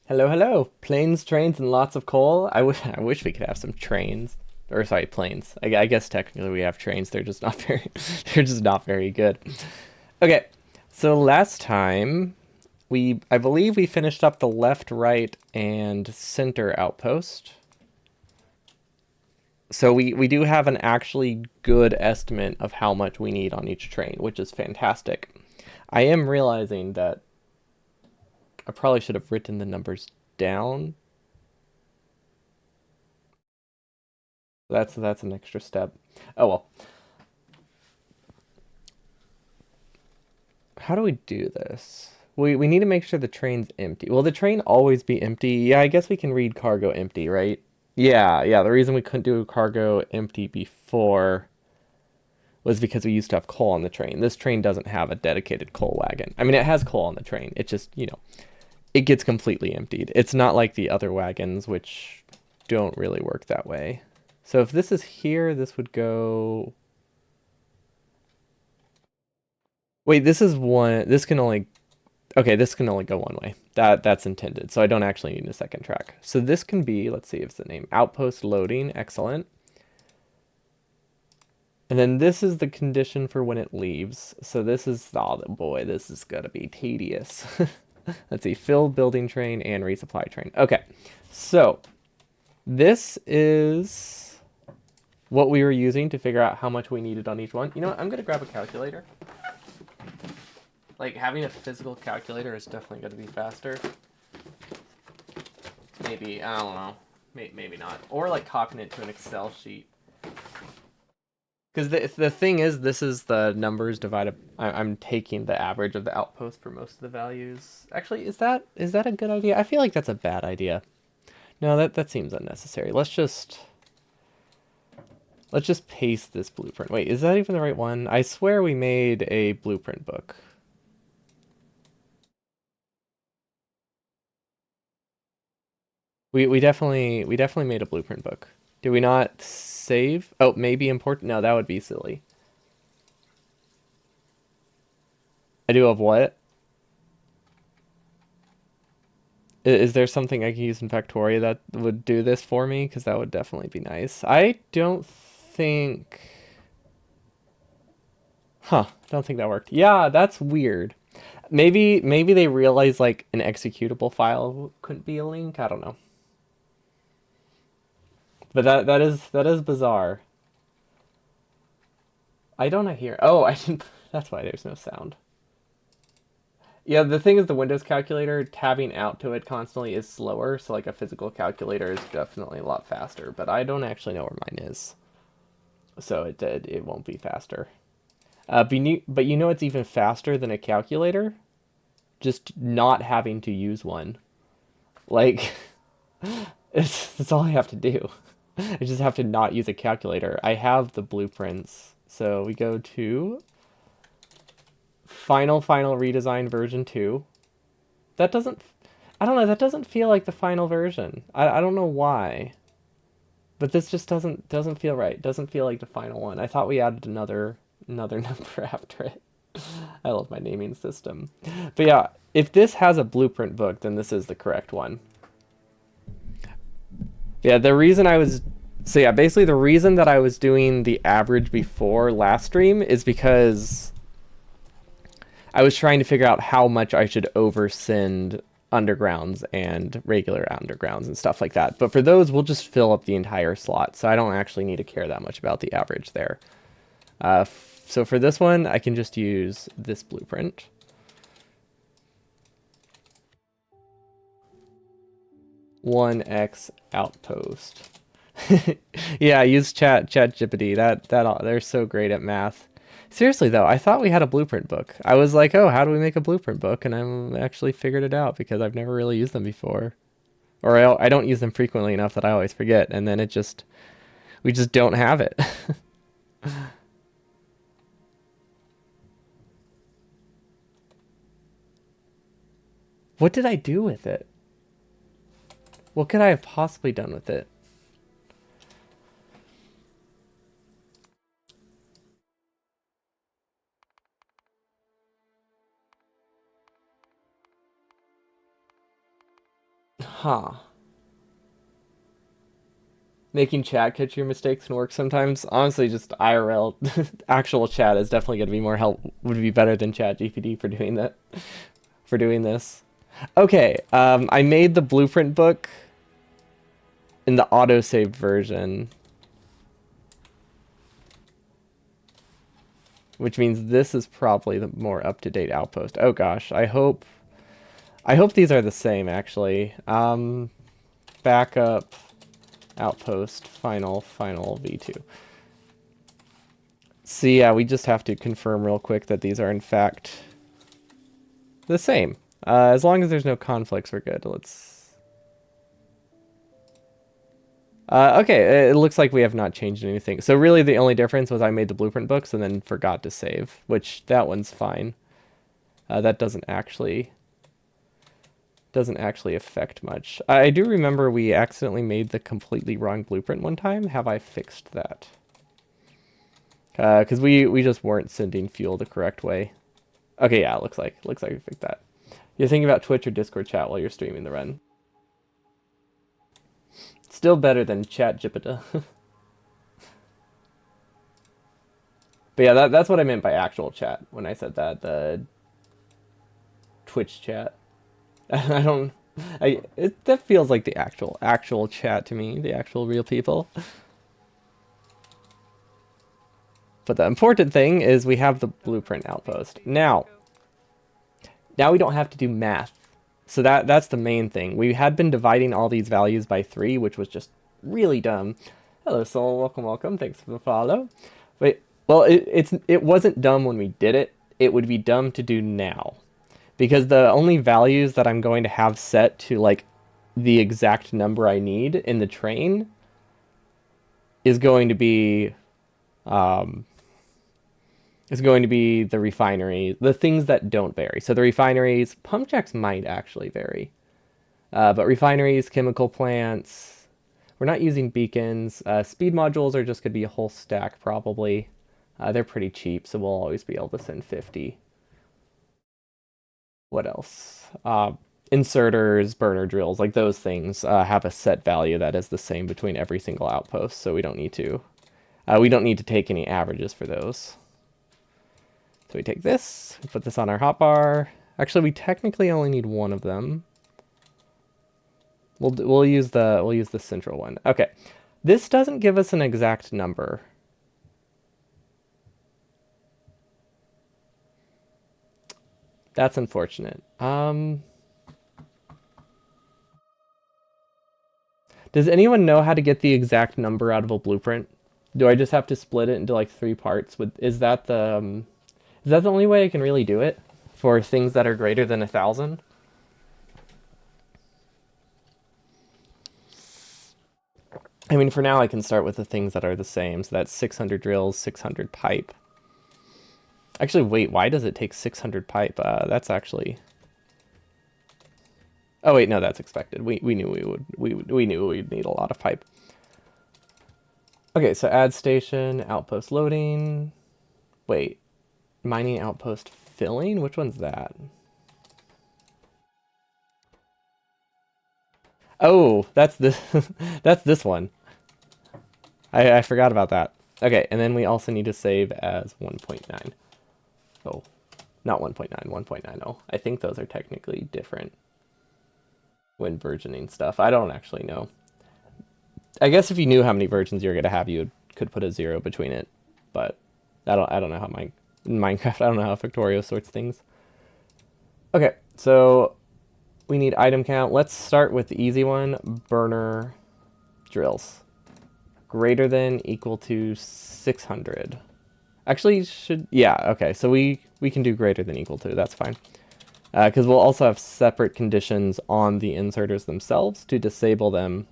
Hello, hello. Planes, trains, and lots of coal. I wish we could have some trains. Or sorry, planes. I guess technically we have trains. They're just not very, they're just not very good. Okay, so last time I believe we finished up the left, right, and center outpost. So we do have an actually good estimate of how much we need on each train, which is fantastic. I am realizing that I probably should have written the numbers down. That's an extra step. Oh well. How do we do this? We need to make sure the train's empty. Will the train always be empty? Yeah, I guess we can read cargo empty, right? Yeah. The reason we couldn't do cargo empty before was because we used to have coal on the train. This train doesn't have a dedicated coal wagon. I mean, it has coal on the train. It just, it gets completely emptied. It's not like the other wagons, which don't really work that way. So if this is here, this would go. Wait, this is one. This can only. Okay, this can only go one way. That's intended. So I don't actually need a second track. So this can be, let's see if it's the name, outpost loading. Excellent. And then this is the condition for when it leaves. So this is, oh boy, this is gonna be tedious. Let's see, fill building train and resupply train. Okay, so this is what we were using to figure out how much we needed on each one. You know what? I'm gonna grab a calculator. Like having a physical calculator is definitely gonna be faster. Maybe, I don't know. Maybe not. Or like copying it to an Excel sheet. Because the thing is, this is the numbers divided. I'm taking the average of the outpost for most of the values. Actually, is that a good idea? I feel like that's a bad idea. No, that seems unnecessary. Let's just paste this blueprint. Wait, is that even the right one? I swear we made a blueprint book. We definitely made a blueprint book. Did we not save? Oh, maybe important. No, that would be silly. I do have what? Is there something I can use in Factorio that would do this for me? Because that would definitely be nice. I don't think. Huh, I don't think that worked. Yeah, that's weird. Maybe they realized like an executable file couldn't be a link. I don't know. But that is bizarre. I don't hear. Oh, I didn't. That's why there's no sound. Yeah, the thing is, the Windows calculator tabbing out to it constantly is slower. So like a physical calculator is definitely a lot faster. But I don't actually know where mine is, so it won't be faster. But you know it's even faster than a calculator? Just not having to use one. Like, that's all I have to do. I just have to not use a calculator. I have the blueprints. So we go to final redesign version 2. That doesn't, I don't know, that doesn't feel like the final version. I don't know why. But this just doesn't feel right. Doesn't feel like the final one. I thought we added another number after it. I love my naming system. But yeah, if this has a blueprint book, then this is the correct one. Yeah, the reason I was so yeah, basically the reason that I was doing the average before last stream is because I was trying to figure out how much I should oversend undergrounds and regular undergrounds and stuff like that. But for those, we'll just fill up the entire slot, so I don't actually need to care that much about the average there. So for this one, I can just use this blueprint. 1x outpost. Yeah, use ChatGPT. They're so great at math. Seriously though, I thought we had a blueprint book. I was like, oh, how do we make a blueprint book? And I actually figured it out because I've never really used them before, or I don't use them frequently enough that I always forget. And then we just don't have it. What did I do with it? What could I have possibly done with it? Huh. Making chat catch your mistakes can work sometimes. Honestly, just IRL, actual chat is definitely going to be more help. Would be better than Chat GPT for doing that. For doing this. Okay, I made the blueprint book in the autosave version, which means this is probably the more up-to-date outpost. Oh gosh, I hope these are the same actually. Backup outpost final v2. So yeah, we just have to confirm real quick that these are in fact the same. As long as there's no conflicts, we're good. Let's. Okay, it looks like we have not changed anything. So really the only difference was I made the blueprint books and then forgot to save, which that one's fine. That doesn't actually affect much. I do remember we accidentally made the completely wrong blueprint one time. Have I fixed that? Because we just weren't sending fuel the correct way. Okay, yeah, it looks like we fixed that. You're thinking about Twitch or Discord chat while you're streaming the run. Still better than Chat Jipita. But yeah, that's what I meant by actual chat when I said that. The Twitch chat. I don't. That feels like the actual chat to me, the actual real people. But the important thing is we have the blueprint outpost. Now we don't have to do math. So that's the main thing. We had been dividing all these values by 3, which was just really dumb. Hello, Soul. Welcome. Thanks for the follow. Wait, well, it wasn't dumb when we did it. It would be dumb to do now. Because the only values that I'm going to have set to, like, the exact number I need in the train is going to be the refinery, the things that don't vary. So the refineries, pump jacks might actually vary. But refineries, chemical plants, we're not using beacons. Speed modules are just going to be a whole stack probably. They're pretty cheap, so we'll always be able to send 50. What else? Inserters, burner drills, like those things have a set value that is the same between every single outpost, so we don't need to take any averages for those. So we take this, we put this on our hotbar. Actually, we technically only need one of them. We'll use the central one. Okay, this doesn't give us an exact number. That's unfortunate. Does anyone know how to get the exact number out of a blueprint? Do I just have to split it into like 3 parts? Is that the only way I can really do it for things that are greater than 1,000? I mean, for now I can start with the things that are the same. So that's 600 drills, 600 pipe. Actually, wait, why does it take 600 pipe? That's actually. Oh wait, no, that's expected. We knew we knew we'd need a lot of pipe. Okay, so add station, outpost loading. Wait, mining outpost filling? Which one's that? Oh, that's this. That's this one. I forgot about that. Okay, and then we also need to save as 1.9. Oh, not 1.9, 1.90. I think those are technically different when versioning stuff. I don't actually know. I guess if you knew how many versions you're gonna have, you could put a 0 between it. But I don't know how Minecraft. I don't know how Factorio sorts things. Okay, so we need item count. Let's start with the easy one. Burner drills. Greater than equal to 600. Actually, yeah, okay, so we can do greater than equal to, that's fine. Because we'll also have separate conditions on the inserters themselves to disable them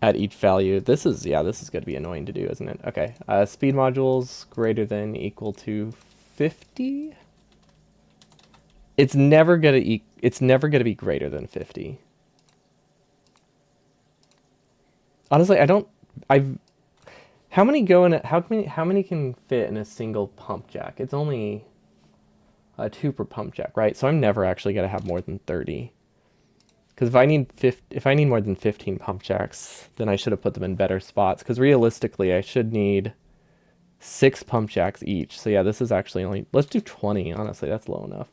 at each value. This is going to be annoying to do, isn't it? Okay, speed modules greater than equal to 50. It's never gonna be greater than 50. Honestly, how many can fit in a single pump jack? It's only 2 per pump jack, right? So I'm never actually gonna have more than 30. Because if I need more than 15 pump jacks, then I should have put them in better spots. Because realistically, I should need 6 pump jacks each. So yeah, this is actually only, let's do 20. Honestly, that's low enough.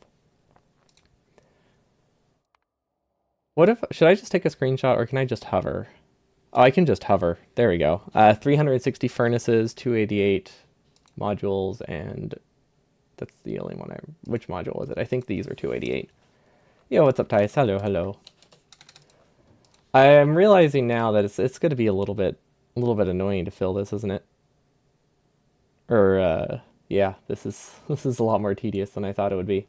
What if, should I just take a screenshot or can I just hover? Oh, I can just hover. There we go. 360 furnaces, 288 modules, and that's the only one which module was it? I think these are 288. Yo, what's up, Tice? Hello, hello. I'm realizing now that it's going to be a little bit annoying to fill this, isn't it? Or yeah, this is a lot more tedious than I thought it would be.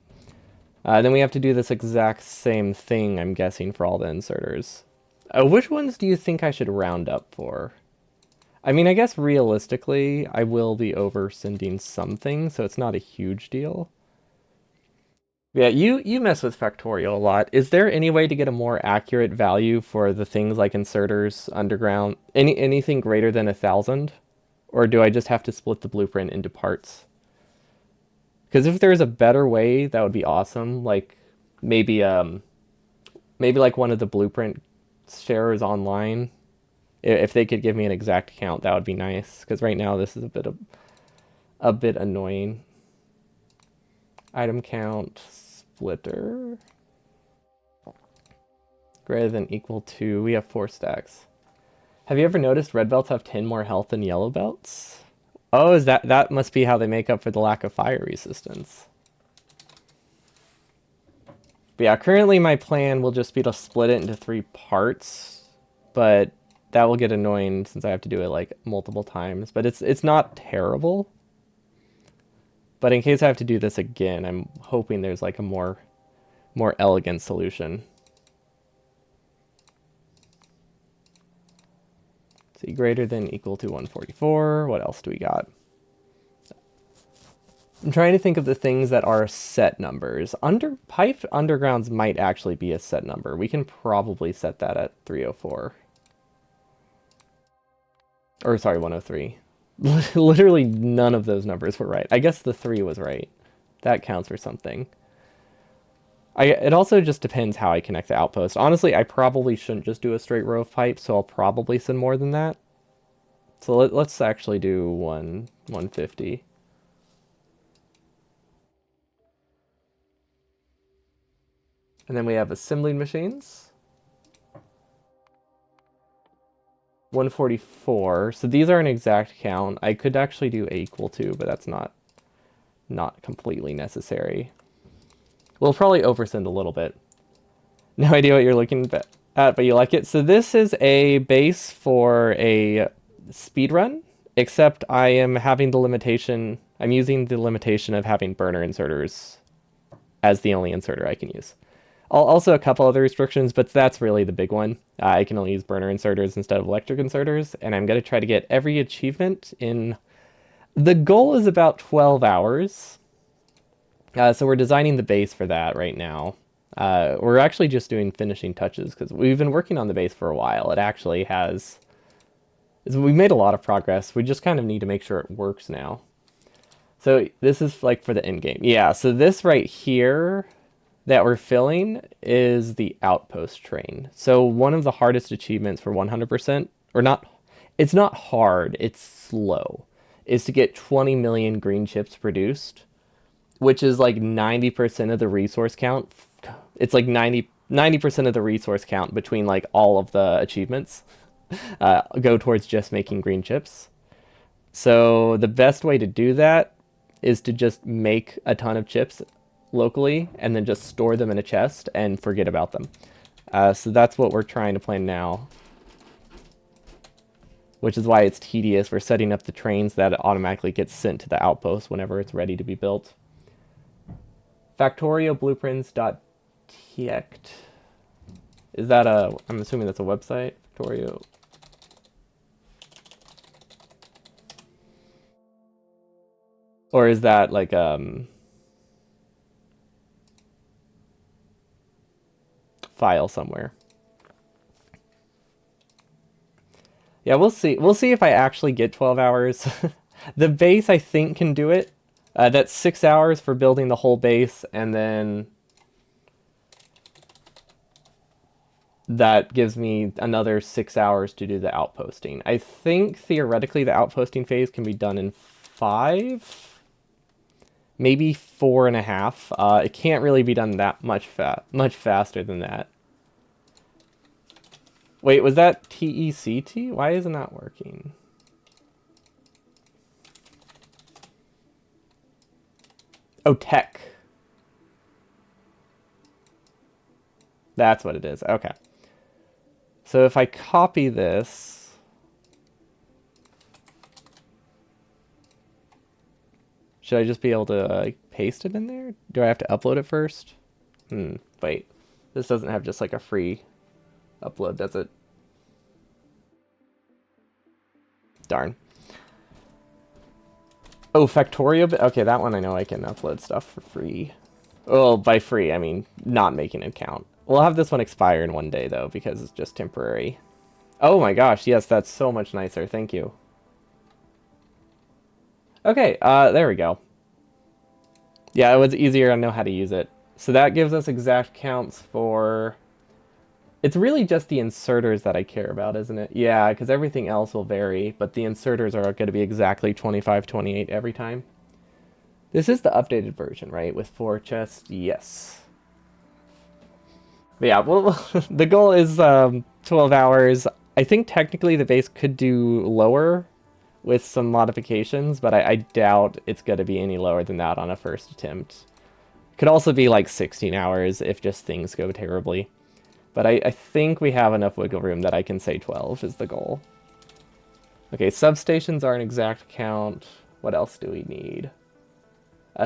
Then we have to do this exact same thing, I'm guessing, for all the inserters. Which ones do you think I should round up for? I mean, I guess realistically, I will be over-sending something, so it's not a huge deal. Yeah, you mess with Factorio a lot. Is there any way to get a more accurate value for the things like inserters, underground, anything greater than 1,000? Or do I just have to split the blueprint into parts? Because if there's a better way, that would be awesome. Like maybe maybe like one of the blueprint sharers online. If they could give me an exact count, that would be nice. Because right now this is a bit annoying. Item count splitter greater than equal to. We have 4 stacks. Have you ever noticed red belts have 10 more health than yellow belts? Oh, is that must be how they make up for the lack of fire resistance. But yeah, currently my plan will just be to split it into 3 parts, but that will get annoying since I have to do it like multiple times. But it's not terrible. But in case I have to do this again, I'm hoping there's like a more elegant solution. See, greater than equal to 144. What else do we got? I'm trying to think of the things that are set numbers. Pipe undergrounds might actually be a set number. We can probably set that at 304. Or sorry, 103. Literally none of those numbers were right. I guess the 3 was right. That counts for something. It also just depends how I connect the outpost. Honestly, I probably shouldn't just do a straight row of pipe, so I'll probably send more than that. So let's actually do 150. And then we have assembling machines. 144. So these are an exact count. I could actually do a equal to, but that's not completely necessary. We'll probably oversend a little bit. No idea what you're looking at, but you like it. So this is a base for a speed run, except I am having the limitation. I'm using the limitation of having burner inserters as the only inserter I can use. Also a couple other restrictions, but that's really the big one. I can only use burner inserters instead of electric inserters, and I'm going to try to get every achievement in... The goal is about 12 hours. So we're designing the base for that right now. We're actually just doing finishing touches because we've been working on the base for a while. It actually has... We made a lot of progress. We just kind of need to make sure it works now. So this is like for the end game. Yeah, so this right here that we're filling is the outpost train. So one of the hardest achievements for 100%, or not, it's not hard, it's slow, is to get 20 million green chips produced, which is like 90% of the resource count. It's like 90% of the resource count between like all of the achievements go towards just making green chips. So the best way to do that is to just make a ton of chips locally and then just store them in a chest and forget about them. So that's what we're trying to plan now, which is why it's tedious. We're setting up the trains that automatically get sent to the outpost whenever it's ready to be built. Factorio blueprints.txt. Is that I'm assuming that's a website? Factorio. Or is that like file somewhere? Yeah, we'll see. We'll see if I actually get 12 hours. The base, I think, can do it. That's 6 hours for building the whole base, and then that gives me another 6 hours to do the outposting. I think theoretically the outposting phase can be done in 5, maybe 4.5. It can't really be done that much faster than that. Wait, was that TECT? Why isn't that working? Oh, tech. That's what it is. Okay. So if I copy this, should I just be able to paste it in there? Do I have to upload it first? Wait. This doesn't have just like a free upload, does it? Darn. Oh, Factorio. Okay, that one I know I can upload stuff for free. Well, by free, I mean not making an account. We'll have this one expire in 1 day, though, because it's just temporary. Oh my gosh, yes, that's so much nicer. Thank you. Okay, there we go. Yeah, it was easier to know how to use it. So that gives us exact counts for... It's really just the inserters that I care about, isn't it? Yeah, because everything else will vary, but the inserters are going to be exactly 25, 28 every time. This is the updated version, right? With 4 chests? Yes. But yeah, well, the goal is 12 hours. I think technically the base could do lower with some modifications, but I doubt it's going to be any lower than that on a first attempt. Could also be like 16 hours if just things go terribly. But I think we have enough wiggle room that I can say 12 is the goal. Okay, substations are an exact count. What else do we need?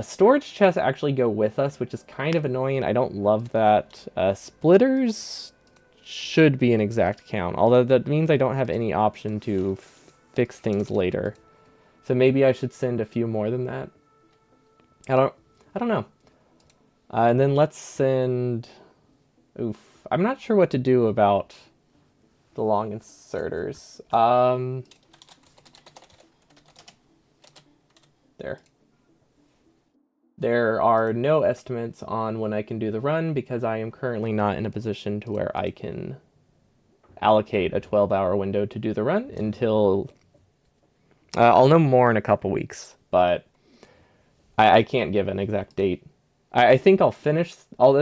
Storage chests actually go with us, which is kind of annoying. I don't love that. Splitters should be an exact count, although that means I don't have any option to fix things later. So maybe I should send a few more than that. I don't know. And then let's send... Oof. I'm not sure what to do about the long inserters. There. There are no estimates on when I can do the run because I am currently not in a position to where I can allocate a 12-hour window to do the run until... I'll know more in a couple weeks, but I can't give an exact date. I think I'll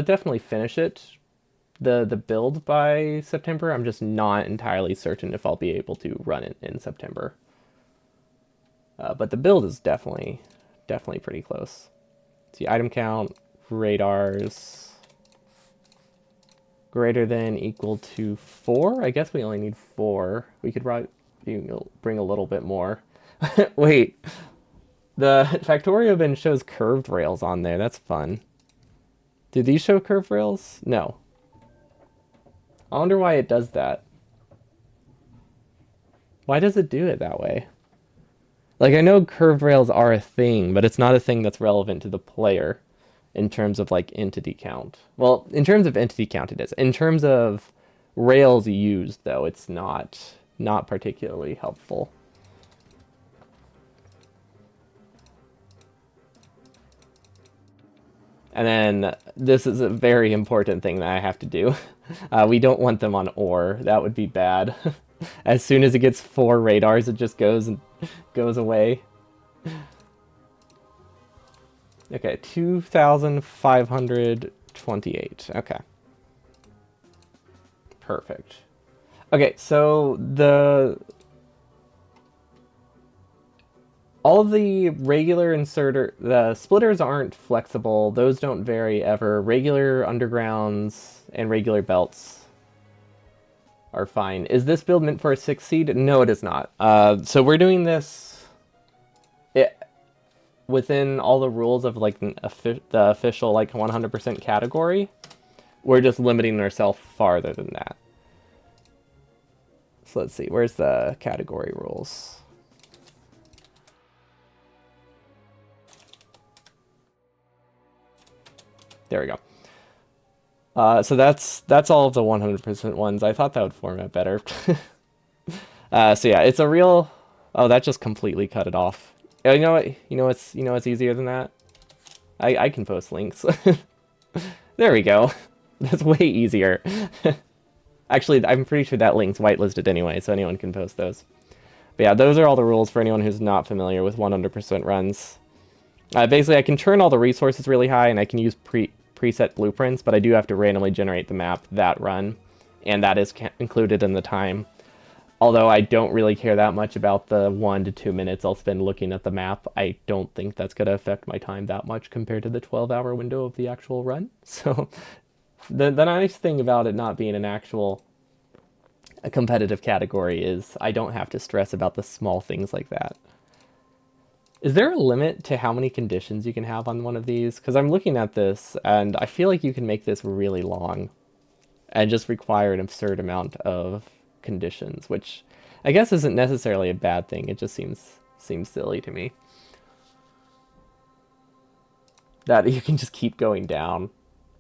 definitely finish it, the build by September. I'm just not entirely certain if I'll be able to run it in September. But the build is definitely pretty close. See, item count, radars, greater than equal to 4. I guess we only need 4. We could bring a little bit more. Wait, the Factorio bin shows curved rails on there. That's fun. Do these show curved rails? No. I wonder why it does that. Why does it do it that way? Like, I know curved rails are a thing, but it's not a thing that's relevant to the player in terms of, like, entity count. Well, in terms of entity count, it is. In terms of rails used, though, it's not particularly helpful. And then this is a very important thing that I have to do. We don't want them on ore. That would be bad. As soon as it gets 4 radars, it just goes away. Okay, 2,528. Okay. Perfect. Okay, so all the regular the splitters aren't flexible. Those don't vary ever. Regular undergrounds and regular belts are fine. Is this build meant for a 6 seed? No, it is not. So we're doing this within all the rules of like the official like 100% category. We're just limiting ourselves farther than that. So let's see, where's the category rules? There we go. So that's all of the 100% ones. I thought that would format better. So yeah, it's a real... Oh, that just completely cut it off. You know what? You know what's easier than that? I can post links. There we go. That's way easier. Actually, I'm pretty sure that link's whitelisted anyway, so anyone can post those. But yeah, those are all the rules for anyone who's not familiar with 100% runs. Basically, I can turn all the resources really high, and I can use preset blueprints, but I do have to randomly generate the map that run, and that is included in the time. Although I don't really care that much about the 1 to 2 minutes I'll spend looking at the map, I don't think that's going to affect my time that much compared to the 12-hour window of the actual run. So the nice thing about it not being a competitive category is I don't have to stress about the small things like that. Is there a limit to how many conditions you can have on one of these? Because I'm looking at this, and I feel like you can make this really long and just require an absurd amount of conditions, which I guess isn't necessarily a bad thing. It just seems silly to me that you can just keep going down.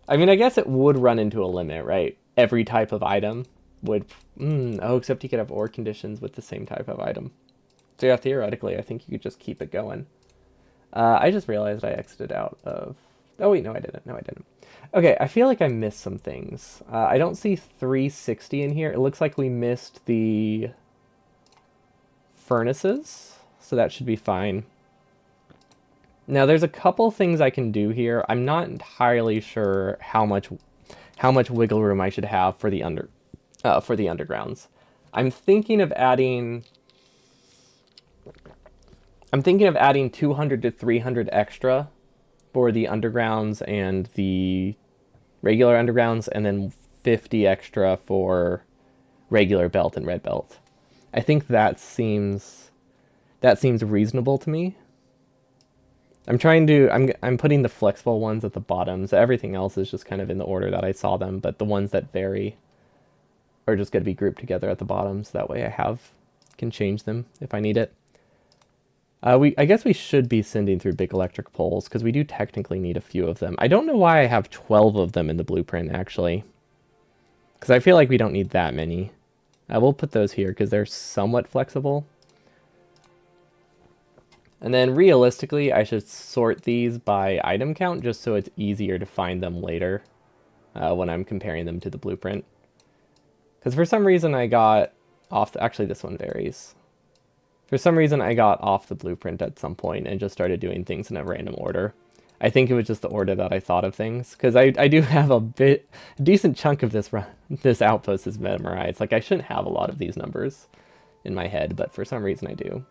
I mean, I guess it would run into a limit, right? Every type of item would... oh, except you could have ore conditions with the same type of item. So yeah, theoretically, I think you could just keep it going. I just realized I exited out of... Oh wait, no I didn't. No I didn't. Okay, I feel like I missed some things. I don't see 360 in here. It looks like we missed the furnaces, so that should be fine. Now there's a couple things I can do here. I'm not entirely sure how much wiggle room I should have for the undergrounds. I'm thinking of adding 200 to 300 extra for the undergrounds and the regular undergrounds, and then 50 extra for regular belt and red belt. I think that seems reasonable to me. I'm putting the flexible ones at the bottom, so everything else is just kind of in the order that I saw them, but the ones that vary are just going to be grouped together at the bottom, so that way I can change them if I need it. I guess we should be sending through big electric poles, because we do technically need a few of them. I don't know why I have 12 of them in the blueprint, actually. Because I feel like we don't need that many. We'll put those here, because they're somewhat flexible. And then, realistically, I should sort these by item count, just so it's easier to find them later, when I'm comparing them to the blueprint. Because for some reason I got off... Actually, this one varies. For some reason, I got off the blueprint at some point and just started doing things in a random order. I think it was just the order that I thought of things, because I do have a decent chunk of this outpost is memorized. Like, I shouldn't have a lot of these numbers in my head, but for some reason I do.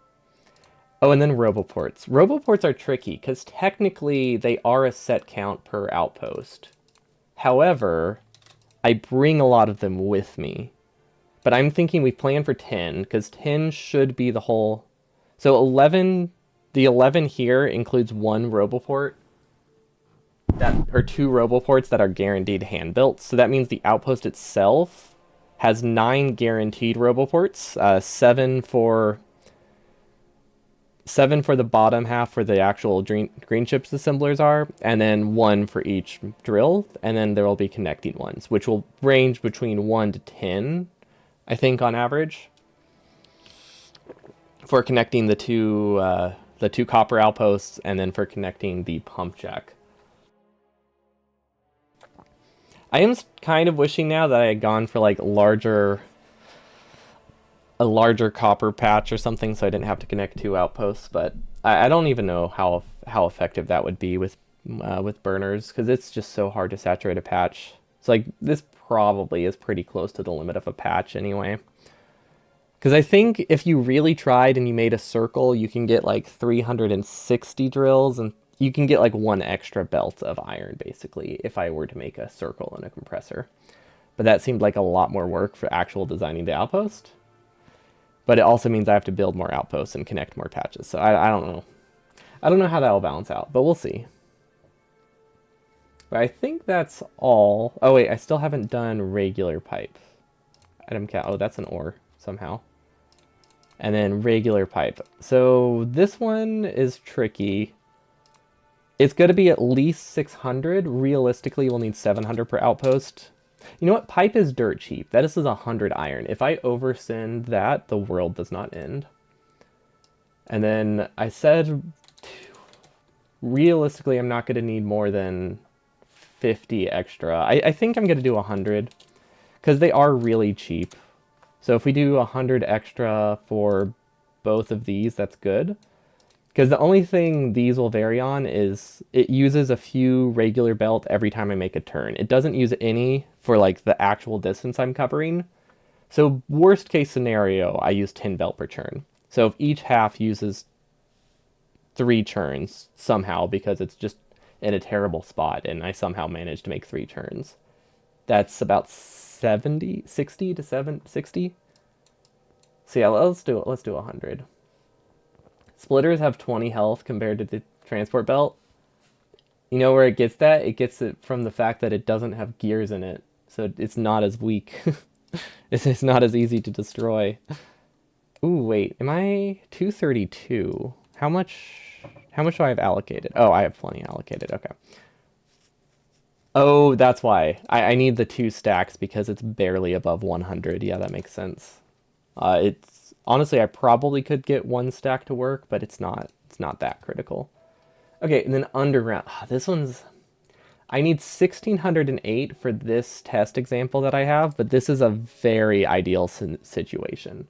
Oh, and then roboports. Roboports are tricky, because technically they are a set count per outpost. However, I bring a lot of them with me. But I'm thinking we plan for 10, because 10 should be the whole... So 11, the 11 here includes one roboport, or 2 roboports that are guaranteed hand-built. So that means the outpost itself has 9 guaranteed roboports, 7 for the bottom half where the actual green chips assemblers are, and then 1 for each drill, and then there will be connecting ones, which will range between 1 to 10, I think, on average, for connecting the two copper outposts, and then for connecting the pump jack. I am kind of wishing now that I had gone for like a larger copper patch or something, so I didn't have to connect 2 outposts. But I don't even know how effective that would be with burners, because it's just so hard to saturate a patch. It's like this probably is pretty close to the limit of a patch anyway. Because I think if you really tried and you made a circle, you can get like 360 drills, and you can get like 1 extra belt of iron, basically, if I were to make a circle and a compressor. But that seemed like a lot more work for actual designing the outpost. But it also means I have to build more outposts and connect more patches. So I don't know. I don't know how that will balance out, but we'll see. But I think that's all. Oh wait, I still haven't done regular pipe. Item count. Oh, that's an ore somehow. And then regular pipe. So this one is tricky. It's going to be at least 600. Realistically, we'll need 700 per outpost. You know what? Pipe is dirt cheap. That is 100 iron. If I oversend that, the world does not end. And then I said, realistically, I'm not going to need more than 50 extra. I think I'm going to do 100. because they are really cheap. So if we do 100 extra for both of these, that's good. Because the only thing these will vary on is it uses a few regular belt every time I make a turn. It doesn't use any for like the actual distance I'm covering. So worst case scenario, I use 10 belt per turn. So if each half uses 3 turns somehow because it's just in a terrible spot and I somehow managed to make 3 turns, that's about 70, 60 to 60. So yeah, let's do it. Let's do 100. Splitters have 20 health compared to the transport belt. You know where it gets that? It gets it from the fact that it doesn't have gears in it. So it's not as weak. It's not as easy to destroy. Ooh, wait. Am I 232? How much do I have allocated? Oh, I have plenty allocated. Okay. Oh, that's why. I need the 2 stacks because it's barely above 100. Yeah, that makes sense. It's honestly, I probably could get 1 stack to work, but it's not that critical. Okay, and then underground. This one's I need 1608 for this test example that I have, but this is a very ideal situation.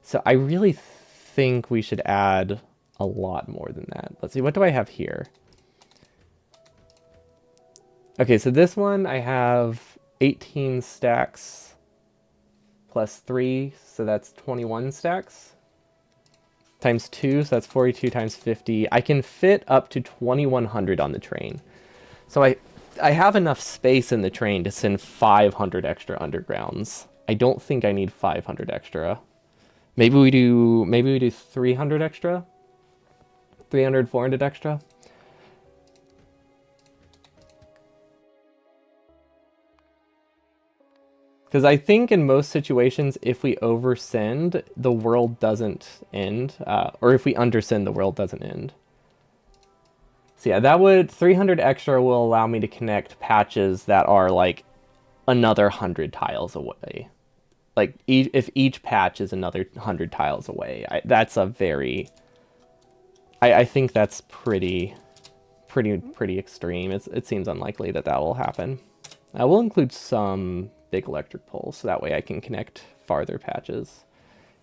So I really think we should add a lot more than that. Let's see, what do I have here? Okay, so this one I have 18 stacks plus 3, so that's 21 stacks. Times 2, so that's 42 times 50. I can fit up to 2100 on the train. So I have enough space in the train to send 500 extra undergrounds. I don't think I need 500 extra. Maybe we do 300 extra? 300, 400 extra? Because I think in most situations, if we oversend, the world doesn't end. Or if we undersend, the world doesn't end. So yeah, 300 extra will allow me to connect patches that are like another 100 tiles away. Like if each patch is another 100 tiles away, I think that's pretty extreme. It seems unlikely that will happen. I will include some big electric poles, so that way I can connect farther patches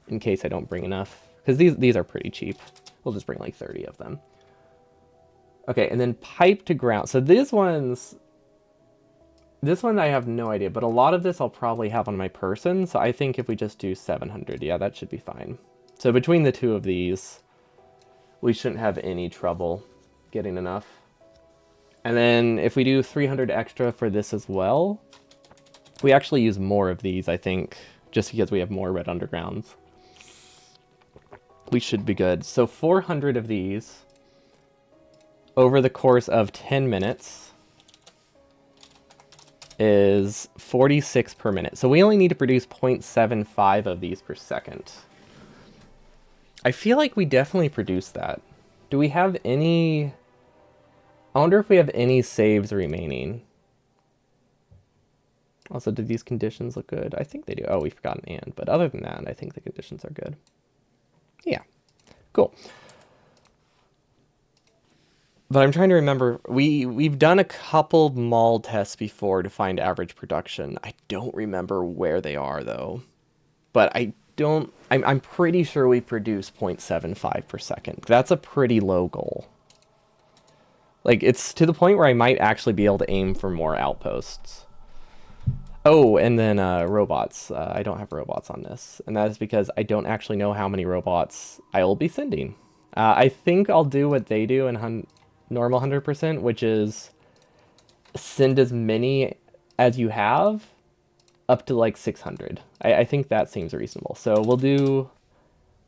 in case I don't bring enough. Because these are pretty cheap. We'll just bring like 30 of them. Okay, and then pipe to ground. So this one I have no idea, but a lot of this I'll probably have on my person. So I think if we just do 700, yeah, that should be fine. So between the two of these, we shouldn't have any trouble getting enough. And then if we do 300 extra for this as well, we actually use more of these, I think, just because we have more red undergrounds. We should be good. So 400 of these over the course of 10 minutes is 46 per minute. So we only need to produce 0.75 of these per second. I feel like we definitely produce that. Do we have any... I wonder if we have any saves remaining. Also, do these conditions look good? I think they do. Oh, we forgot an and. But other than that, I think the conditions are good. Yeah. Cool. But I'm trying to remember. We've done a couple mall tests before to find average production. I don't remember where they are, though. But I'm pretty sure we produce 0.75 per second. That's a pretty low goal. Like, it's to the point where I might actually be able to aim for more outposts. Oh, and then robots. I don't have robots on this. And that is because I don't actually know how many robots I will be sending. I think I'll do what they do in normal 100%, which is send as many as you have up to like 600. I think that seems reasonable. So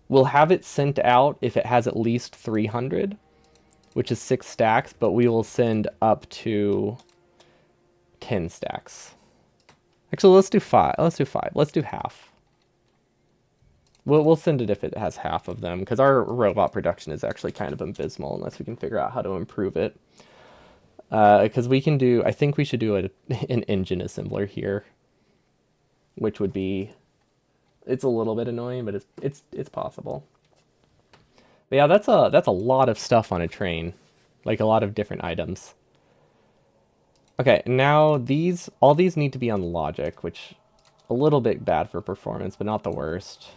we'll have it sent out if it has at least 300, which is 6 stacks, but we will send up to 10 stacks. Actually, let's do 5. Let's do 5. Let's do half. We'll send it if it has half of them, because our robot production is actually kind of abysmal unless we can figure out how to improve it. Because we can do... I think we should do an engine assembler here, which would be... It's a little bit annoying, but it's possible. But yeah, that's a lot of stuff on a train. Like, a lot of different items. Okay, now all these need to be on logic, which A little bit bad for performance, but not the worst.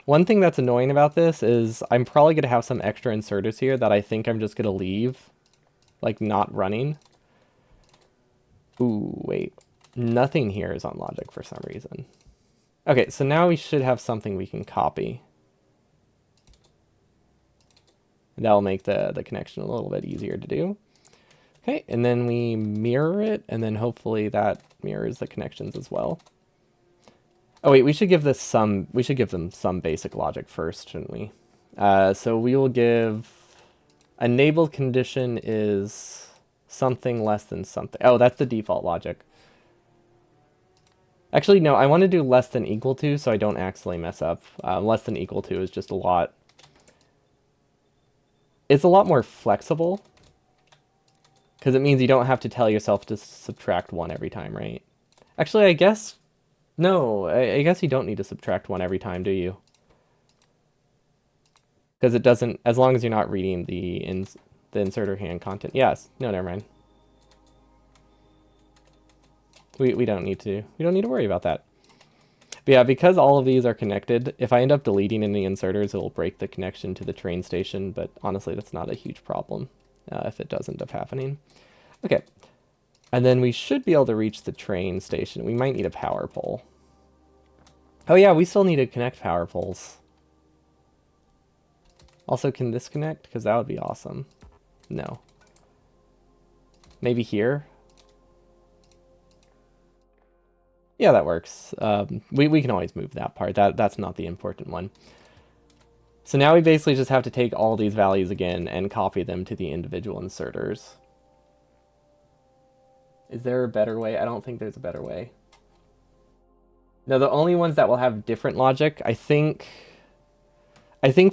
One thing that's annoying about this is I'm probably going to have some extra inserters here that I think I'm just going to leave, like, not running. Ooh, wait. Nothing here is on logic for some reason. Okay, so now we should have something we can copy. That'll make the connection a little bit easier to do. Okay, and then we mirror it, and then hopefully that mirrors the connections as well. Oh wait, we should give them some basic logic first, shouldn't we? So we will give enabled condition is something less than something. Oh, that's the default logic. Actually, no, I want to do less than equal to so I don't accidentally mess up. Less than equal to is just a lot. It's a lot more flexible because it means you don't have to tell yourself to subtract 1 every time, right? Actually, I guess no, I guess you don't need to subtract 1 every time, do you? Because it doesn't, as long as you're not reading the inserter hand content. Yes, no, never mind. We don't need to worry about that. But yeah, because all of these are connected, if I end up deleting any inserters, it'll break the connection to the train station, but honestly, that's not a huge problem if it does end up happening. Okay, and then we should be able to reach the train station. We might need a power pole. Oh yeah, we still need to connect power poles. Also, can this connect? Because that would be awesome. No. Maybe here? Yeah, that works. We can always move that part. That's not the important one. So now we basically just have to take all these values again and copy them to the individual inserters. Is there a better way? I don't think there's a better way. No, the only ones that will have different logic, I think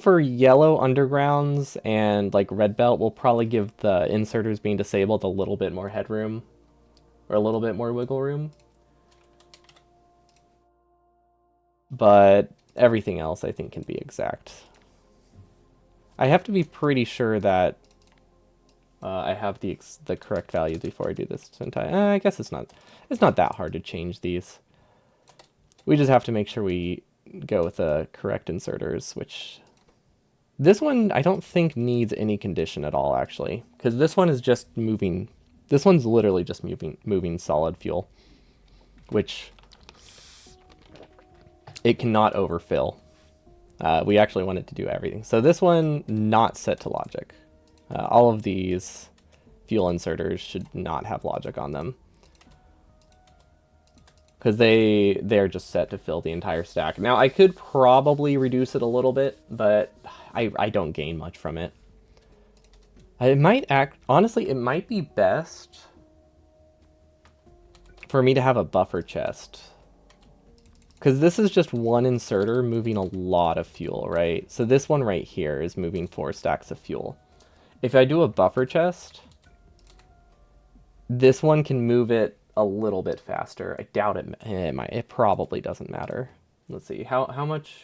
for yellow undergrounds and like red belt, we'll probably give the inserters being disabled a little bit more headroom or a little bit more wiggle room. But everything else I think can be exact. I have to be pretty sure that I have the correct values before I do this. I guess it's not that hard to change these. We just have to make sure we go with the correct inserters, which this one I don't think needs any condition at all, actually, because this one is just moving. This one's literally just moving solid fuel, which it cannot overfill. We actually want it to do everything. So this one, not set to logic. All of these fuel inserters should not have logic on them, because they're just set to fill the entire stack. Now, I could probably reduce it a little bit, but I don't gain much from it. Honestly, it might be best for me to have a buffer chest. Because this is just one inserter moving a lot of fuel, right? So this one right here is moving 4 stacks of fuel. If I do a buffer chest, this one can move it a little bit faster. I doubt it probably doesn't matter. Let's see, how much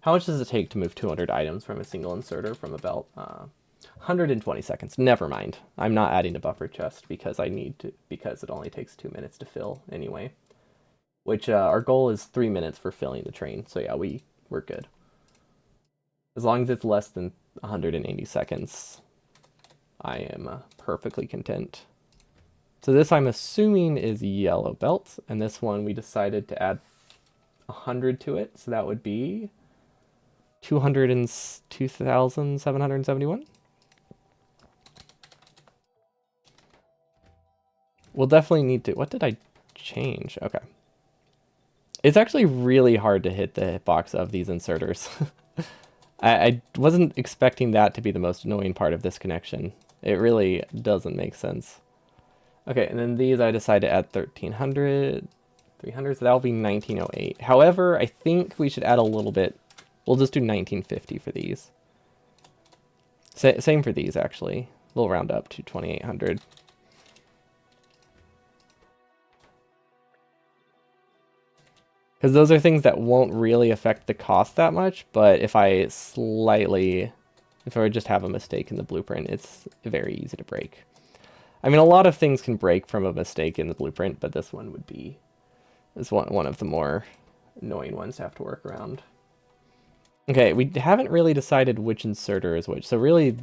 does it take to move 200 items from a single inserter from a belt? 120 seconds. Never mind. I'm not adding a buffer chest because because it only takes 2 minutes to fill anyway. Which our goal is 3 minutes for filling the train. So yeah, we're good. As long as it's less than 180 seconds, I am perfectly content. So this I'm assuming is yellow belt, and this one we decided to add 100 to it, so that would be 202,771. We'll definitely need to. What did I change? Okay. It's actually really hard to hit the hitbox of these inserters. I wasn't expecting that to be the most annoying part of this connection. It really doesn't make sense. Okay, and then these I decided to add 1,300, 300, so that'll be 1908. However, I think we should add a little bit. We'll just do 1950 for these. Same for these, actually. We'll round up to 2,800. Because those are things that won't really affect the cost that much, but if I just have a mistake in the blueprint, it's very easy to break. I mean, a lot of things can break from a mistake in the blueprint, but this one would be is one of the more annoying ones to have to work around. Okay, we haven't really decided which inserter is which, so really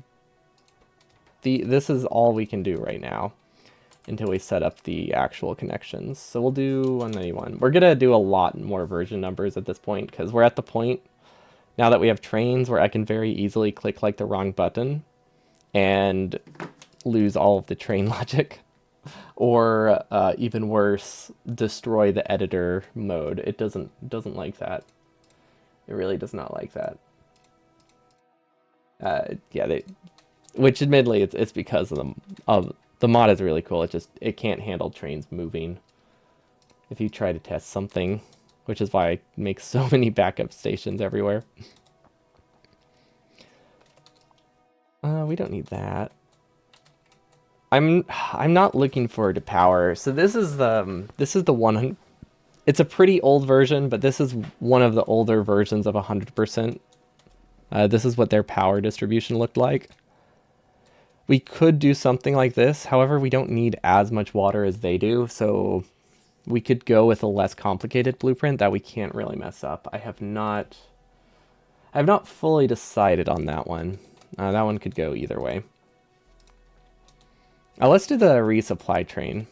this is all we can do right now until we set up the actual connections. So we'll do 191. We're gonna do a lot more version numbers at this point because we're at the point now that we have trains where I can very easily click like the wrong button and lose all of the train logic. Or even worse, destroy the editor mode. It doesn't like that. It really does not like that. Yeah, which admittedly it's because of the mod is really cool. It can't handle trains moving. If you try to test something, which is why I make so many backup stations everywhere. We don't need that. I'm not looking forward to power. So this is the 100. It's a pretty old version, but this is one of the older versions of 100%. This is what their power distribution looked like. We could do something like this. However, we don't need as much water as they do, so we could go with a less complicated blueprint that we can't really mess up. I have not fully decided on that one. That one could go either way. Let's do the resupply train.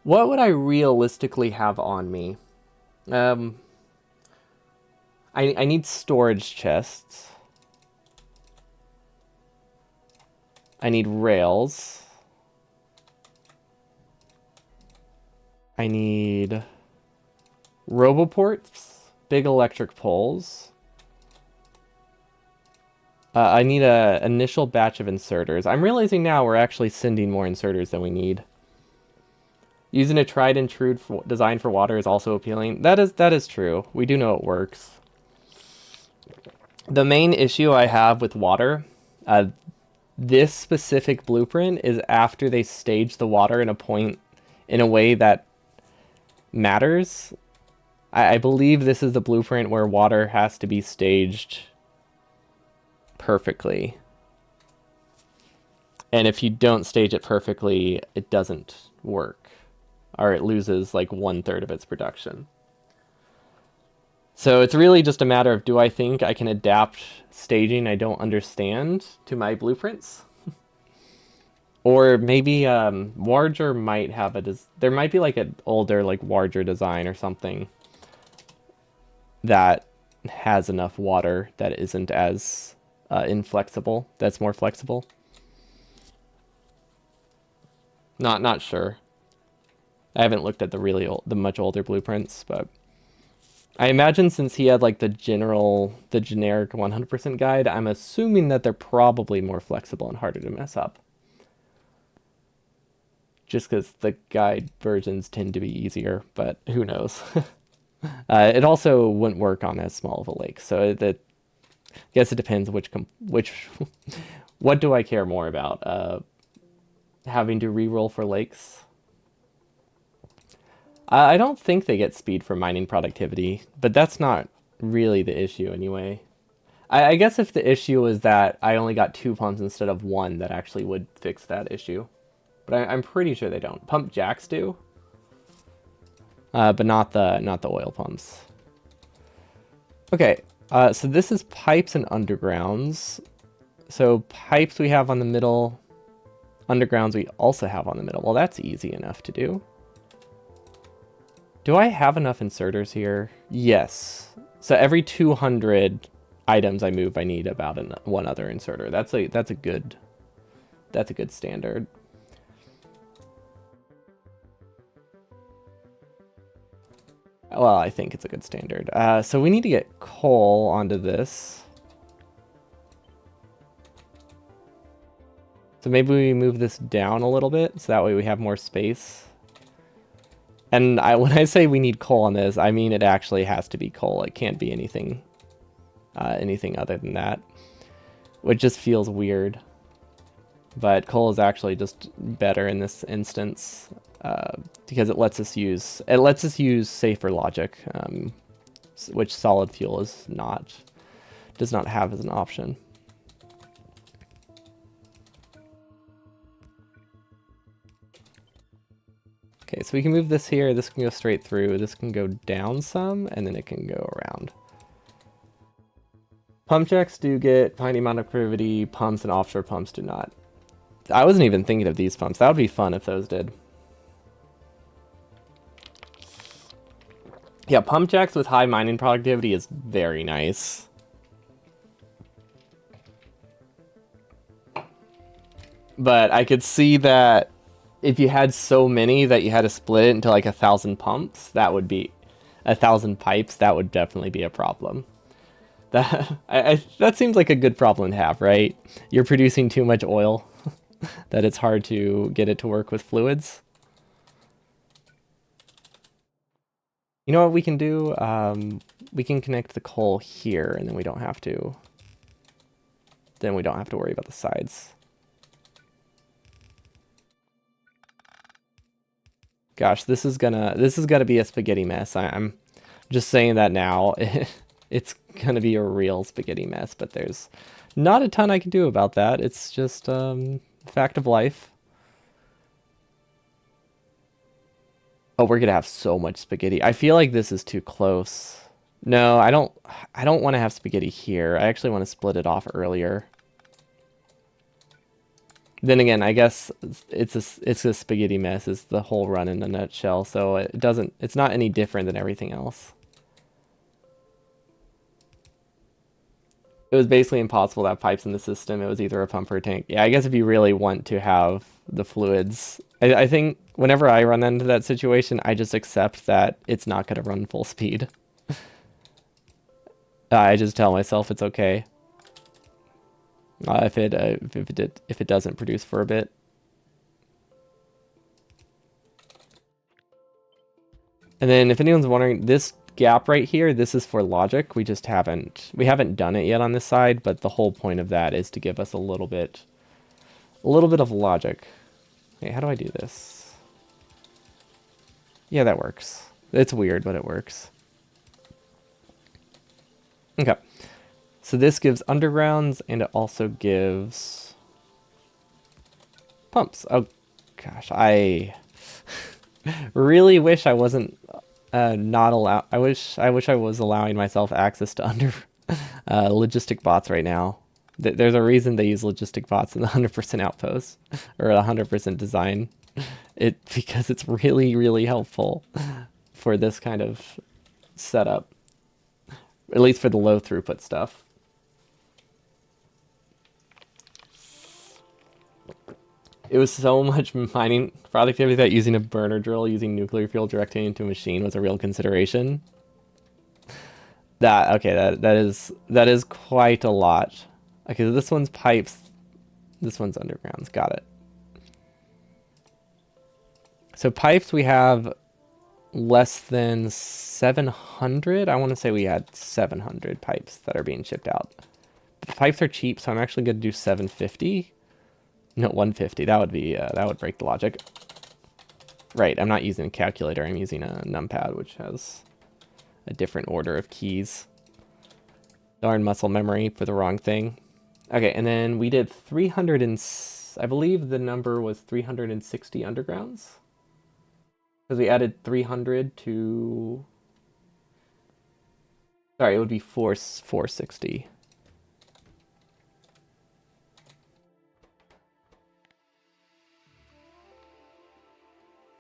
What would I realistically have on me? I need storage chests. I need rails. I need roboports, big electric poles. I need an initial batch of inserters. I'm realizing now we're actually sending more inserters than we need. Using a tried and true design for water is also appealing. That is true. We do know it works. The main issue I have with water, this specific blueprint is after they stage the water in a way that matters. I believe this is the blueprint where water has to be staged perfectly. And if you don't stage it perfectly, it doesn't work. Or it loses like 1/3 of its production. So it's really just a matter of, do I think I can adapt staging I don't understand to my blueprints? Or maybe Warger might have there might be like an older like Warger design or something that has enough water that isn't as inflexible, that's more flexible. Not sure. I haven't looked at the much older blueprints, but I imagine since he had like the generic 100% guide, I'm assuming that they're probably more flexible and harder to mess up. Just because the guide versions tend to be easier, but who knows. It also wouldn't work on as small of a lake, so I guess it depends which what do I care more about? Having to reroll for lakes. I don't think they get speed for mining productivity, but that's not really the issue anyway. I guess if the issue is that I only got 2 pumps instead of 1, that actually would fix that issue. But I'm pretty sure they don't. Pump jacks do, but not the oil pumps. Okay, so this is pipes and undergrounds. So pipes we have on the middle, undergrounds we also have on the middle. Well, that's easy enough to do. Do I have enough inserters here? Yes. So every 200 items I move, I need about one other inserter. That's a good standard. Well, I think it's a good standard. So we need to get coal onto this. So maybe we move this down a little bit, so that way we have more space. And when I say we need coal on this, I mean it actually has to be coal. It can't be anything other than that, which just feels weird. But coal is actually just better in this instance because it lets us use safer logic, which solid fuel does not have as an option. Okay, so we can move this here. This can go straight through. This can go down some, and then it can go around. Pump jacks do get tiny amount of privity. Pumps and offshore pumps do not. I wasn't even thinking of these pumps. That would be fun if those did. Yeah, pump jacks with high mining productivity is very nice. But I could see that if you had so many that you had to split it into like 1,000 pumps, that would be 1,000 pipes. That would definitely be a problem. That seems like a good problem to have, right? You're producing too much oil that it's hard to get it to work with fluids. You know what we can do? We can connect the coal here, and then we don't have to. Then we don't have to worry about the sides. Gosh, this is gonna be a spaghetti mess. I'm just saying that now. It's gonna be a real spaghetti mess, but there's not a ton I can do about that. It's just fact of life. Oh, we're gonna have so much spaghetti. I feel like this is too close. No, I don't want to have spaghetti here. I actually want to split it off earlier. Then again, I guess it's a spaghetti mess is the whole run in a nutshell, so it's not any different than everything else. It was basically impossible to have pipes in the system. It was either a pump or a tank. Yeah, I guess if you really want to have the fluids, I think whenever I run into that situation, I just accept that it's not going to run full speed. I just tell myself it's okay if it doesn't produce for a bit. And then if anyone's wondering, this gap right here, this is for logic. We haven't done it yet on this side, but the whole point of that is to give us a little bit of logic. Okay, how do I do this? Yeah, that works. It's weird, but it works. Okay. So this gives undergrounds, and it also gives pumps. Oh, gosh, I really wish I wasn't not allow. I wish I was allowing myself access to logistic bots right now. There's a reason they use logistic bots in the 100% outpost or 100% design. Because it's really, really helpful for this kind of setup, at least for the low throughput stuff. It was so much mining productivity that using a burner drill using nuclear fuel directly into a machine was a real consideration. That is quite a lot. Okay, so this one's pipes, this one's undergrounds. Got it. So pipes we have less than 700. I want to say we had 700 pipes that are being shipped out. The pipes are cheap, so I'm actually going to do 750. No, 150. That would break the logic. Right, I'm not using a calculator. I'm using a numpad, which has a different order of keys. Darn muscle memory for the wrong thing. Okay, and then we did 300 and... I believe the number was 360 undergrounds. Because we added 300 to... Sorry, it would be 460.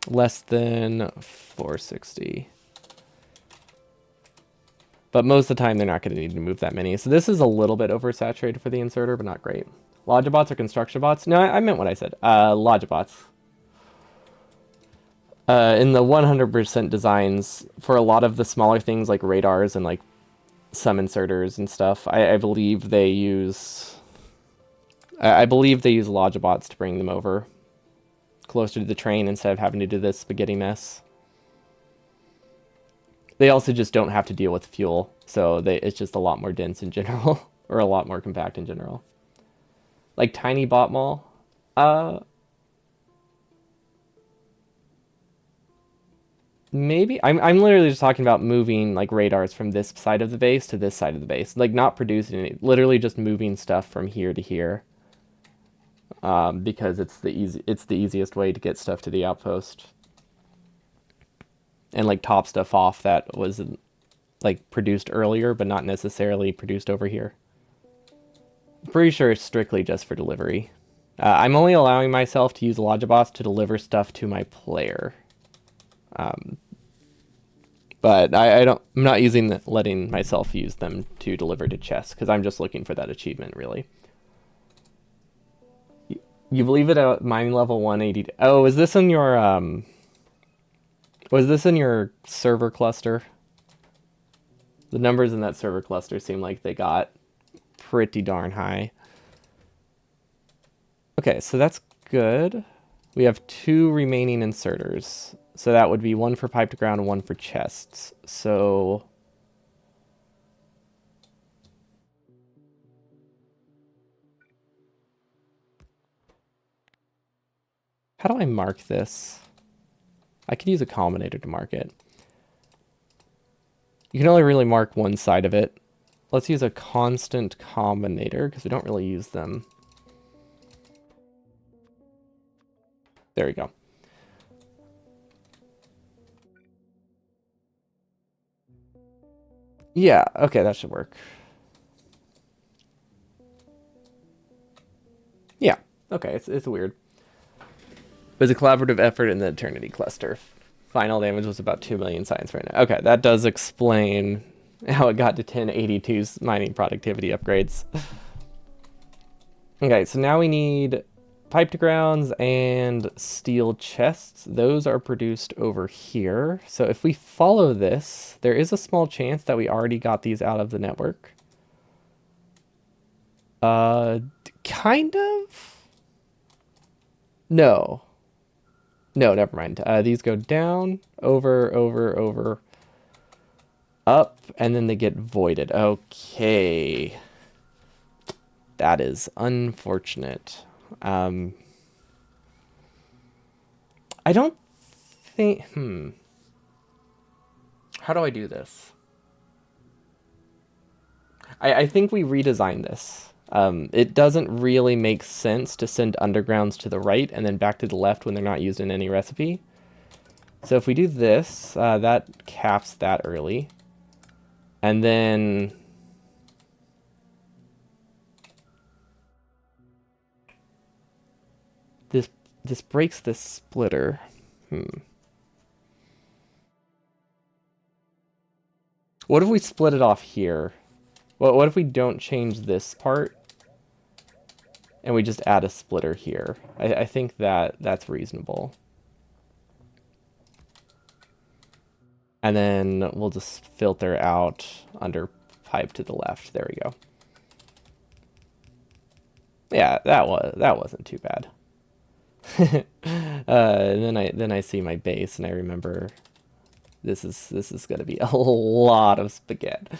Less than 460. But most of the time, they're not going to need to move that many. So this is a little bit oversaturated for the inserter, but not great. Logibots or construction bots? No, I meant what I said. Logibots. In the 100% designs, for a lot of the smaller things like radars and like some inserters and stuff, I believe they use... I believe they use Logibots to bring them over closer to the train instead of having to do this spaghetti mess. They also just don't have to deal with fuel, so it's just a lot more dense in general, or a lot more compact in general. Like tiny bot mall, maybe I'm literally just talking about moving like radars from this side of the base to this side of the base, like not producing any, literally just moving stuff from here to here. Because it's the easiest way to get stuff to the outpost. and like top stuff off that was like produced earlier, but not necessarily produced over here. Pretty sure it's strictly just for delivery. I'm only allowing myself to use Logibots to deliver stuff to my player. But I don't. I'm not letting myself use them to deliver to chests because I'm just looking for that achievement, really. You believe it at mining level 180. Oh, is this in your was this in your server cluster? The numbers in that server cluster seem like they got pretty darn high. Okay, so that's good. We have 2 remaining inserters. So that would be 1 for pipe to ground and 1 for chests. So how do I mark this? I could use a combinator to mark it. You can only really mark one side of it. Let's use a constant combinator because we don't really use them. There we go. Yeah, okay, that should work. Yeah, okay, it's weird. It was a collaborative effort in the Eternity cluster. Final damage was about 2 million science right now. Okay, that does explain how it got to 1082's mining productivity upgrades. Okay, so now we need pipe to grounds and steel chests. Those are produced over here. So if we follow this, there is a small chance that we already got these out of the network. Kind of? No. No, never mind. These go down, over, up, and then they get voided. Okay. That is unfortunate. I don't think... How do I do this? I think we redesigned this. It doesn't really make sense to send undergrounds to the right and then back to the left when they're not used in any recipe. So if we do this, that caps that early. And then... This breaks this splitter. What if we split it off here? What if we don't change this part and we just add a splitter here? I think that's reasonable. And then we'll just filter out under pipe to the left. There we go. Yeah, that wasn't too bad. Then I see my base and I remember this is gonna be a lot of spaghetti.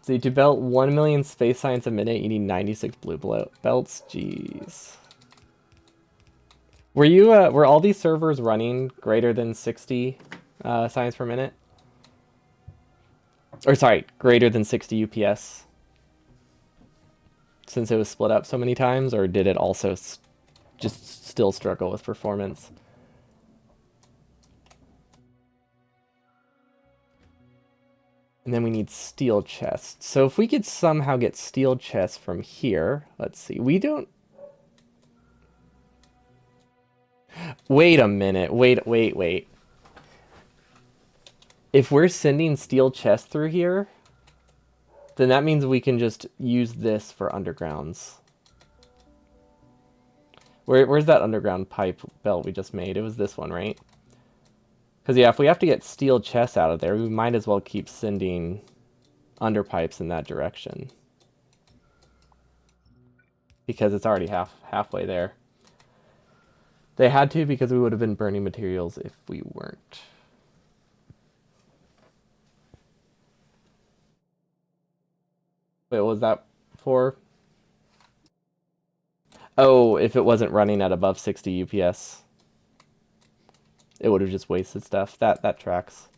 See, to belt 1 million space science a minute, you need 96 blue belts. Jeez. Were all these servers running greater than 60 science per minute? Or sorry, greater than 60 UPS? Since it was split up so many times, or did it also just still struggle with performance? And then we need steel chests. So if we could somehow get steel chests from here, let's see. We don't... Wait a minute. Wait. If we're sending steel chests through here, then that means we can just use this for undergrounds. Where's that underground pipe belt we just made? It was this one, right? Because, yeah, if we have to get steel chests out of there, we might as well keep sending underpipes in that direction. Because it's already halfway there. They had to because we would have been burning materials if we weren't. Wait, what was that for? Oh, if it wasn't running at above 60 UPS. It would have just wasted stuff. That tracks.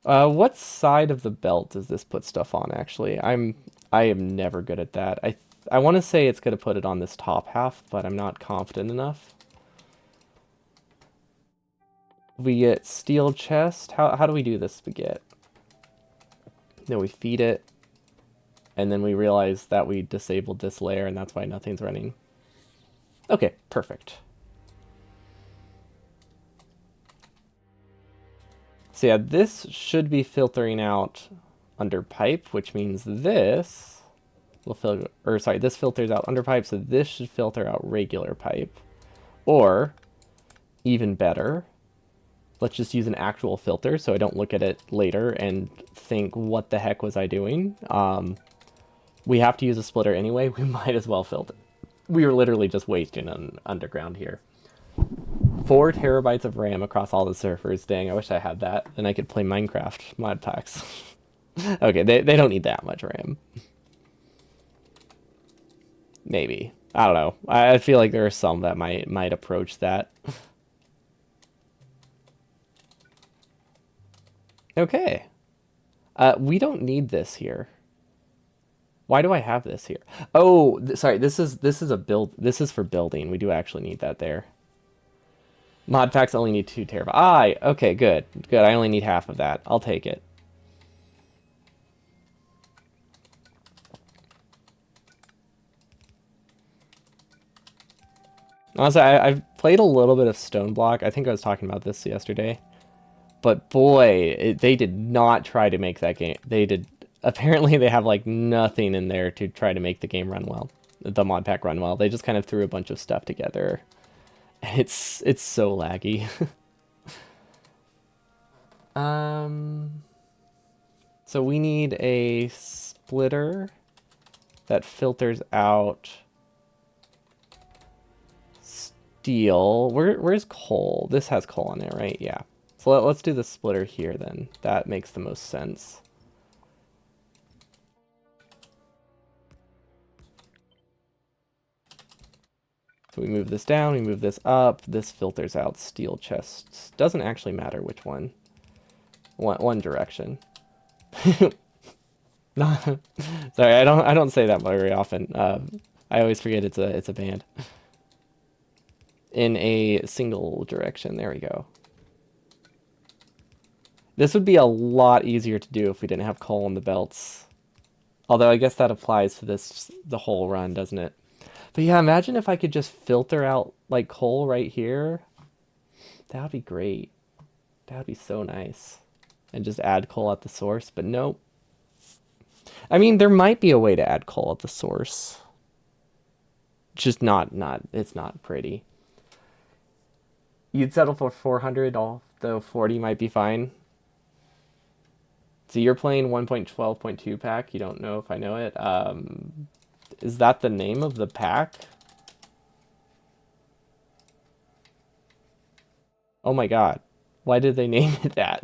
What side of the belt does this put stuff on, actually? I am never good at that. I I want to say it's going to put it on this top half, but I'm not confident enough. We get steel chest. How do we do this spaghetti? No, we feed it, and then we realize that we disabled this layer, and that's why nothing's running. Okay, perfect. So yeah, this should be filtering out under pipe, which means this will filter, or sorry, this filters out under pipe, so this should filter out regular pipe. Or, even better, let's just use an actual filter so I don't look at it later and think, what the heck was I doing? We have to use a splitter anyway, we might as well filter. We were literally just wasting on underground here. 4 terabytes of RAM across all the servers. Dang, I wish I had that. Then I could play Minecraft mod packs. Okay, they don't need that much RAM. Maybe. I don't know. I feel like there are some that might approach that. Okay. We don't need this here. Why do I have this here? Oh, sorry. This is a build. This is for building. We do actually need that there. Mod packs only need 2 terabytes. Ah, okay, good. Good. I only need half of that. I'll take it. Honestly, I've played a little bit of Stone Block. I think I was talking about this yesterday. But boy, they did not try to make that game. They did. Apparently, they have like nothing in there to try to make the game run well. The mod pack run well. They just kind of threw a bunch of stuff together. It's so laggy. So we need a splitter that filters out steel. Where's coal? This has coal on it, right? Yeah. So let's do the splitter here then. That makes the most sense. So we move this down, we move this up. This filters out steel chests. Doesn't actually matter which one. One direction. Sorry, I don't say that very often. I always forget it's a band. In a single direction. There we go. This would be a lot easier to do if we didn't have coal in the belts. Although I guess that applies to the whole run, doesn't it? But yeah, imagine if I could just filter out like coal right here. That would be great. That would be so nice. And just add coal at the source, but nope. I mean, there might be a way to add coal at the source. Just it's not pretty. You'd settle for 400, although 40 might be fine. So you're playing 1.12.2 pack. You don't know if I know it. Is that the name of the pack? Oh my god. Why did they name it that?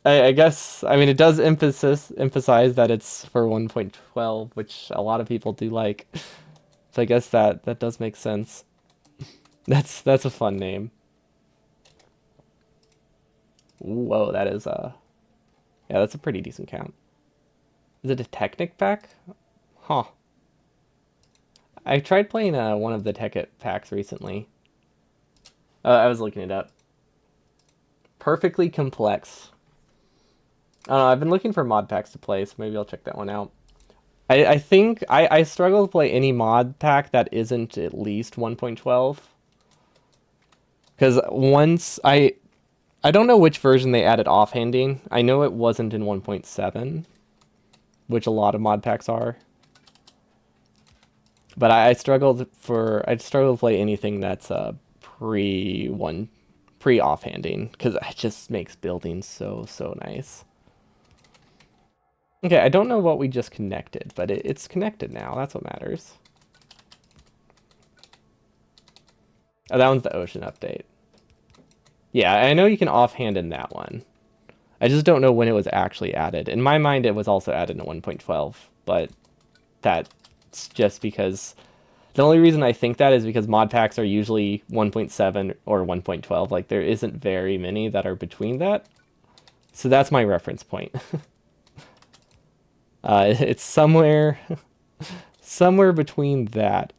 I guess, I mean, it does emphasize that it's for 1.12, which a lot of people do like. So I guess that does make sense. That's a fun name. Whoa, that is yeah, that's a pretty decent count. Is it a Technic pack? Huh. I tried playing one of the Tekkit packs recently. I was looking it up. Perfectly complex. I don't know, I've been looking for mod packs to play, so maybe I'll check that one out. I think I struggle to play any mod pack that isn't at least 1.12. Because once I don't know which version they added offhanding. I know it wasn't in 1.7, which a lot of mod packs are. But I struggled to play anything that's pre offhanding because it just makes building so nice. Okay, I don't know what we just connected, but it's connected now. That's what matters. Oh, that one's the ocean update. Yeah, I know you can offhand in that one. I just don't know when it was actually added. In my mind, it was also added in 1.12, but that's just because the only reason I think that is because mod packs are usually 1.7 or 1.12. Like, there isn't very many that are between that. So that's my reference point. It's somewhere between that.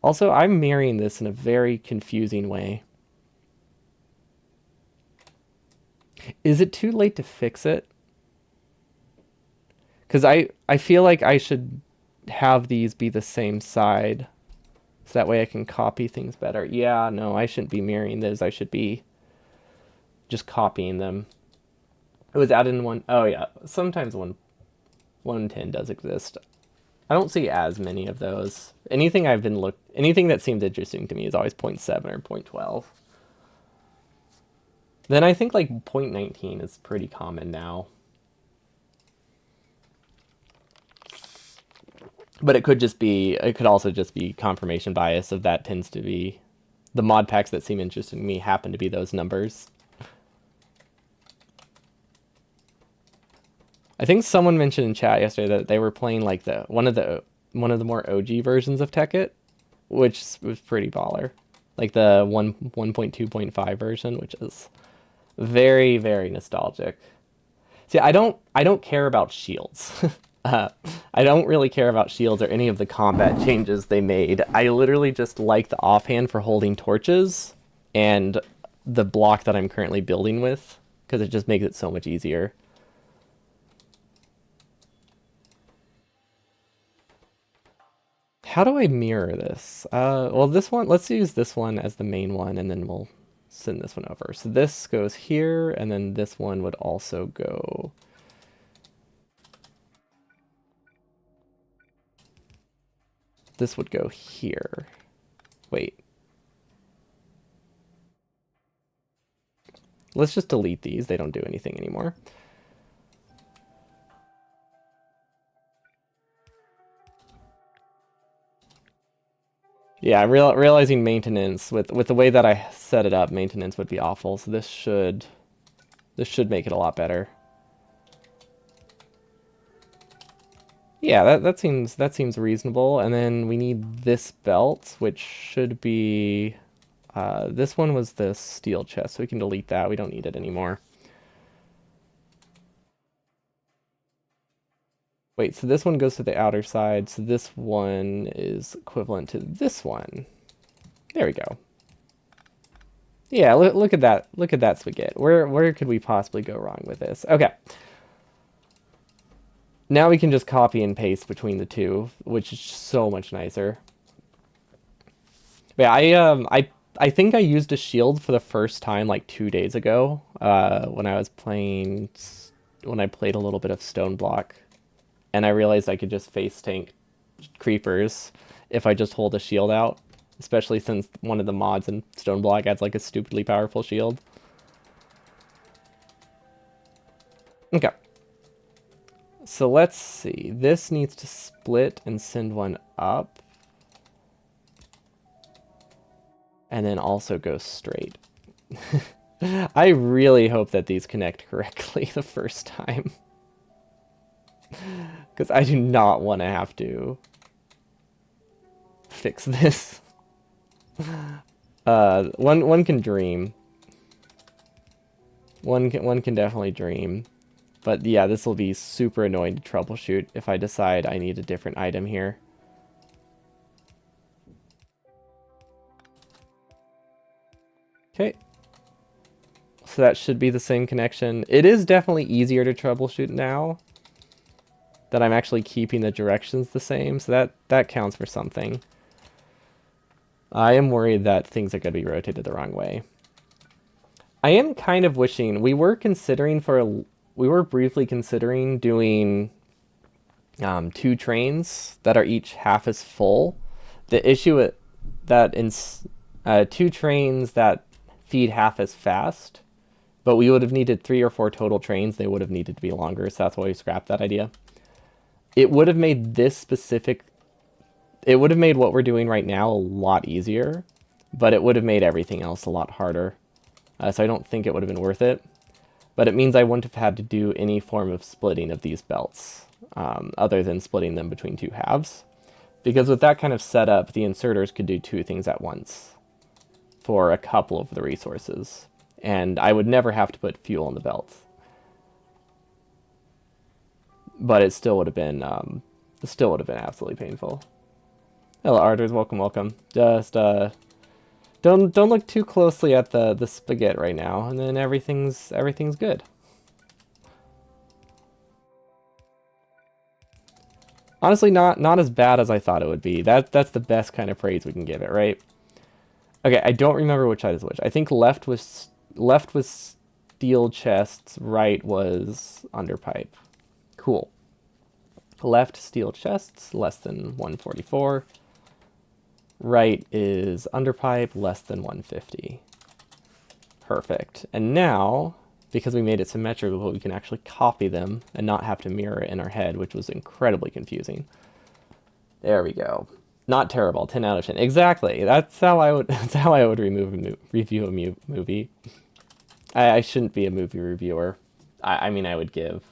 Also, I'm mirroring this in a very confusing way. Is it too late to fix it? Because I feel like I should have these be the same side. So that way I can copy things better. Yeah, no, I shouldn't be mirroring those. I should be just copying them. It was added in one. Oh, yeah. Sometimes 110 does exist. I don't see as many of those. Anything that seems interesting to me is always point 0.7 or point 0.12. Then I think like point 0.19 is pretty common now. But it could also just be confirmation bias of that tends to be the mod packs that seem interesting to me happen to be those numbers. I think someone mentioned in chat yesterday that they were playing like one of the more OG versions of Tekkit, which was pretty baller. Like the 1.2.5 version, which is very, very nostalgic. See, I don't care about shields. uh, I don't really care about shields or any of the combat changes they made. I literally just like the offhand for holding torches and the block that I'm currently building with because it just makes it so much easier. How do I mirror this? Well, this one, let's use this one as the main one, and then we'll send this one over. So this goes here, and then this one would also go. This would go here. Wait. Let's just delete these. They don't do anything anymore. Yeah, I'm realizing maintenance with the way that I set it up, maintenance would be awful. So this should make it a lot better. Yeah, that seems reasonable. And then we need this belt, which should be this one was the steel chest, so we can delete that. We don't need it anymore. Wait, so this one goes to the outer side, so this one is equivalent to this one. There we go. Yeah, look at that. Look at that spaghetti. Where could we possibly go wrong with this? Okay. Now we can just copy and paste between the two, which is so much nicer. But yeah, I think I used a shield for the first time like 2 days ago, when I played a little bit of Stone Block, and I realized I could just face tank creepers if I just hold a shield out, especially since one of the mods in Stone Block adds like a stupidly powerful shield. Okay. So let's see. This needs to split and send one up. And then also go straight. I really hope that these connect correctly the first time. Because I do not want to have to fix this. One can dream. One can definitely dream. But yeah, this will be super annoying to troubleshoot if I decide I need a different item here. Okay. So that should be the same connection. It is definitely easier to troubleshoot now that I'm actually keeping the directions the same, so that counts for something. I am worried that things are going to be rotated the wrong way. I am kind of wishing we were briefly considering doing 2 trains that are each half as full. The issue with that in 2 trains that feed half as fast, but we would have needed 3 or 4 total trains. They would have needed to be longer, so that's why we scrapped that idea. It would have made it would have made what we're doing right now a lot easier, but it would have made everything else a lot harder. So I don't think it would have been worth it. But it means I wouldn't have had to do any form of splitting of these belts, other than splitting them between 2 halves. Because with that kind of setup, the inserters could do 2 things at once for a couple of the resources. And I would never have to put fuel in the belts. but it still would have been absolutely painful. Hello, Arters. Welcome, welcome. Just don't look too closely at the spaghetti right now, and then everything's good. Honestly, not as bad as I thought it would be. That's the best kind of praise we can give it, right? Okay, I don't remember which side is which. I think left was steel chests, right was underpipe. Cool. Left steel chests, less than 144. Right is underpipe, less than 150. Perfect. And now, because we made it symmetrical, we can actually copy them and not have to mirror it in our head, which was incredibly confusing. There we go. Not terrible. 10 out of 10. Exactly. That's how I would. That's how I would review a movie. I shouldn't be a movie reviewer. I mean, I would give.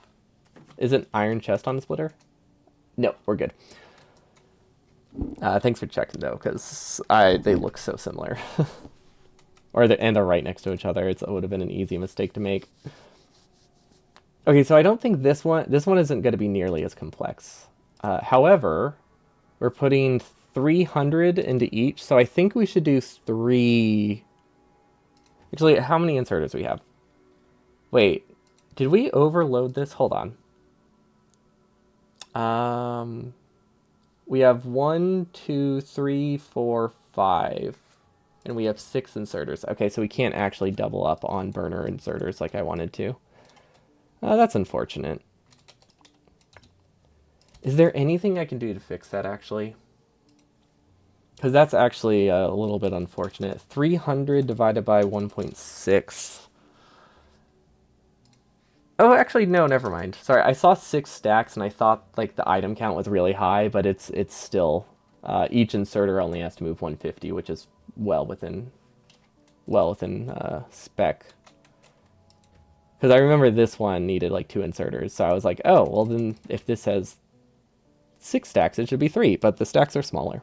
Isn't Iron Chest on the splitter? No, we're good. Thanks for checking though, because they look so similar, and they're right next to each other. It would have been an easy mistake to make. Okay, so I don't think this one isn't going to be nearly as complex. However, we're putting 300 into each, so I think we should do 3. Actually, how many inserters do we have? Wait, did we overload this? Hold on. We have 1, 2, 3, 4, 5, and we have 6 inserters. Okay, so we can't actually double up on burner inserters like I wanted to. That's unfortunate. Is there anything I can do to fix that, actually? Because that's actually a little bit unfortunate. 300 divided by 1.6. Oh, actually, no, never mind. Sorry, I saw 6 stacks, and I thought like the item count was really high, but it's still each inserter only has to move 150, which is well within spec. Because I remember this one needed like 2 inserters, so I was like, oh, well then if this has 6 stacks, it should be 3, but the stacks are smaller.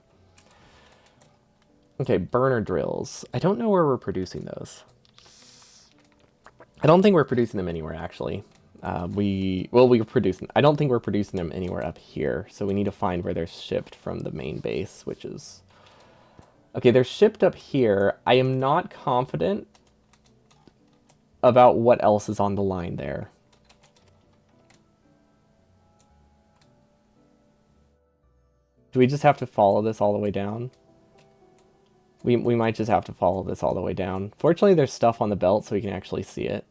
Okay, burner drills. I don't know where we're producing those. I don't think we're producing them anywhere, actually. We're producing. I don't think we're producing them anywhere up here, so we need to find where they're shipped from the main base, which is... Okay, they're shipped up here. I am not confident about what else is on the line there. Do we just have to follow this all the way down? We might just have to follow this all the way down. Fortunately, there's stuff on the belt so we can actually see it.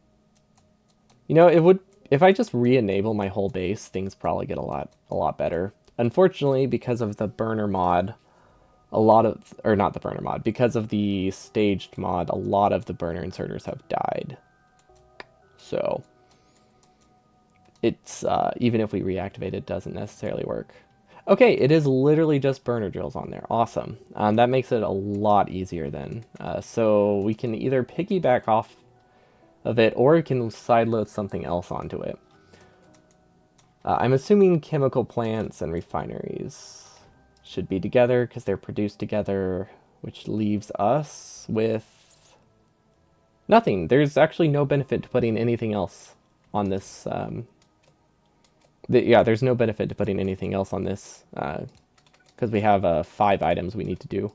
You know, it would... If I just re-enable my whole base, things probably get a lot better. Unfortunately, because of the burner mod, not the burner mod, because of the staged mod, a lot of the burner inserters have died. So, it's, even if we reactivate it, doesn't necessarily work. Okay, it is literally just burner drills on there. Awesome. That makes it a lot easier then. So we can either piggyback off of it, or we can sideload something else onto it. I'm assuming chemical plants and refineries should be together because they're produced together, which leaves us with nothing. There's actually no benefit to putting anything else on this. There's no benefit to putting anything else on this because we have 5 items we need to do.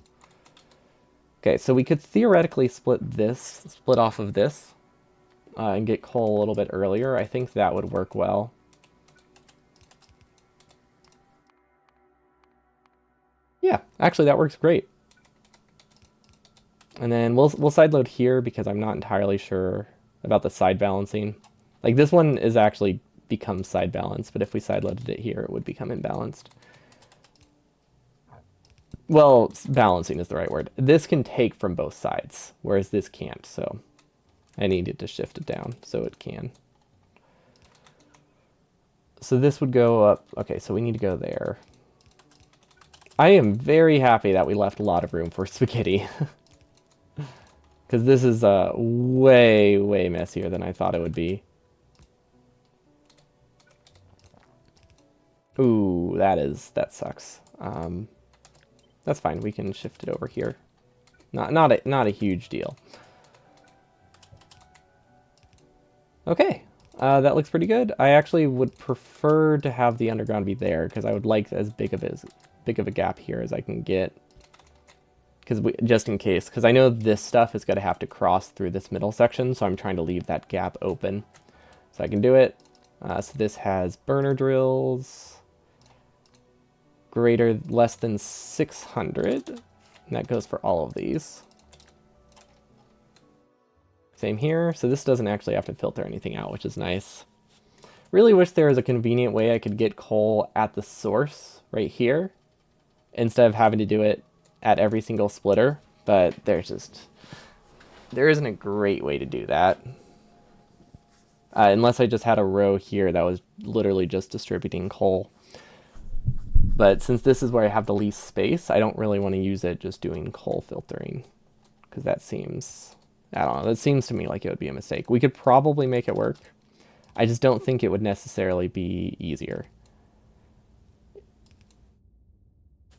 Okay, so we could theoretically split off of this and get coal a little bit earlier. I think that would work well. Yeah, actually that works great. And then we'll sideload here because I'm not entirely sure about the side balancing. Like this one is actually becomes side balanced, but if we sideloaded it here, it would become imbalanced. Well, balancing is the right word. This can take from both sides, whereas this can't, so I needed to shift it down so it can. So this would go up. Okay, so we need to go there. I am very happy that we left a lot of room for spaghetti. Because this is way, way messier than I thought it would be. Ooh, that sucks. That's fine. We can shift it over here. Not a huge deal. Okay. That looks pretty good. I actually would prefer to have the underground be there because I would like as big of a gap here as I can get. Because just in case, because I know this stuff is going to have to cross through this middle section, so I'm trying to leave that gap open so I can do it. So this has burner drills greater less than 600, and that goes for all of these. Same here, so this doesn't actually have to filter anything out, which is nice. Really wish there was a convenient way I could get coal at the source right here instead of having to do it at every single splitter, but there isn't a great way to do that. Unless I just had a row here that was literally just distributing coal. But since this is where I have the least space, I don't really want to use it just doing coal filtering. Because that seems, I don't know, that seems to me like it would be a mistake. We could probably make it work. I just don't think it would necessarily be easier.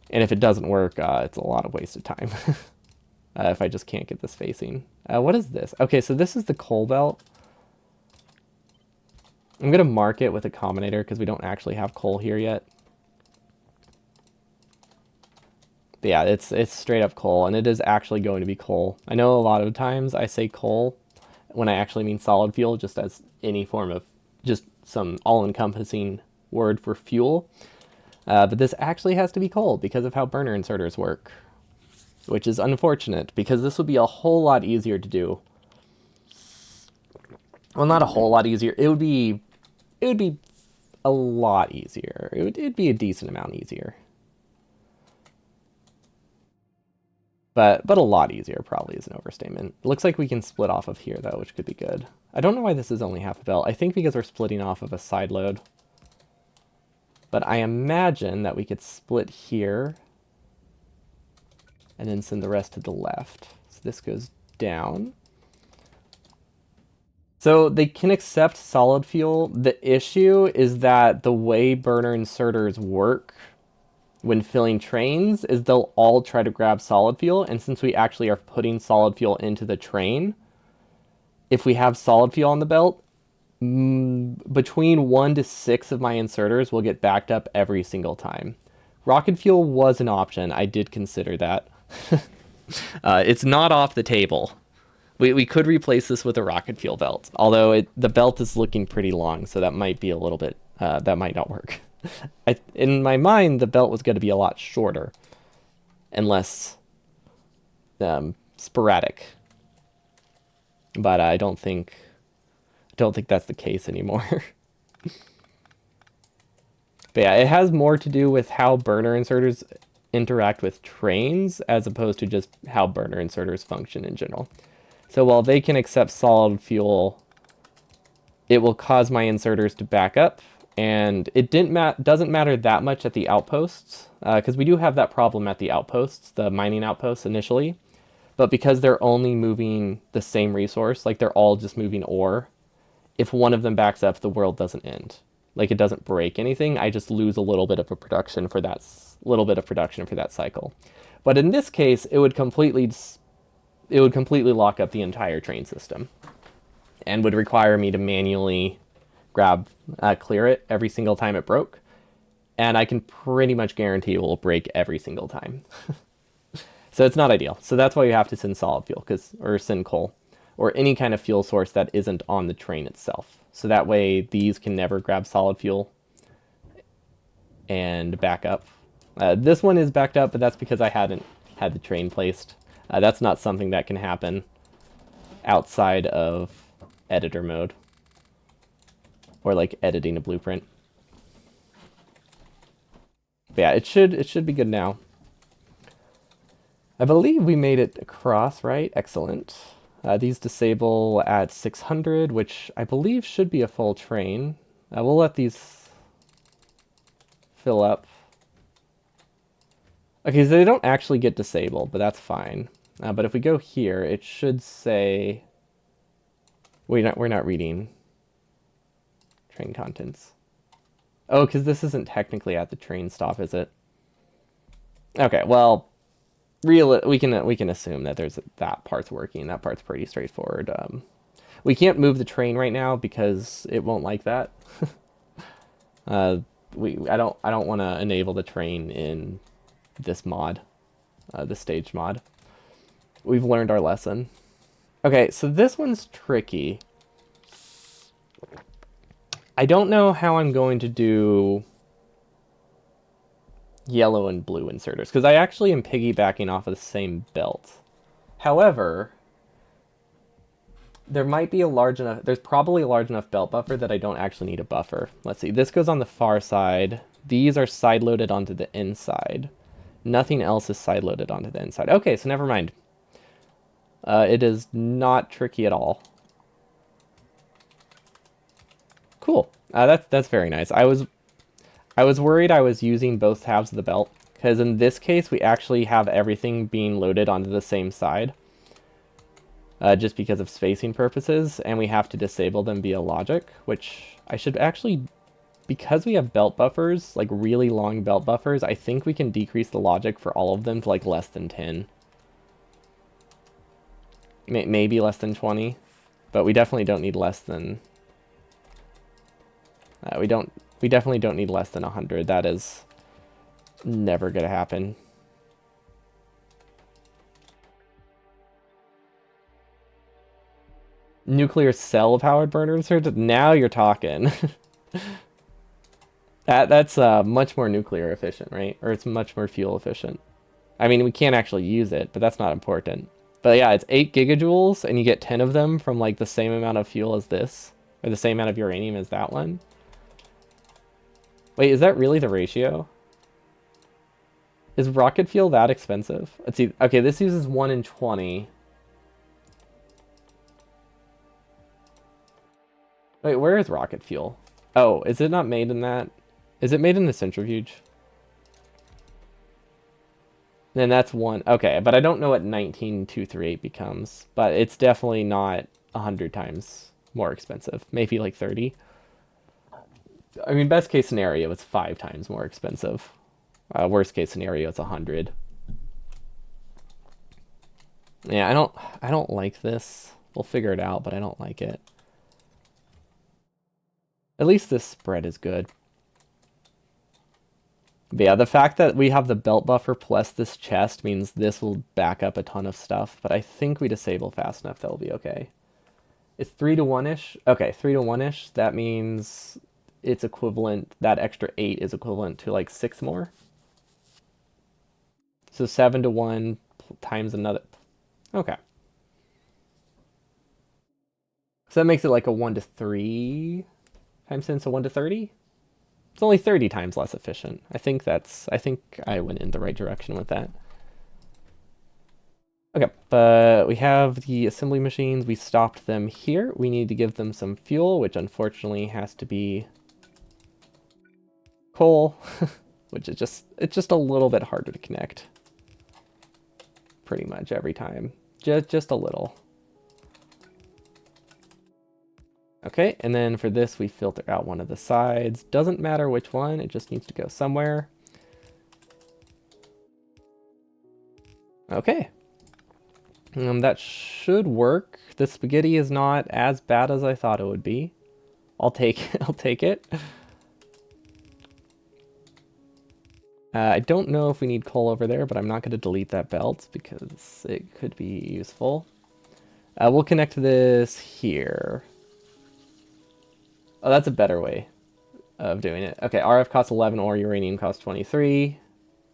And if it doesn't work, it's a lot of wasted time. If I just can't get the spacing. What is this? Okay, so this is the coal belt. I'm going to mark it with a combinator because we don't actually have coal here yet. But yeah, it's straight up coal, and it is actually going to be coal. I know a lot of times I say coal when I actually mean solid fuel, just as any form of just some all-encompassing word for fuel. But this actually has to be coal because of how burner inserters work, which is unfortunate because this would be a whole lot easier to do. Well, not a whole lot easier. It would be a lot easier. It'd be a decent amount easier. But a lot easier probably is an overstatement. It looks like we can split off of here though, which could be good. I don't know why this is only half a belt. I think because we're splitting off of a side load. But I imagine that we could split here and then send the rest to the left. So this goes down. So they can accept solid fuel. The issue is that the way burner inserters work when filling trains is they'll all try to grab solid fuel, and since we actually are putting solid fuel into the train, if we have solid fuel on the belt, between 1 to 6 of my inserters will get backed up every single time. Rocket fuel was an option. I did consider that. It's not off the table. We could replace this with a rocket fuel belt, although the belt is looking pretty long, so that might be a little bit, that might not work. In my mind, the belt was going to be a lot shorter and less sporadic, but I don't think that's the case anymore. But yeah, it has more to do with how burner inserters interact with trains as opposed to just how burner inserters function in general. So while they can accept solid fuel, it will cause my inserters to back up, and it doesn't matter that much at the outposts, because we do have that problem at the outposts, the mining outposts initially, but because they're only moving the same resource, like they're all just moving ore, if one of them backs up, the world doesn't end. Like it doesn't break anything. I just lose a little bit of production for that cycle. But in this case, it would completely lock up the entire train system, and would require me to manually clear it every single time it broke. And I can pretty much guarantee it will break every single time. So it's not ideal. So that's why you have to send solid fuel, or send coal, or any kind of fuel source that isn't on the train itself. So that way these can never grab solid fuel and back up. This one is backed up, but that's because I hadn't had the train placed. That's not something that can happen outside of editor mode, or like editing a blueprint. But yeah, it should be good now. I believe we made it across, right? Excellent. These disable at 600, which I believe should be a full train. We'll let these fill up. Okay, so they don't actually get disabled, but that's fine. But if we go here, it should say... We're not reading train contents. Oh, because this isn't technically at the train stop, is it? Okay, well, we can assume that that part's working. That part's pretty straightforward. We can't move the train right now because it won't like that. Uh, I don't want to enable the train in this mod, this stage mod. We've learned our lesson. Okay, so this one's tricky. I don't know how I'm going to do yellow and blue inserters because I actually am piggybacking off of the same belt. However, there's probably a large enough belt buffer that I don't actually need a buffer. Let's see, this goes on the far side. These are side loaded onto the inside. Nothing else is side loaded onto the inside. Okay, so never mind. It is not tricky at all. Cool. That's very nice. I was worried I was using both halves of the belt because in this case we actually have everything being loaded onto the same side. Just because of spacing purposes, and we have to disable them via logic, which I should actually, because we have belt buffers, like really long belt buffers, I think we can decrease the logic for all of them to like less than 10. Maybe less than 20, but we definitely don't need less than... we definitely don't need less than 100. That is never gonna happen. Nuclear cell powered burners, now you're talking. That's much more nuclear efficient, right? Or it's much more fuel efficient. I mean, we can't actually use it, but that's not important. But yeah, it's 8 gigajoules, and you get 10 of them from like the same amount of fuel as this, or the same amount of uranium as that one. Wait, is that really the ratio? Is rocket fuel that expensive? Let's see. Okay, this uses 1 in 20. Wait, where is rocket fuel? Oh, is it not made in that? Is it made in the centrifuge? Then that's one. Okay, but I don't know what 19238 becomes. But it's definitely not 100 times more expensive. Maybe like 30. I mean, best case scenario, it's 5 times more expensive. Worst case scenario, it's 100. Yeah, I don't like this. We'll figure it out, but I don't like it. At least this spread is good. But yeah, the fact that we have the belt buffer plus this chest means this will back up a ton of stuff, but I think we disable fast enough that will be okay. It's 3 to 1-ish. Okay, 3 to 1-ish. That means it's equivalent, that extra 8 is equivalent to like 6 more. So 7 to 1 times another. Okay. So that makes it like a 1 to 3 times 10, so 1 to 30? It's only 30 times less efficient. I think I went in the right direction with that. Okay, but we have the assembly machines. We stopped them here. We need to give them some fuel, which unfortunately has to be coal, which is it's just a little bit harder to connect. Pretty much every time. Just a little. Okay, and then for this, we filter out one of the sides. Doesn't matter which one, it just needs to go somewhere. Okay. That should work. The spaghetti is not as bad as I thought it would be. I'll take it. I don't know if we need coal over there, but I'm not going to delete that belt because it could be useful. We'll connect this here. Oh, that's a better way of doing it. Okay, RF costs 11 ore, uranium costs 23.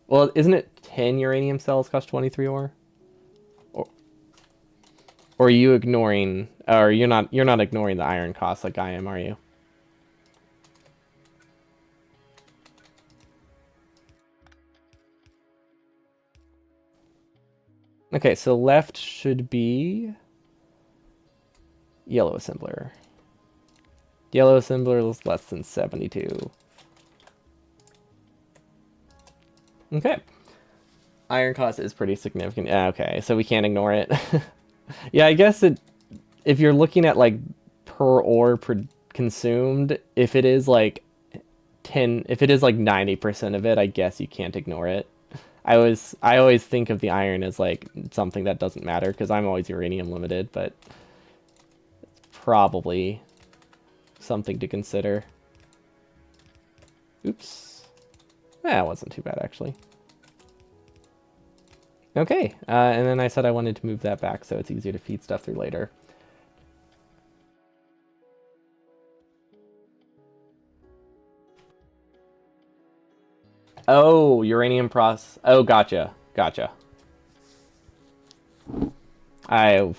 Well, isn't it 10 uranium cells cost 23 ore? Or are you ignoring, or you're not ignoring the iron cost like I am, are you? Okay, so left should be yellow assembler. Yellow assembler is less than 72. Okay. Iron cost is pretty significant. Okay, so we can't ignore it. Yeah, I guess if you're looking at like per ore consumed, if it is like 90% of it, I guess you can't ignore it. I always think of the iron as like something that doesn't matter because I'm always uranium limited, but it's probably something to consider. Oops. That wasn't too bad, actually. Okay, and then I said I wanted to move that back so it's easier to feed stuff through later. Oh, uranium process. Oh, gotcha. Gotcha. I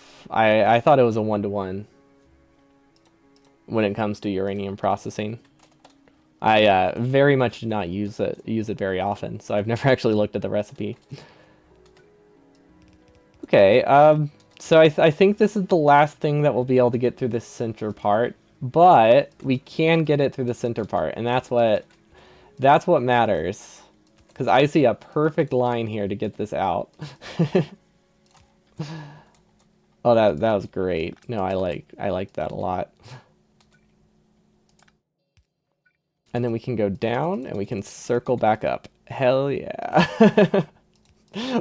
thought it was a 1-to-1 when it comes to uranium processing. I very much do not use it very often, so I've never actually looked at the recipe. Okay, so I think this is the last thing that we'll be able to get through this center part, but we can get it through the center part, and that's what matters. Because I see a perfect line here to get this out. Oh, that was great. No, I like that a lot. And then we can go down and we can circle back up. Hell yeah.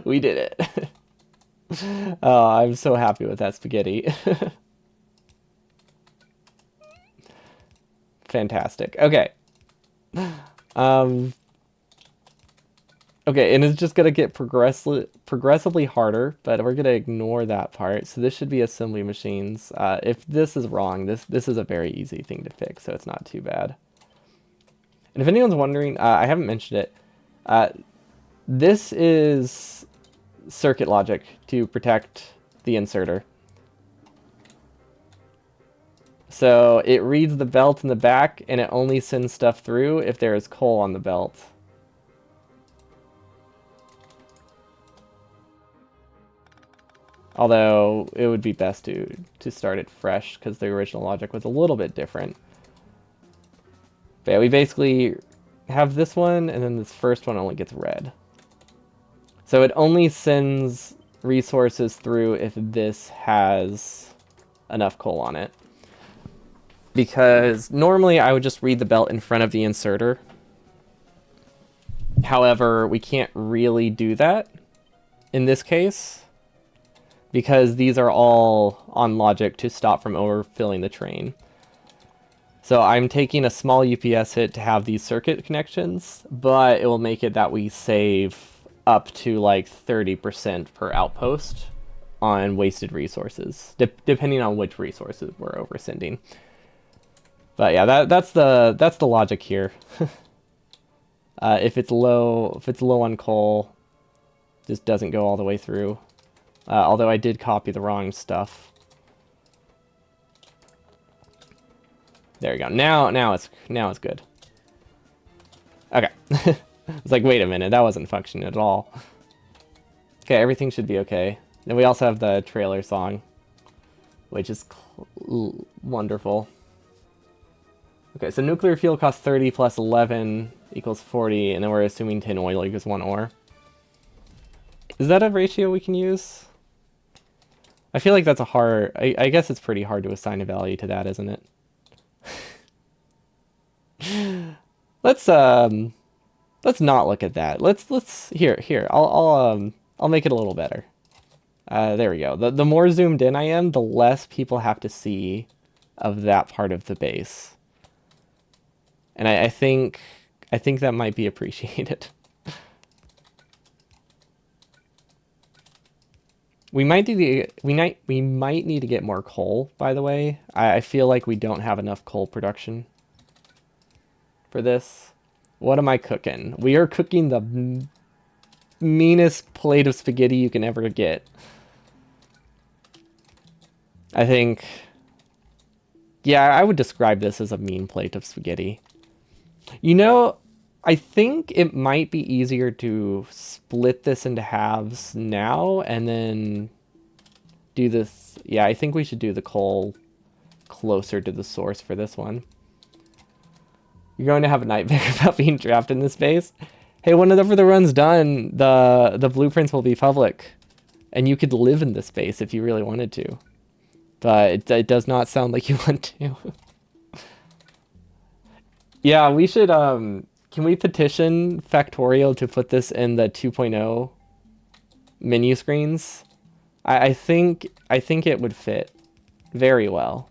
We did it. Oh, I'm so happy with that spaghetti. Fantastic. Okay. Okay, and it's just gonna get progressively harder, but we're gonna ignore that part. So this should be assembly machines. If this is wrong, this is a very easy thing to fix, so it's not too bad. And if anyone's wondering, I haven't mentioned it. This is circuit logic to protect the inserter. So it reads the belt in the back, and it only sends stuff through if there is coal on the belt. Although it would be best to start it fresh because the original logic was a little bit different. But yeah, we basically have this one, and then this first one only gets red. So it only sends resources through if this has enough coal on it. Because normally I would just read the belt in front of the inserter. However, we can't really do that in this case, because these are all on logic to stop from overfilling the train. So I'm taking a small UPS hit to have these circuit connections, but it will make it that we save up to like 30% per outpost on wasted resources, depending on which resources we're oversending. But yeah, that's the logic here. If it's low on coal, just doesn't go all the way through. Although I did copy the wrong stuff. There we go. Now it's good. Okay. It's like, wait a minute, that wasn't functioning at all. Okay, everything should be okay. Then we also have the trailer song, which is wonderful. Okay, so nuclear fuel costs 30 plus 11 equals 40, and then we're assuming tin oil equals 1 ore. Is that a ratio we can use? I feel like that's a hard... I guess it's pretty hard to assign a value to that, isn't it? Let's not look at that. Let's here. I'll make it a little better. There we go. The more zoomed in I am, the less people have to see of that part of the base. And I think that might be appreciated. We might need to get more coal, by the way. I feel like we don't have enough coal production for this. What am I cooking? We are cooking the meanest plate of spaghetti you can ever get. I think... Yeah, I would describe this as a mean plate of spaghetti. You know, I think it might be easier to split this into halves now and then do this. Yeah, I think we should do the coal closer to the source for this one. You're going to have a nightmare about being trapped in this base. Hey, whenever the run's done, the blueprints will be public, and you could live in this base if you really wanted to. But it does not sound like you want to. Yeah, we should, can we petition Factorio to put this in the 2.0 menu screens? I think it would fit very well.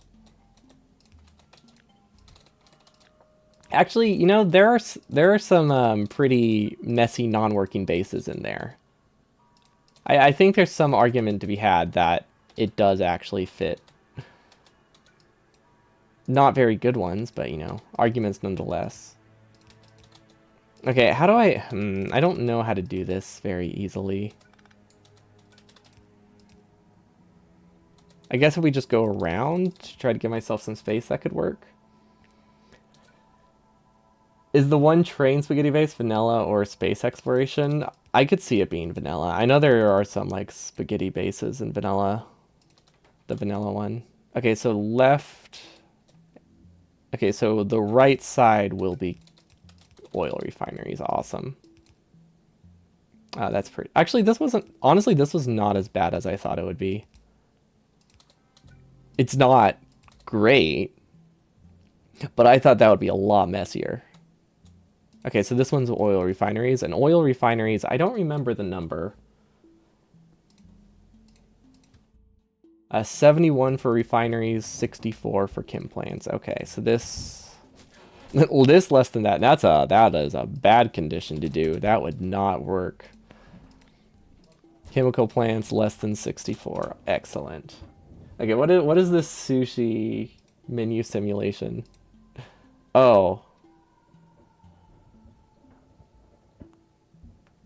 Actually, there are some pretty messy non-working bases in there. I think there's some argument to be had that it does actually fit. Not very good ones, but arguments nonetheless. Okay, how do I... I don't know how to do this very easily. I guess if we just go around to try to give myself some space, that could work. Is the one train spaghetti base vanilla or space exploration? I could see it being vanilla. I know there are some like spaghetti bases in vanilla. The vanilla one. Okay, so left. Okay, so the right side will be oil refineries. Awesome. That's pretty. Actually, this wasn't. Honestly, this was not as bad as I thought it would be. It's not great, but I thought that would be a lot messier. Okay, so this one's oil refineries. And oil refineries, I don't remember the number. 71 for refineries, 64 for chem plants. Okay, so this this less than that. That is a bad condition to do. That would not work. Chemical plants less than 64. Excellent. Okay, what is this sushi menu simulation? Oh.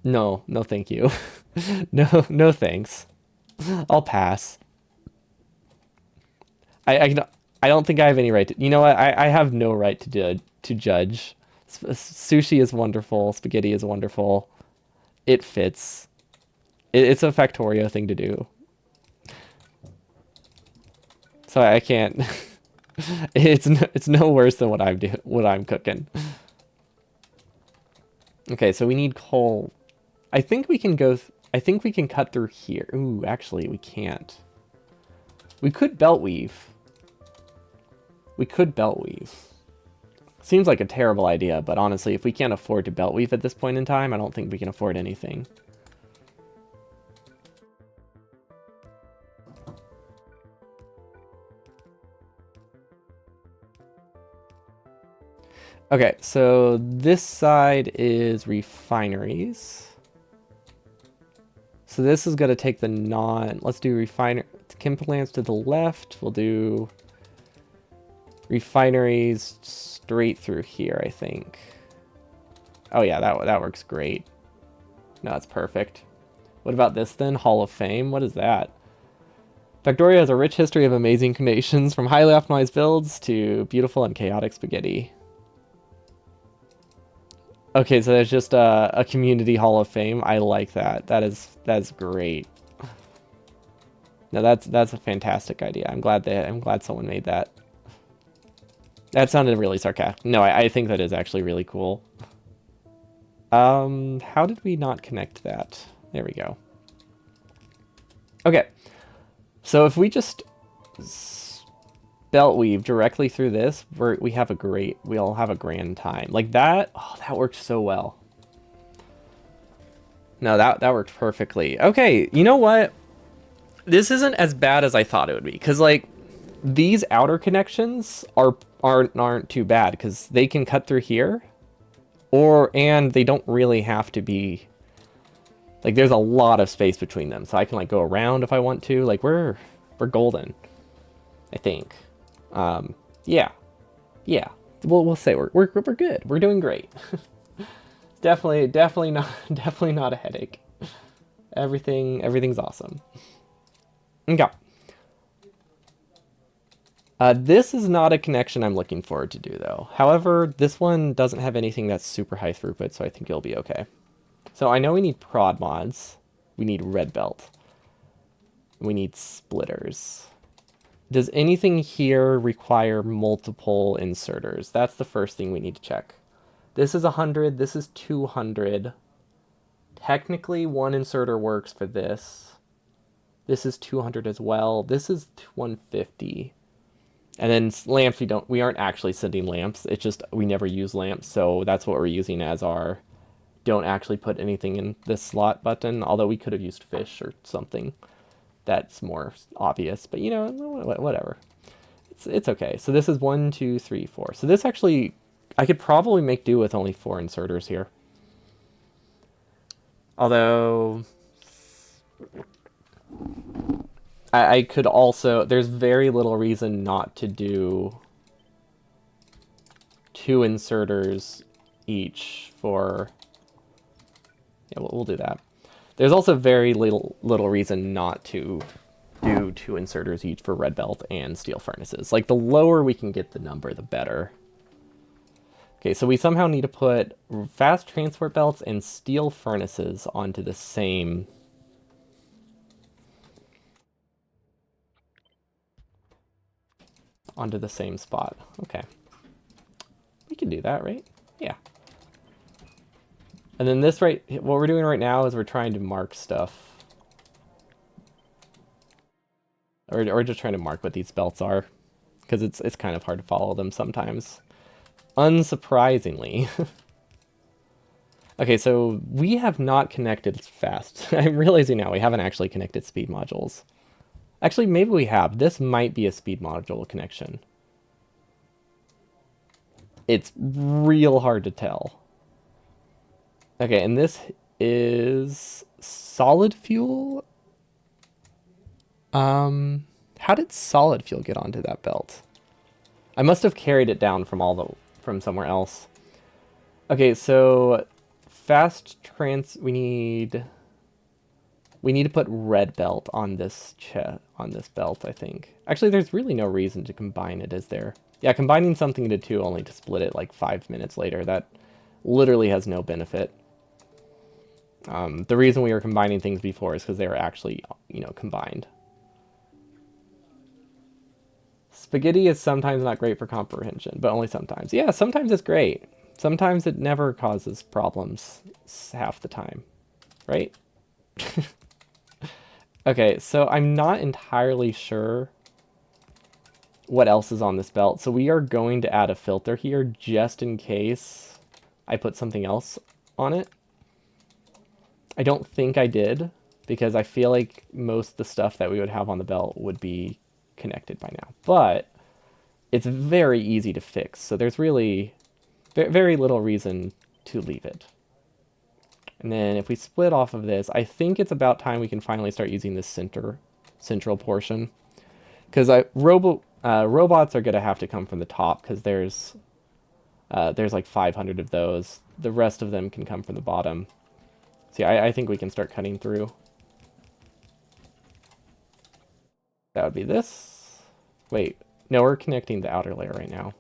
No, no thank you. No thanks. I'll pass. I don't think I have any right to. You know what? I have no right to judge. Sushi is wonderful. Spaghetti is wonderful. It fits. It's a Factorio thing to do. So I can't. It's no worse than what I'm cooking. Okay, so we need coal. I think we can go. I think we can cut through here. Ooh, actually, we can't. We could belt weave. We could belt weave. Seems like a terrible idea, but honestly, if we can't afford to belt weave at this point in time, I don't think we can afford anything. Okay, so this side is refineries. So this is going to take the let's do chem plants to the left. We'll do refineries straight through here, I think. Oh yeah, that works great. No, that's perfect. What about this then? Hall of Fame? What is that? Factorio has a rich history of amazing creations, from highly optimized builds to beautiful and chaotic spaghetti. Okay, so there's just a community Hall of Fame. I like that. That's great. No, that's a fantastic idea. I'm glad someone made that. That sounded really sarcastic. No, I think that is actually really cool. How did we not connect that? There we go. Okay. So if we just belt weave directly through this, we'll have a grand time. Like that, oh, that worked so well. No, that worked perfectly. Okay, you know what? This isn't as bad as I thought it would be, because like these outer connections aren't too bad because they can cut through here, and they don't really have to be. Like there's a lot of space between them, so I can like go around if I want to. Like we're golden, I think. Yeah. We'll say we're good. We're doing great. definitely not a headache. Everything's awesome. Okay. This is not a connection I'm looking forward to do though. However, this one doesn't have anything that's super high throughput, so I think it'll be okay. So I know we need prod mods. We need red belt. We need splitters. Does anything here require multiple inserters? That's the first thing we need to check. This is 100, this is 200. Technically, one inserter works for this. This is 200 as well. This is 150. And then lamps, we aren't actually sending lamps. It's just we never use lamps, so that's what we're using as our don't actually put anything in this slot button, although we could have used fish or something. That's more obvious, but whatever. It's okay. So this is 1, 2, 3, 4. So this actually, I could probably make do with only 4 inserters here. Although I could also, there's very little reason not to do 2 inserters each for, yeah, we'll do that. There's also very little reason not to do 2 inserters each for red belt and steel furnaces. Like, the lower we can get the number, the better. Okay, so we somehow need to put fast transport belts and steel furnaces onto the same spot. Okay. We can do that, right? Yeah. And then this what we're doing right now is we're trying to mark stuff. Or just trying to mark what these belts are. Because it's kind of hard to follow them sometimes. Unsurprisingly. Okay, so we have not connected fast. I'm realizing now we haven't actually connected speed modules. Actually, maybe we have. This might be a speed module connection. It's real hard to tell. Okay, and this is solid fuel. How did solid fuel get onto that belt? I must have carried it down from somewhere else. Okay, so we need to put red belt on this belt, I think. Actually, there's really no reason to combine it, is there? Yeah, combining something into 2 only to split it like 5 minutes later, that literally has no benefit. The reason we were combining things before is because they were actually, combined. Spaghetti is sometimes not great for comprehension, but only sometimes. Yeah, sometimes it's great. Sometimes it never causes problems half the time, right? Okay, so I'm not entirely sure what else is on this belt, so we are going to add a filter here just in case I put something else on it. I don't think I did, because I feel like most of the stuff that we would have on the belt would be connected by now. But it's very easy to fix, so there's really very little reason to leave it. And then if we split off of this, I think it's about time we can finally start using this central portion. Because robots are going to have to come from the top, because there's like 500 of those. The rest of them can come from the bottom. See, I think we can start cutting through. That would be this. Wait, no, we're connecting the outer layer right now.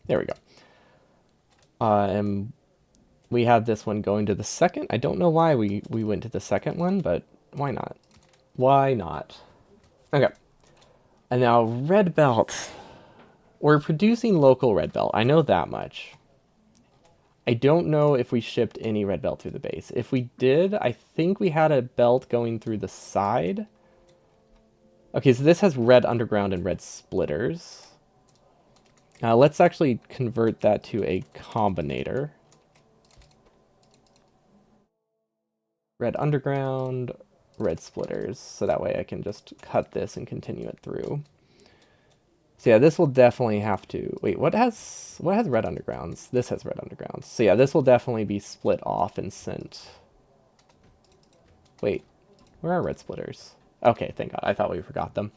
There we go. And we have this one going to the second. I don't know why we went to the second one, but why not? Why not? Okay. And now red belt. We're producing local red belt. I know that much. I don't know if we shipped any red belt through the base. If we did, I think we had a belt going through the side. Okay, so this has red underground and red splitters. Let's actually convert that to a combinator. Red underground, red splitters. So that way I can just cut this and continue it through. So yeah, this will definitely have to... Wait, what has red undergrounds? This has red undergrounds. So yeah, this will definitely be split off and sent... Wait, where are red splitters? Okay, thank God. I thought we forgot them.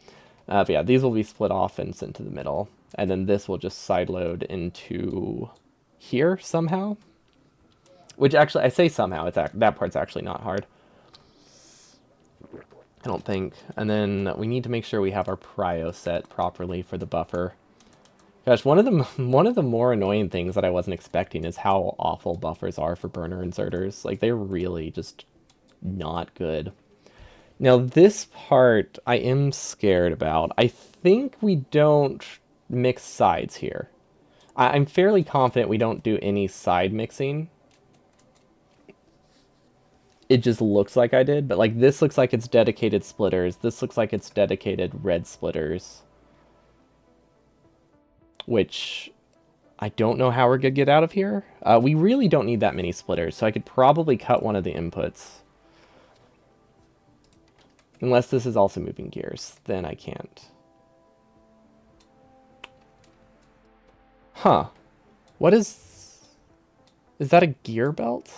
But yeah, these will be split off and sent to the middle. And then this will just sideload into here somehow. Which actually, I say somehow, that part's actually not hard. I don't think. And then we need to make sure we have our prio set properly for the buffer. Gosh, one of the more annoying things that I wasn't expecting is how awful buffers are for burner inserters. Like, they're really just not good. Now, this part I am scared about. I think we don't mix sides here. I'm fairly confident we don't do any side mixing. It just looks like I did, but like this looks like it's dedicated splitters. This looks like it's dedicated red splitters. Which I don't know how we're gonna get out of here. We really don't need that many splitters, so I could probably cut one of the inputs. Unless this is also moving gears, then I can't. Huh. What is... Is that a gear belt?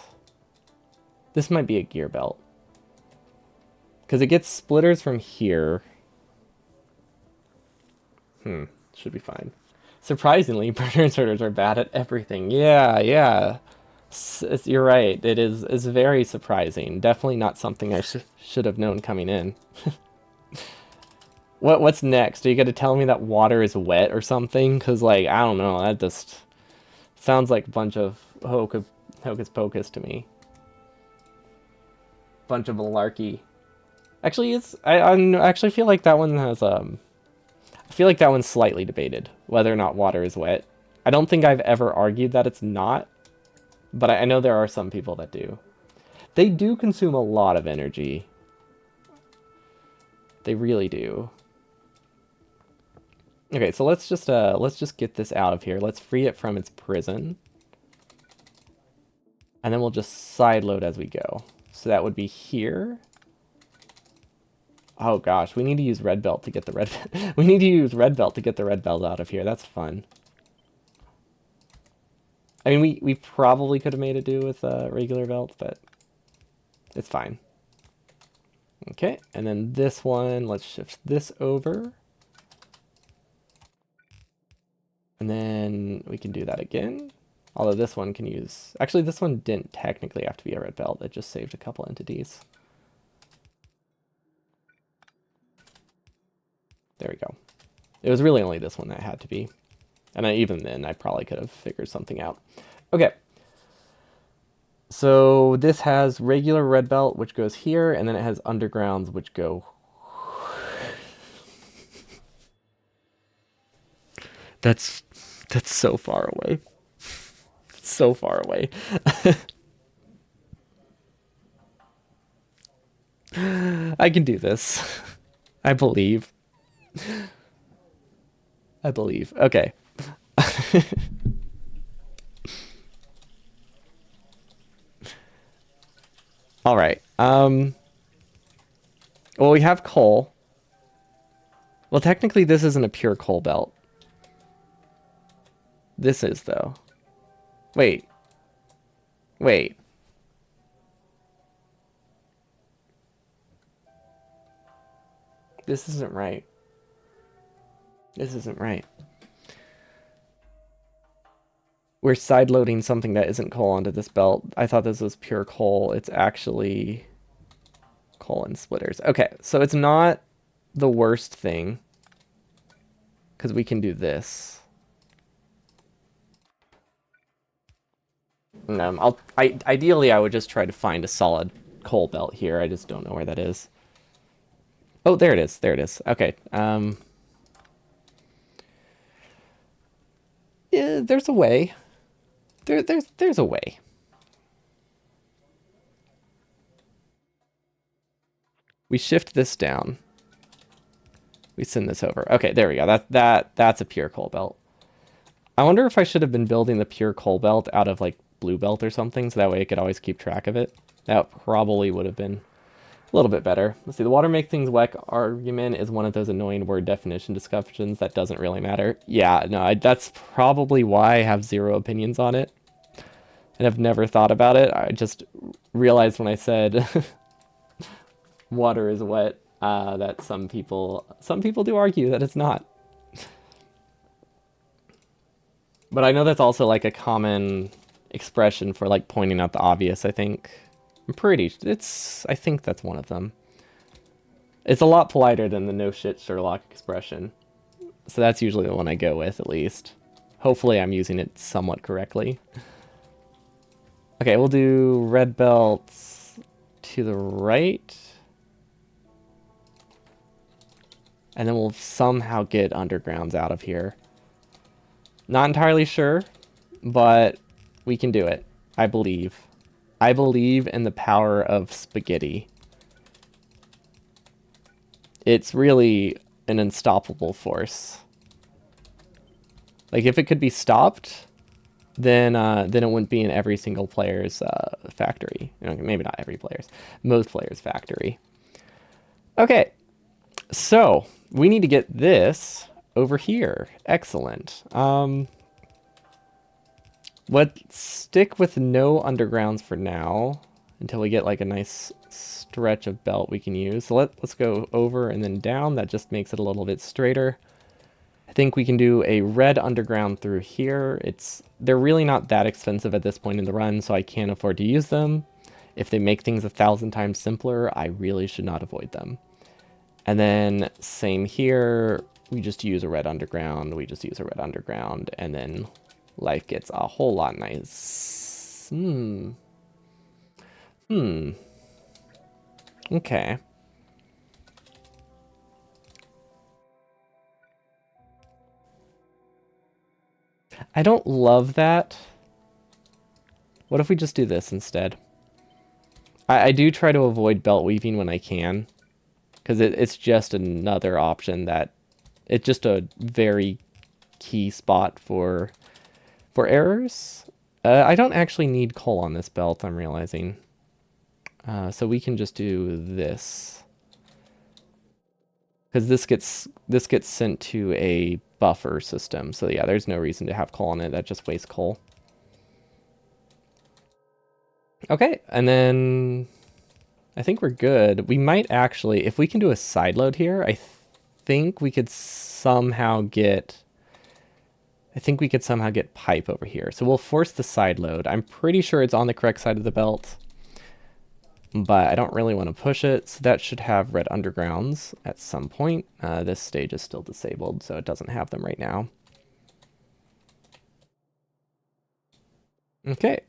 This might be a gear belt. Because it gets splitters from here. Should be fine. Surprisingly, burner inserters are bad at everything. Yeah. You're right. It's very surprising. Definitely not something I should have known coming in. What's next? Are you gonna tell me that water is wet or something? Because, like, I don't know. That just sounds like a bunch of hocus pocus to me. Bunch of malarkey. Actually, I actually feel like that one has I feel like that one's slightly debated whether or not water is wet. I don't think I've ever argued that it's not, but I know there are some people that do. They do consume a lot of energy. They really do. Okay, so let's just get this out of here. Let's free it from its prison. And then we'll just sideload as we go. So that would be here. Oh gosh, we need to use red belt to get the red we need to use red belt to get the red belt out of here. That's fun. I mean, we probably could have made it do with a regular belt, but it's fine. Okay, and then this one, let's shift this over. And then we can do that again. Although this one can use... Actually, this one didn't technically have to be a red belt. It just saved a couple entities. There we go. It was really only this one that had to be. And even then, I probably could have figured something out. Okay. So this has regular red belt, which goes here, and then it has undergrounds, which go... That's so far away. It's so far away. I can do this. I believe. I believe. Okay. All right. Well, we have coal. Well, technically, this isn't a pure coal belt. This is, though. Wait. This isn't right. This isn't right. We're sideloading something that isn't coal onto this belt. I thought this was pure coal. It's actually coal and splitters. Okay, so it's not the worst thing, because we can do this. Ideally, I would just try to find a solid coal belt here. I just don't know where that is. Oh, there it is. There it is. Okay. Yeah, there's a way. There's a way. We shift this down. We send this over. Okay, there we go. That's a pure coal belt. I wonder if I should have been building the pure coal belt out of like blue belt or something, so that way I could always keep track of it. That probably would have been a little bit better. Let's see. The water make things wet argument is one of those annoying word definition discussions that doesn't really matter. Yeah, no, that's probably why I have zero opinions on it. And I've never thought about it. I just realized when I said water is wet, that some people do argue that it's not. But I know that's also like a common expression for like pointing out the obvious, I think. I think that's one of them. It's a lot politer than the no shit Sherlock expression. So that's usually the one I go with, at least. Hopefully I'm using it somewhat correctly. Okay, we'll do red belts to the right. And then we'll somehow get undergrounds out of here. Not entirely sure, but we can do it. I believe. I believe in the power of spaghetti. It's really an unstoppable force. Like, if it could be stopped, then it wouldn't be in every single player's factory. You know, maybe not every player's, most players' factory. Okay, so we need to get this over here. Excellent. Let's stick with no undergrounds for now until we get like a nice stretch of belt we can use. So let's go over and then down. That just makes it a little bit straighter. I think we can do a red underground through here. They're really not that expensive at this point in the run, so I can't afford to use them. If they make things 1,000 times simpler, I really should not avoid them. And then same here, we just use a red underground, we just use a red underground, and then life gets a whole lot nice. Okay. I don't love that. What if we just do this instead? I do try to avoid belt weaving when I can, because it's just another option that it's just a very key spot for errors. I don't actually need coal on this belt, I'm realizing. So we can just do this. Because this gets sent to a buffer system. So yeah, there's no reason to have coal on it. That just wastes coal. Okay, and then I think we're good. We might actually, if we can do a side load here, think we could somehow get pipe over here. So we'll force the side load. I'm pretty sure it's on the correct side of the belt, but I don't really want to push it. So that should have red undergrounds at some point. This stage is still disabled, so it doesn't have them right now. Okay,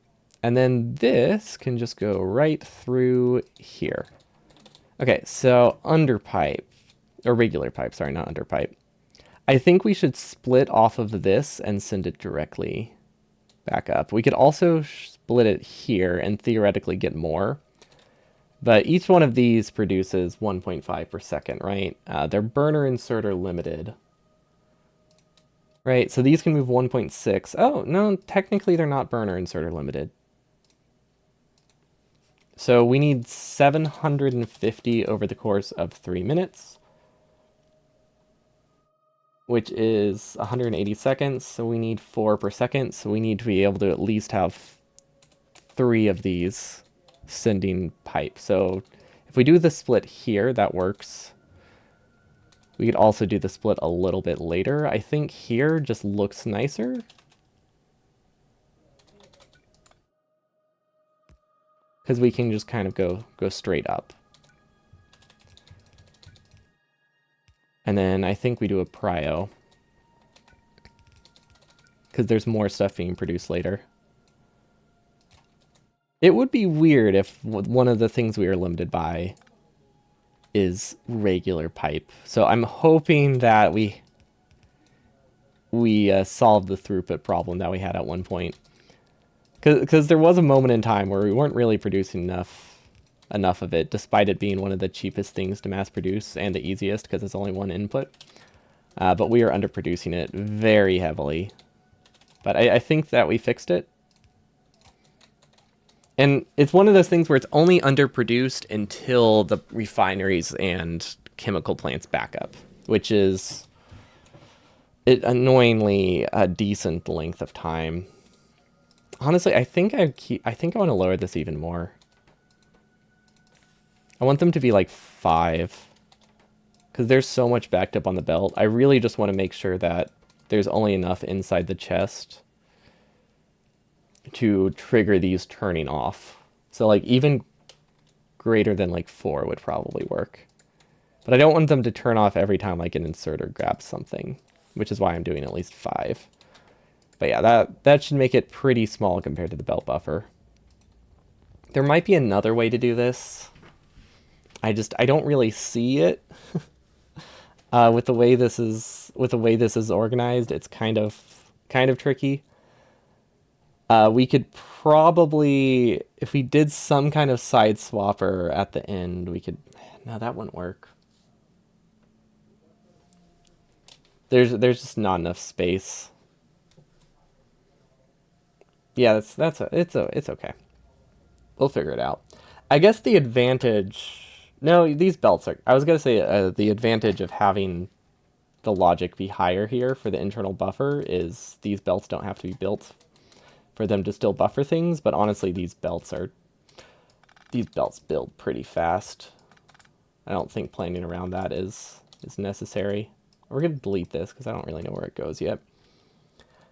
and then this can just go right through here. Okay, so underpipe, or regular pipe, sorry, not underpipe. I think we should split off of this and send it directly back up. We could also split it here and theoretically get more. But each one of these produces 1.5 per second, right? They're burner inserter limited. Right, so these can move 1.6. Oh, no, technically they're not burner inserter limited. So we need 750 over the course of 3 minutes, which is 180 seconds. So we need 4 per second. So we need to be able to at least have 3 of these sending pipe. So if we do the split here, that works. We could also do the split a little bit later. I think here just looks nicer. Because we can just kind of go straight up. And then I think we do a prio. Because there's more stuff being produced later. It would be weird if one of the things we are limited by is regular pipe. So I'm hoping that we solve the throughput problem that we had at one point. Because there was a moment in time where we weren't really producing enough of it, despite it being one of the cheapest things to mass produce and the easiest because it's only one input. But we are underproducing it very heavily. But I think that we fixed it. And it's one of those things where it's only underproduced until the refineries and chemical plants back up, which is annoyingly a decent length of time. Honestly, I think I want to lower this even more. I want them to be like 5. Because there's so much backed up on the belt. I really just want to make sure that there's only enough inside the chest to trigger these turning off. So like even greater than like 4 would probably work. But I don't want them to turn off every time like an inserter grabs something, which is why I'm doing at least 5. But yeah, that should make it pretty small compared to the belt buffer. There might be another way to do this. I don't really see it. With the way this is organized, it's kind of tricky. We could probably, if we did some kind of side swapper at the end, we could. No, that wouldn't work. There's just not enough space. Yeah, it's okay. We'll figure it out. I guess the advantage. No, these belts are. I was gonna say the advantage of having the logic be higher here for the internal buffer is these belts don't have to be built for them to still buffer things, but honestly, these belts build pretty fast. I don't think planning around that is necessary. We're gonna delete this because I don't really know where it goes yet.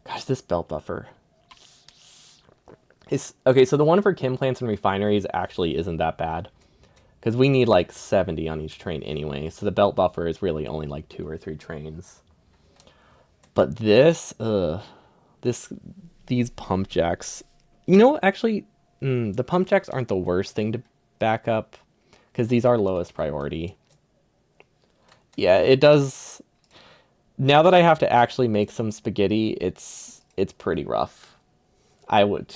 Gosh, this belt buffer is okay. So the one for chem plants and refineries actually isn't that bad because we need like 70 on each train anyway. So the belt buffer is really only like 2 or 3 trains. But these pump jacks, actually, the pump jacks aren't the worst thing to back up because these are lowest priority. Yeah, it does. Now that I have to actually make some spaghetti, it's pretty rough. I would.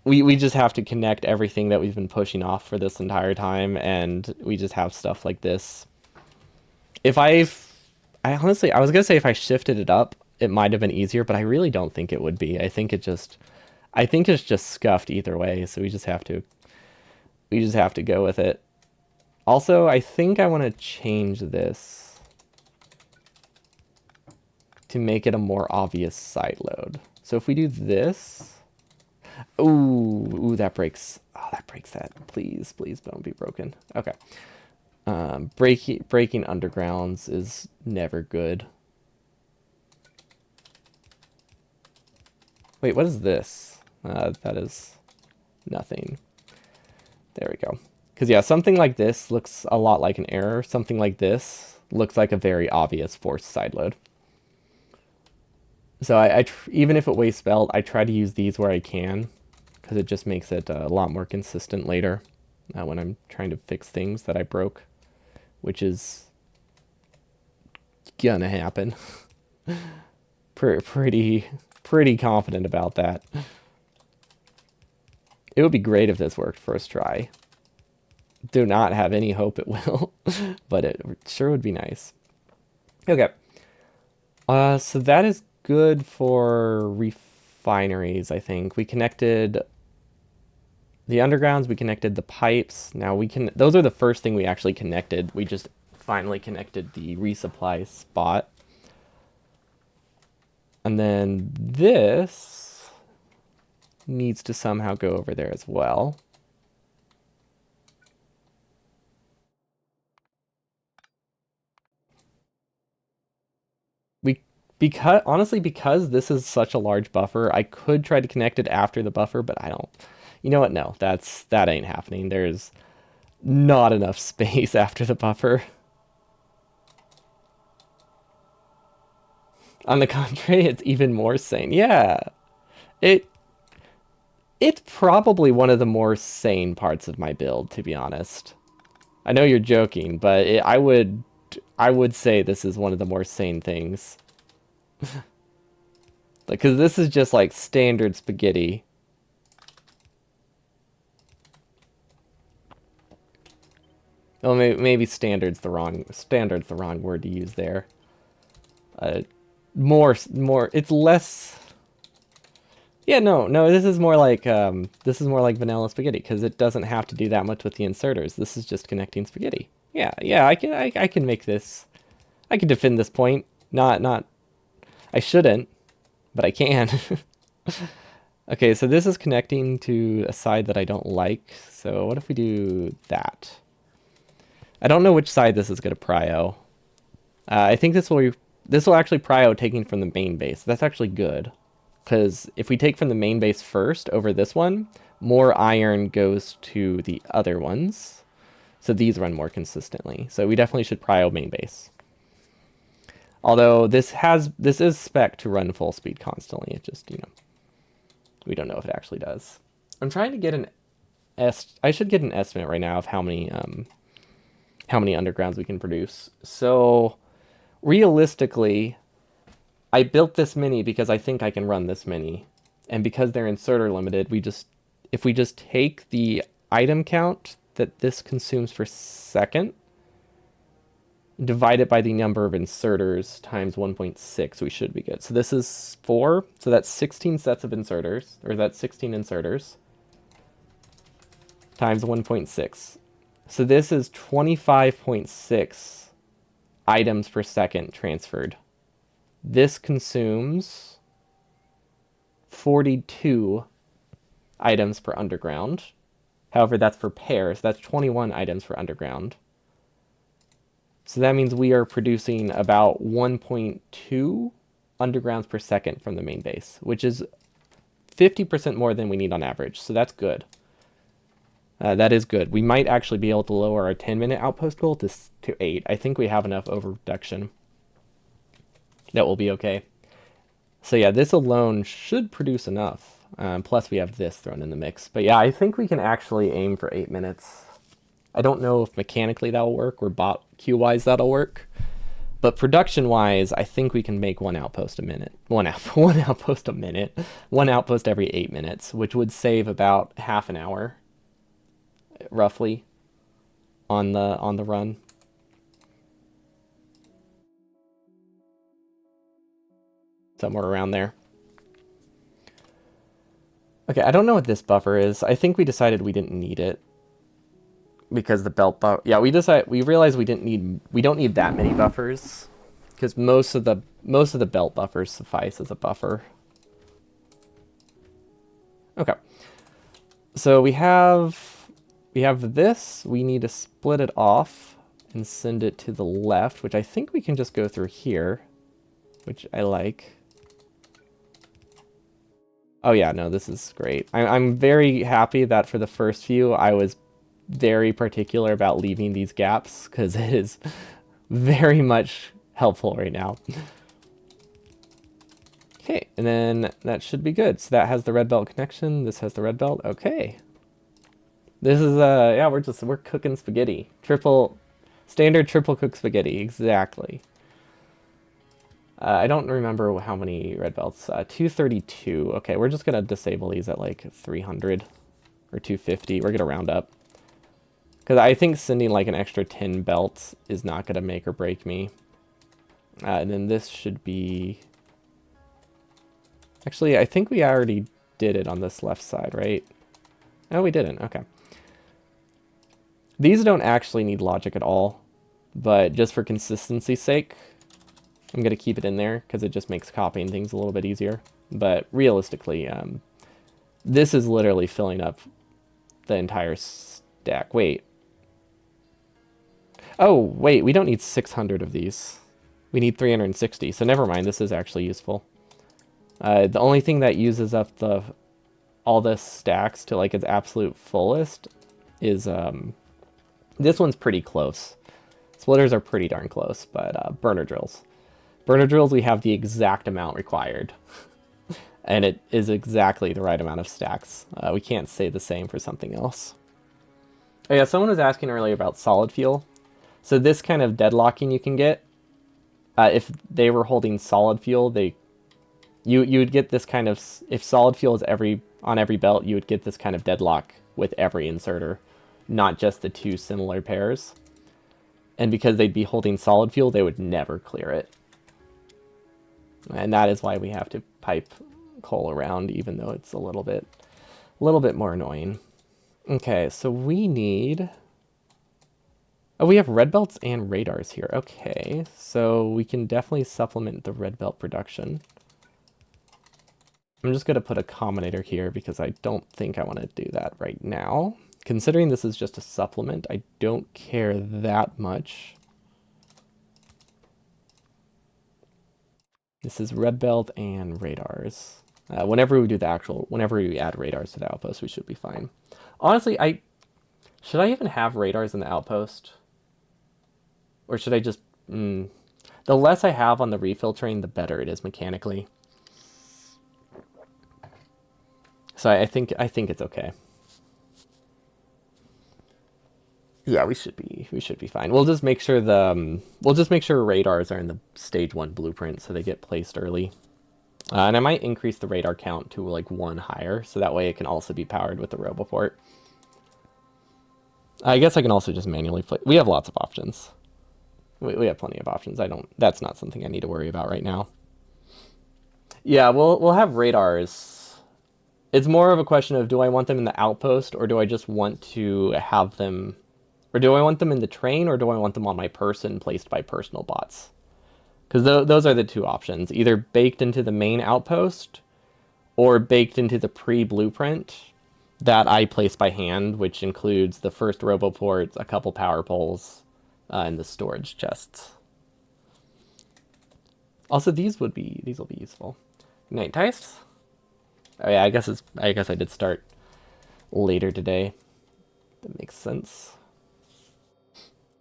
We just have to connect everything that we've been pushing off for this entire time, and we just have stuff like this. If I honestly, I was gonna say if I shifted it up, it might have been easier, but I really don't think it would be. I think it's just scuffed either way, so we just have to go with it. Also, I think I want to change this to make it a more obvious side load. So if we do this, ooh, that breaks. Oh, that breaks that. Please, please don't be broken. Okay. Breaking undergrounds is never good. Wait, what is this? That is nothing. There we go. Because yeah, something like this looks a lot like an error. Something like this looks like a very obvious forced side load. So even if it wastes belt, I try to use these where I can, because it just makes it a lot more consistent later when I'm trying to fix things that I broke, which is gonna happen. Pretty confident about that. It would be great if this worked first try. Do not have any hope it will, but it sure would be nice. Okay. So that is good for refineries, I think. We connected the undergrounds, we connected the pipes. Now those are the first thing we actually connected. We just finally connected the resupply spot. And then this needs to somehow go over there as well. Because this is such a large buffer, I could try to connect it after the buffer, but I don't. You know what? No, that ain't happening. There's not enough space after the buffer. On the contrary, it's even more sane. Yeah, it it's probably one of the more sane parts of my build, to be honest. I know you're joking, but I would say this is one of the more sane things. Because this is just like standard spaghetti. Oh, maybe standard's the wrong word to use there. More, it's less. Yeah, no. This is more like vanilla spaghetti because it doesn't have to do that much with the inserters. This is just connecting spaghetti. Yeah. I can make this. I can defend this point. Not. I shouldn't, but I can. Okay, so this is connecting to a side that I don't like. So what if we do that? I don't know which side this is going to prio. I think this will actually prio taking from the main base. That's actually good. Because if we take from the main base first over this one, more iron goes to the other ones. So these run more consistently. So we definitely should prio main base. Although this is spec to run full speed constantly. It just, we don't know if it actually does. I'm trying to get I should get an estimate right now of how many undergrounds we can produce. So realistically, I built this many because I think I can run this many. And because they're inserter limited, if we just take the item count that this consumes per second, divide it by the number of inserters times 1.6, we should be good. So this is 4, so that's 16 sets of inserters, or that's 16 inserters, times 1.6. So this is 25.6 items per second transferred. This consumes 42 items per underground. However, that's for pairs. That's 21 items per underground. So that means we are producing about 1.2 undergrounds per second from the main base, which is 50% more than we need on average. So that's good. That is good. We might actually be able to lower our 10-minute outpost goal to 8. I think we have enough overproduction. That will be okay. So yeah, this alone should produce enough. Plus we have this thrown in the mix. But yeah, I think we can actually aim for 8 minutes. I don't know if mechanically that'll work or bot queue-wise that'll work. But production-wise, I think we can make one outpost a minute. One outpost a minute. One outpost every 8 minutes, which would save about half an hour, roughly, on the run. Somewhere around there. Okay, I don't know what this buffer is. I think we decided we didn't need it because the belt buffer. Yeah, we realized we don't need that many buffers because most of the belt buffers suffice as a buffer. Okay, so we have this. We need to split it off and send it to the left, which I think we can just go through here, which I like. Oh yeah, no, this is great. I'm very happy that for the first few, I was very particular about leaving these gaps because it is very much helpful right now. Okay, and then that should be good. So that has the red belt connection. This has the red belt. Okay. This is yeah, we're cooking spaghetti. Standard triple cook spaghetti, exactly. I don't remember how many red belts. 232. Okay, we're just gonna disable these at like 300 or 250. We're gonna round up. Because I think sending like an extra 10 belts is not gonna make or break me. And then this should be... Actually, I think we already did it on this left side, right? No, we didn't. Okay. These don't actually need logic at all. But just for consistency's sake, I'm going to keep it in there because it just makes copying things a little bit easier. But realistically, this is literally filling up the entire stack. Wait. Oh, wait, we don't need 600 of these. We need 360, so never mind, this is actually useful. The only thing that uses up all the stacks to like its absolute fullest is this one's pretty close. Splitters are pretty darn close, but burner drills. Burner drills, we have the exact amount required. And it is exactly the right amount of stacks. We can't say the same for something else. Oh yeah, someone was asking earlier about solid fuel. So this kind of deadlocking you can get, if they were holding solid fuel, you would get this kind of, if solid fuel is on every belt, you would get this kind of deadlock with every inserter, not just the two similar pairs. And because they'd be holding solid fuel, they would never clear it. And that is why we have to pipe coal around, even though it's a little bit more annoying. Okay, so we need... Oh, we have red belts and radars here. Okay, so we can definitely supplement the red belt production. I'm just going to put a combinator here because I don't think I want to do that right now. Considering this is just a supplement, I don't care that much. This is red belt and radars. Whenever we add radars to the outpost, we should be fine. Honestly, should I even have radars in the outpost? Or should I just... the less I have on the refill train, the better it is mechanically. So I think it's okay. Yeah, we should be fine. We'll just make sure radars are in the stage 1 blueprint so they get placed early. And I might increase the radar count to like 1 higher, so that way it can also be powered with the Roboport. I guess I can also just manually play. We have lots of options. We have plenty of options. That's not something I need to worry about right now. Yeah, we'll have radars. It's more of a question of, do I want them in the outpost, or do I just want to have them, or do I want them in the train, or do I want them on my person placed by personal bots? Because those are the two options, either baked into the main outpost, or baked into the pre-blueprint that I place by hand, which includes the first roboport, a couple power poles, and the storage chests. Also, these will be useful. Night dice. Oh yeah, I guess I did start later today. That makes sense.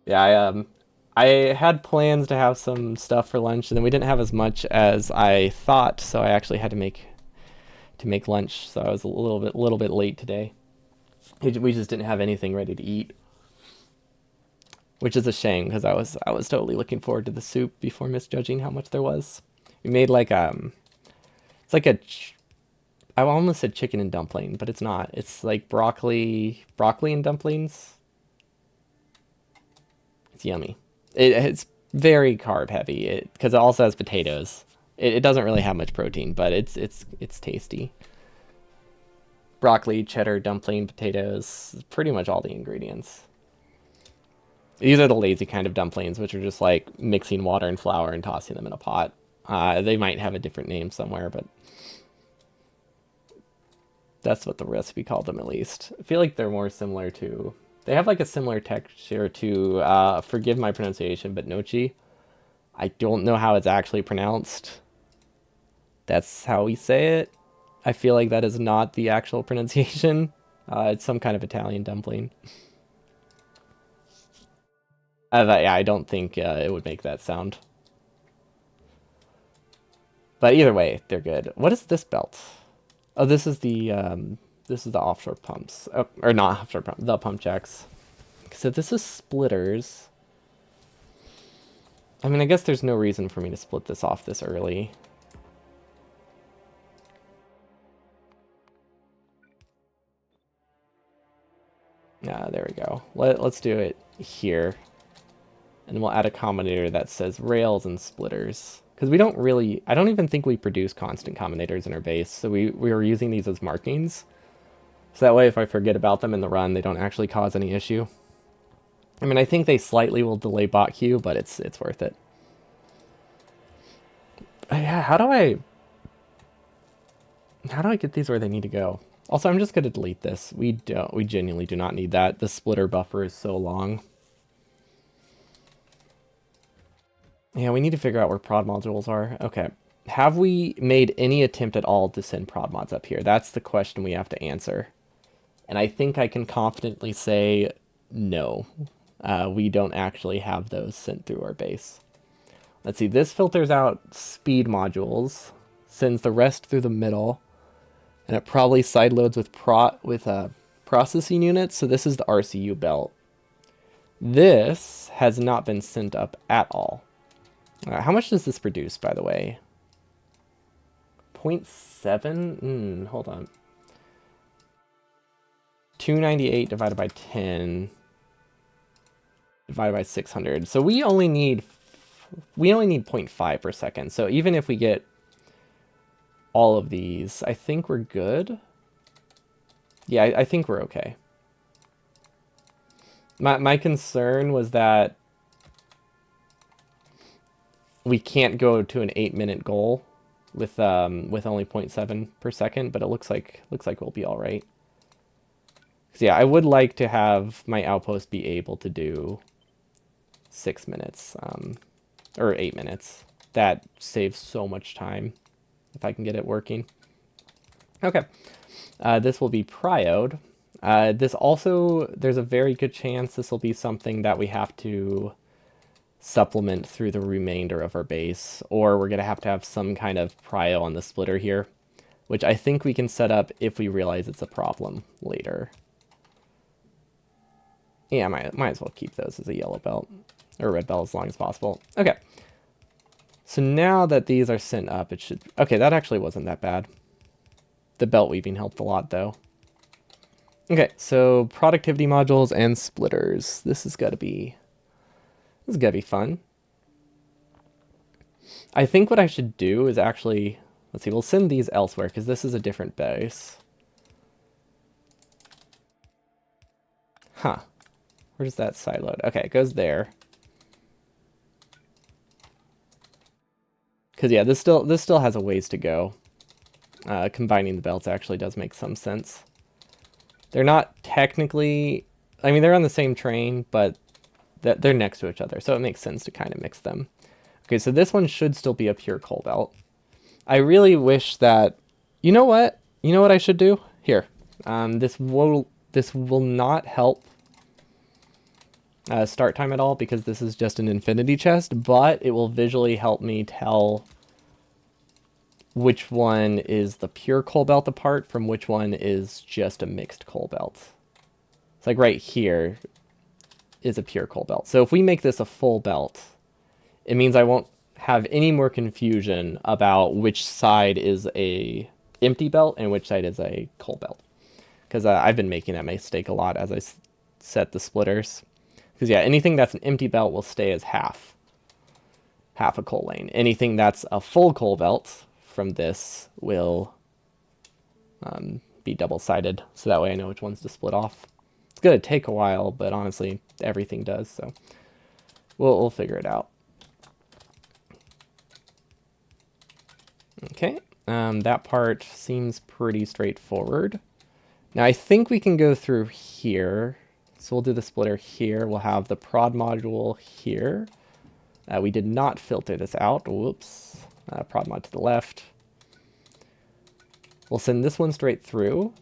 Yeah, I had plans to have some stuff for lunch, and then we didn't have as much as I thought, so I actually had to make lunch. So I was a little bit late today. We just didn't have anything ready to eat, which is a shame because I was totally looking forward to the soup before misjudging how much there was. We made like it's like a I almost said chicken and dumpling, but it's not. It's like broccoli and dumplings. It's yummy. It's very carb heavy because it also has potatoes. It doesn't really have much protein, but it's tasty. Broccoli, cheddar, dumpling, potatoes, pretty much all the ingredients. These are the lazy kind of dumplings, which are just like mixing water and flour and tossing them in a pot. They might have a different name somewhere, but that's what the recipe called them at least. I feel like they're more similar to. They have like a similar texture to, forgive my pronunciation, but nochi. I don't know how it's actually pronounced. That's how we say it. I feel like that is not the actual pronunciation. It's some kind of Italian dumpling. Yeah, I don't think it would make that sound. But either way, they're good. What is this belt? Oh, this is the offshore pumps. Oh, or not offshore pump, the pump jacks. So this is splitters. I mean, I guess there's no reason for me to split this off this early. There we go. Let's do it here. And we'll add a combinator that says rails and splitters. Because we don't really, I don't even think we produce constant combinators in our base. So we were using these as markings. So that way if I forget about them in the run, they don't actually cause any issue. I mean, I think they slightly will delay bot queue, but it's worth it. Yeah, how do I get these where they need to go? Also, I'm just going to delete this. We genuinely do not need that. The splitter buffer is so long. Yeah, we need to figure out where prod modules are. Okay. Have we made any attempt at all to send prod mods up here? That's the question we have to answer. And I think I can confidently say no. We don't actually have those sent through our base. Let's see, this filters out speed modules, sends the rest through the middle, and it probably sideloads with processing units. So this is the RCU belt. This has not been sent up at all. How much does this produce, by the way? 0.7? Hold on. 298 divided by 10 divided by 600. So we only need 0.5 per second. So even if we get all of these, I think we're good. Yeah, I think we're okay. My concern was that we can't go to an 8-minute goal with only 0.7 per second, but it looks like we'll be all right. So yeah, I would like to have my outpost be able to do 6 minutes, or 8 minutes. That saves so much time if I can get it working. Okay, this will be prioed. This also, there's a very good chance this will be something that we have to supplement through the remainder of our base, or we're going to have some kind of prio on the splitter here, which I think we can set up if we realize it's a problem later. Yeah, might as well keep those as a yellow belt, or red belt as long as possible. Okay. So now that these are sent up, it should... Okay, that actually wasn't that bad. The belt weaving helped a lot, though. Okay, so productivity modules and splitters. This is gotta be fun. I think what I should do is actually... Let's see, we'll send these elsewhere, because this is a different base. Huh. Where does that side load? Okay, it goes there. Because yeah, this still has a ways to go. combining the belts actually does make some sense. They're not technically, I mean, they're on the same train, but they're next to each other, so it makes sense to kind of mix them. Okay, so this one should still be a pure coal belt. I really wish that, you know what? You know what I should do? Here. This will not help start time at all because this is just an infinity chest, but it will visually help me tell which one is the pure coal belt apart from which one is just a mixed coal belt. It's like right here is a pure coal belt. So if we make this a full belt, it means I won't have any more confusion about which side is a empty belt and which side is a coal belt. Because I've been making that mistake a lot as I set the splitters. Because yeah, anything that's an empty belt will stay as half a coal lane. Anything that's a full coal belt from this will be double-sided, so that way I know which ones to split off. It's going to take a while, but honestly, everything does, so we'll figure it out. Okay, that part seems pretty straightforward. Now I think we can go through here. So we'll do the splitter here. We'll have the prod module here. We did not filter this out. Whoops. Prod mod to the left. We'll send this one straight through.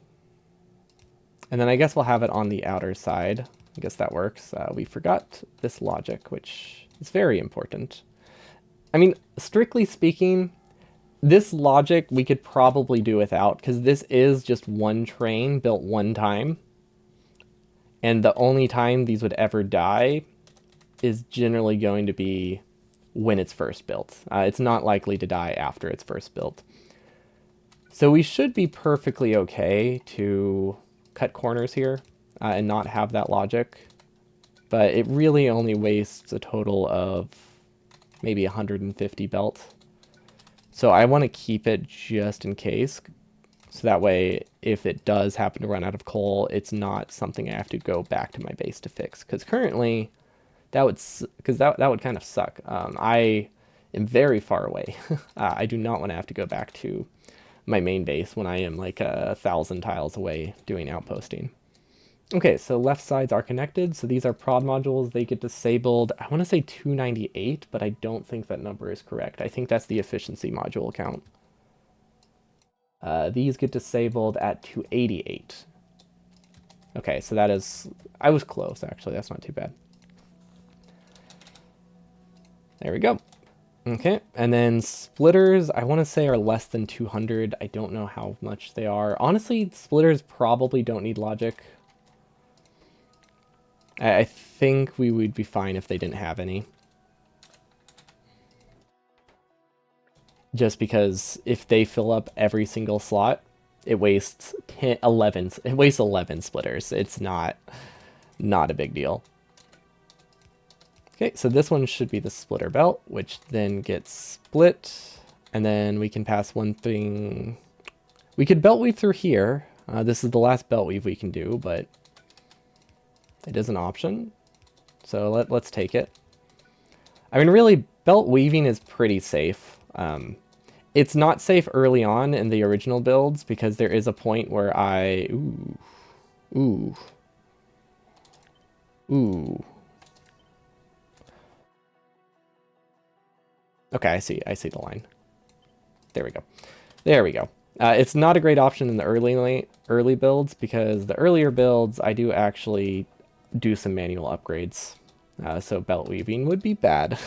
And then I guess we'll have it on the outer side. I guess that works. We forgot this logic, which is very important. I mean, strictly speaking, this logic we could probably do without, because this is just one train built one time. And the only time these would ever die is generally going to be when it's first built. It's not likely to die after it's first built. So we should be perfectly okay to cut corners here and not have that logic. But it really only wastes a total of maybe 150 belt. So I want to keep it just in case. So that way, if it does happen to run out of coal, it's not something I have to go back to my base to fix. Because currently, that would kind of suck. I am very far away. I do not want to have to go back to my main base when I am like 1,000 tiles away doing outposting. Okay, so left sides are connected. So these are prod modules. They get disabled. I want to say 298, but I don't think that number is correct. I think that's the efficiency module count. These get disabled at 288. Okay, so that is... I was close, actually. That's not too bad. There we go. Okay, and then splitters, I want to say are less than 200. I don't know how much they are. Honestly, splitters probably don't need logic. I think we would be fine if they didn't have any. Just because if they fill up every single slot, it wastes 11 splitters. It's not a big deal. Okay, so this one should be the splitter belt, which then gets split, and then we can pass one thing. We could belt weave through here. This is the last belt weave we can do, but it is an option. So let's take it. I mean, really, belt weaving is pretty safe. It's not safe early on in the original builds because there is a point where Ooh. Okay, I see the line. There we go. It's not a great option in the early builds because the earlier builds I do actually do some manual upgrades. So belt weaving would be bad.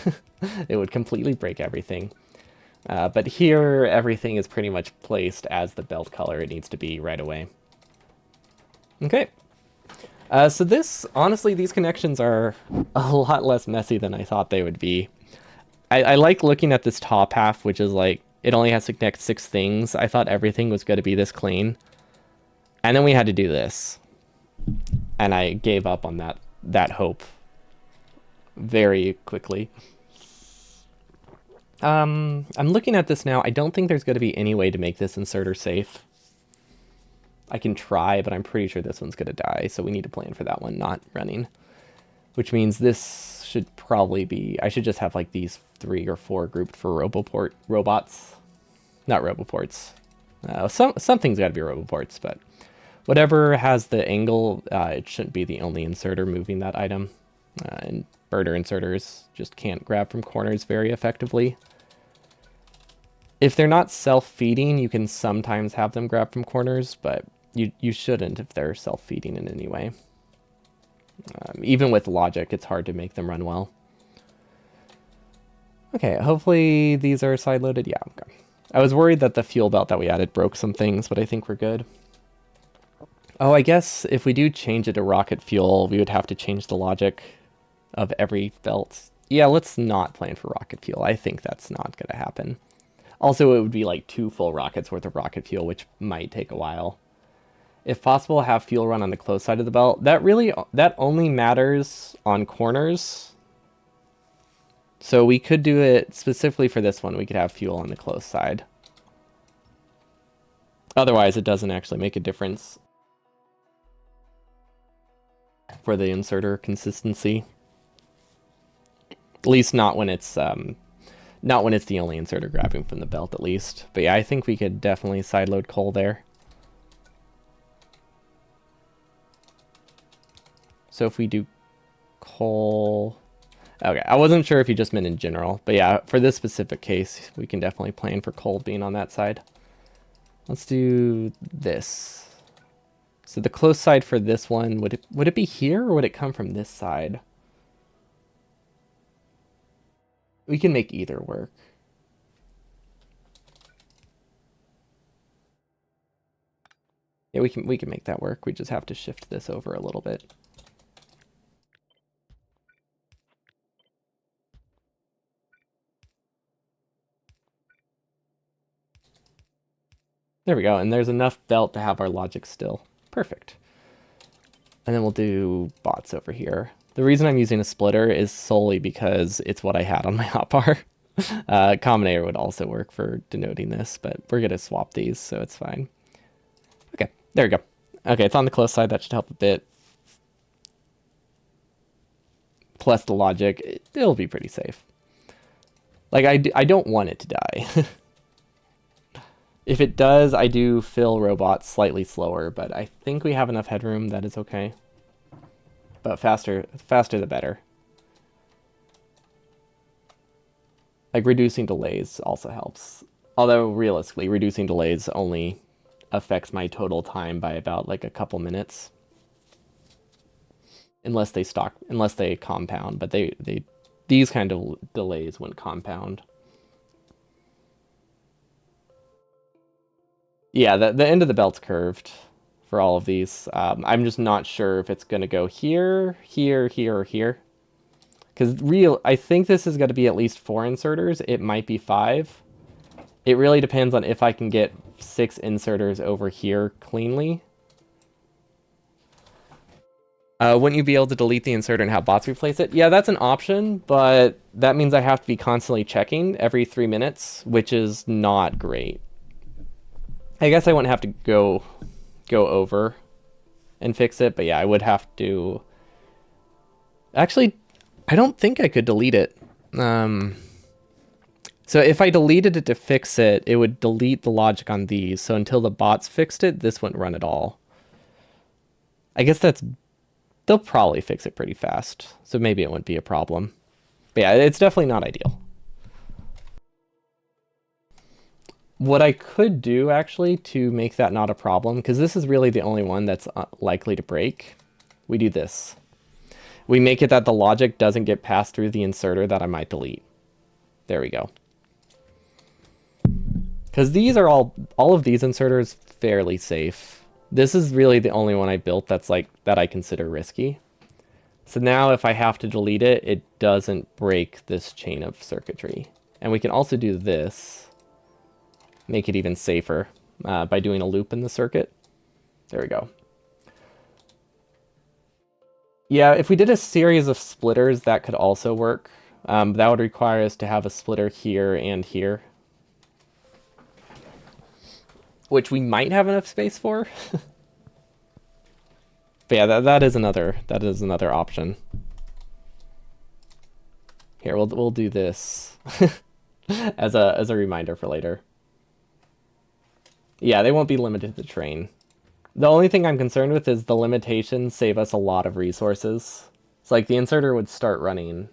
It would completely break everything. But here, everything is pretty much placed as the belt color it needs to be right away. Okay. So honestly, these connections are a lot less messy than I thought they would be. I like looking at this top half, which is like, it only has to connect 6 things. I thought everything was going to be this clean. And then we had to do this. And I gave up on that hope very quickly. I'm looking at this now. I don't think there's going to be any way to make this inserter safe. I can try, but I'm pretty sure this one's going to die, so we need to plan for that one not running. Which means this should probably be... I should just have like these 3 or 4 grouped for robots. Not roboports. Something's got to be Roboports, but whatever has the angle, it shouldn't be the only inserter moving that item. And birder inserters just can't grab from corners very effectively. If they're not self-feeding, you can sometimes have them grab from corners, but you shouldn't if they're self-feeding in any way. Even with logic, it's hard to make them run well. Okay, hopefully these are side-loaded. Yeah, okay. I was worried that the fuel belt that we added broke some things, but I think we're good. Oh, I guess if we do change it to rocket fuel, we would have to change the logic of every belt. Yeah, let's not plan for rocket fuel. I think that's not going to happen. Also, it would be like 2 full rockets worth of rocket fuel, which might take a while. If possible, have fuel run on the close side of the belt. That only matters on corners. So we could do it specifically for this one. We could have fuel on the close side. Otherwise, it doesn't actually make a difference for the inserter consistency. At least not when it's the only inserter grabbing from the belt, at least. But yeah, I think we could definitely sideload coal there. So if we do coal... Okay, I wasn't sure if you just meant in general. But yeah, for this specific case, we can definitely plan for coal being on that side. Let's do this. So the close side for this one, would it be here or would it come from this side? We can make either work. Yeah, we can make that work. We just have to shift this over a little bit. There we go, and there's enough belt to have our logic still. Perfect. And then we'll do bots over here. The reason I'm using a splitter is solely because it's what I had on my hotbar. Combinator would also work for denoting this, but we're going to swap these, so it's fine. Okay, there we go. Okay, it's on the close side. That should help a bit. Plus the logic, it'll be pretty safe. Like, I don't want it to die. If it does, I do fill robots slightly slower, but I think we have enough headroom that is okay. But faster the better. Like, reducing delays also helps. Although, realistically, reducing delays only affects my total time by about, like, a couple minutes. Unless they compound, but these kind of delays wouldn't compound. Yeah, the end of the belt's curved for all of these. I'm just not sure if it's going to go here, here, here, or here. Because I think this is going to be at least 4 inserters. It might be 5. It really depends on if I can get 6 inserters over here cleanly. Wouldn't you be able to delete the inserter and have bots replace it? Yeah, that's an option, but that means I have to be constantly checking every 3 minutes, which is not great. I guess I wouldn't have to go over and fix it, but yeah, I would have to... Actually, I don't think I could delete it. So if I deleted it to fix it, it would delete the logic on these, so until the bots fixed it, this wouldn't run at all. I guess they'll probably fix it pretty fast, so maybe it wouldn't be a problem. But yeah, it's definitely not ideal. What I could do, actually, to make that not a problem, because this is really the only one that's likely to break, we do this. We make it that the logic doesn't get passed through the inserter that I might delete. There we go. Because these are all of these inserters fairly safe. This is really the only one I built that's like that I consider risky. So now if I have to delete it, it doesn't break this chain of circuitry. And we can also do this. Make it even safer by doing a loop in the circuit. There we go. Yeah, if we did a series of splitters, that could also work. That would require us to have a splitter here and here. Which we might have enough space for. But yeah, that is another option. Here, we'll do this as a reminder for later. Yeah, they won't be limited to the train. The only thing I'm concerned with is the limitations save us a lot of resources. It's like the inserter would start running.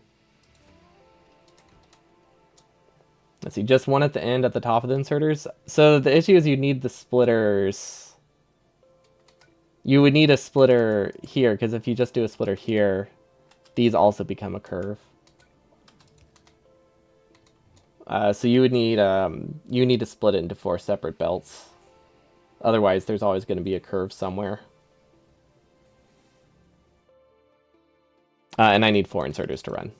Let's see, just one at the end at the top of the inserters. So the issue is you need the splitters. You would need a splitter here, because if you just do a splitter here, these also become a curve. So you need to split it into 4 separate belts. Otherwise, there's always going to be a curve somewhere. And I need 4 inserters to run.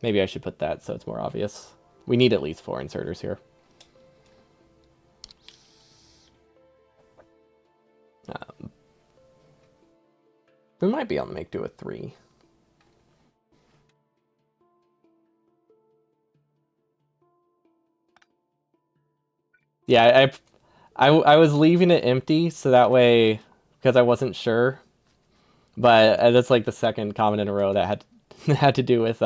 Maybe I should put that so it's more obvious. We need at least 4 inserters here. We might be able to make do with 3. Yeah, I was leaving it empty so that way, because I wasn't sure. But that's like the second comment in a row that had to do with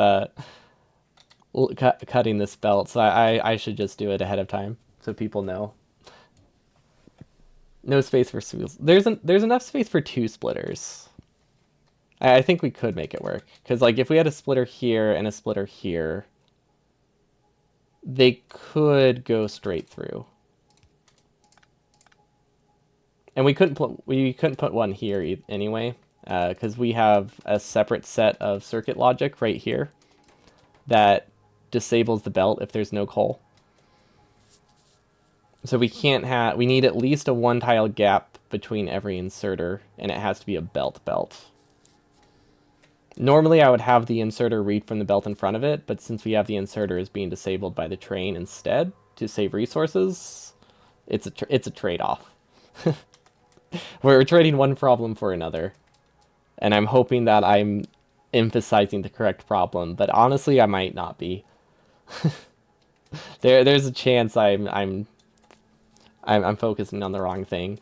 cutting this belt. So I should just do it ahead of time so people know. No space for wheels. There's enough space for 2 splitters. I think we could make it work because like if we had a splitter here and a splitter here, they could go straight through. And we couldn't put one here anyway, because we have a separate set of circuit logic right here that disables the belt if there's no coal. So we need at least a 1 tile gap between every inserter, and it has to be a belt. Normally I would have the inserter read from the belt in front of it, but since we have the inserters being disabled by the train instead to save resources, it's a trade-off. We're trading one problem for another. And I'm hoping that I'm emphasizing the correct problem, but honestly I might not be. There's a chance I'm focusing on the wrong thing.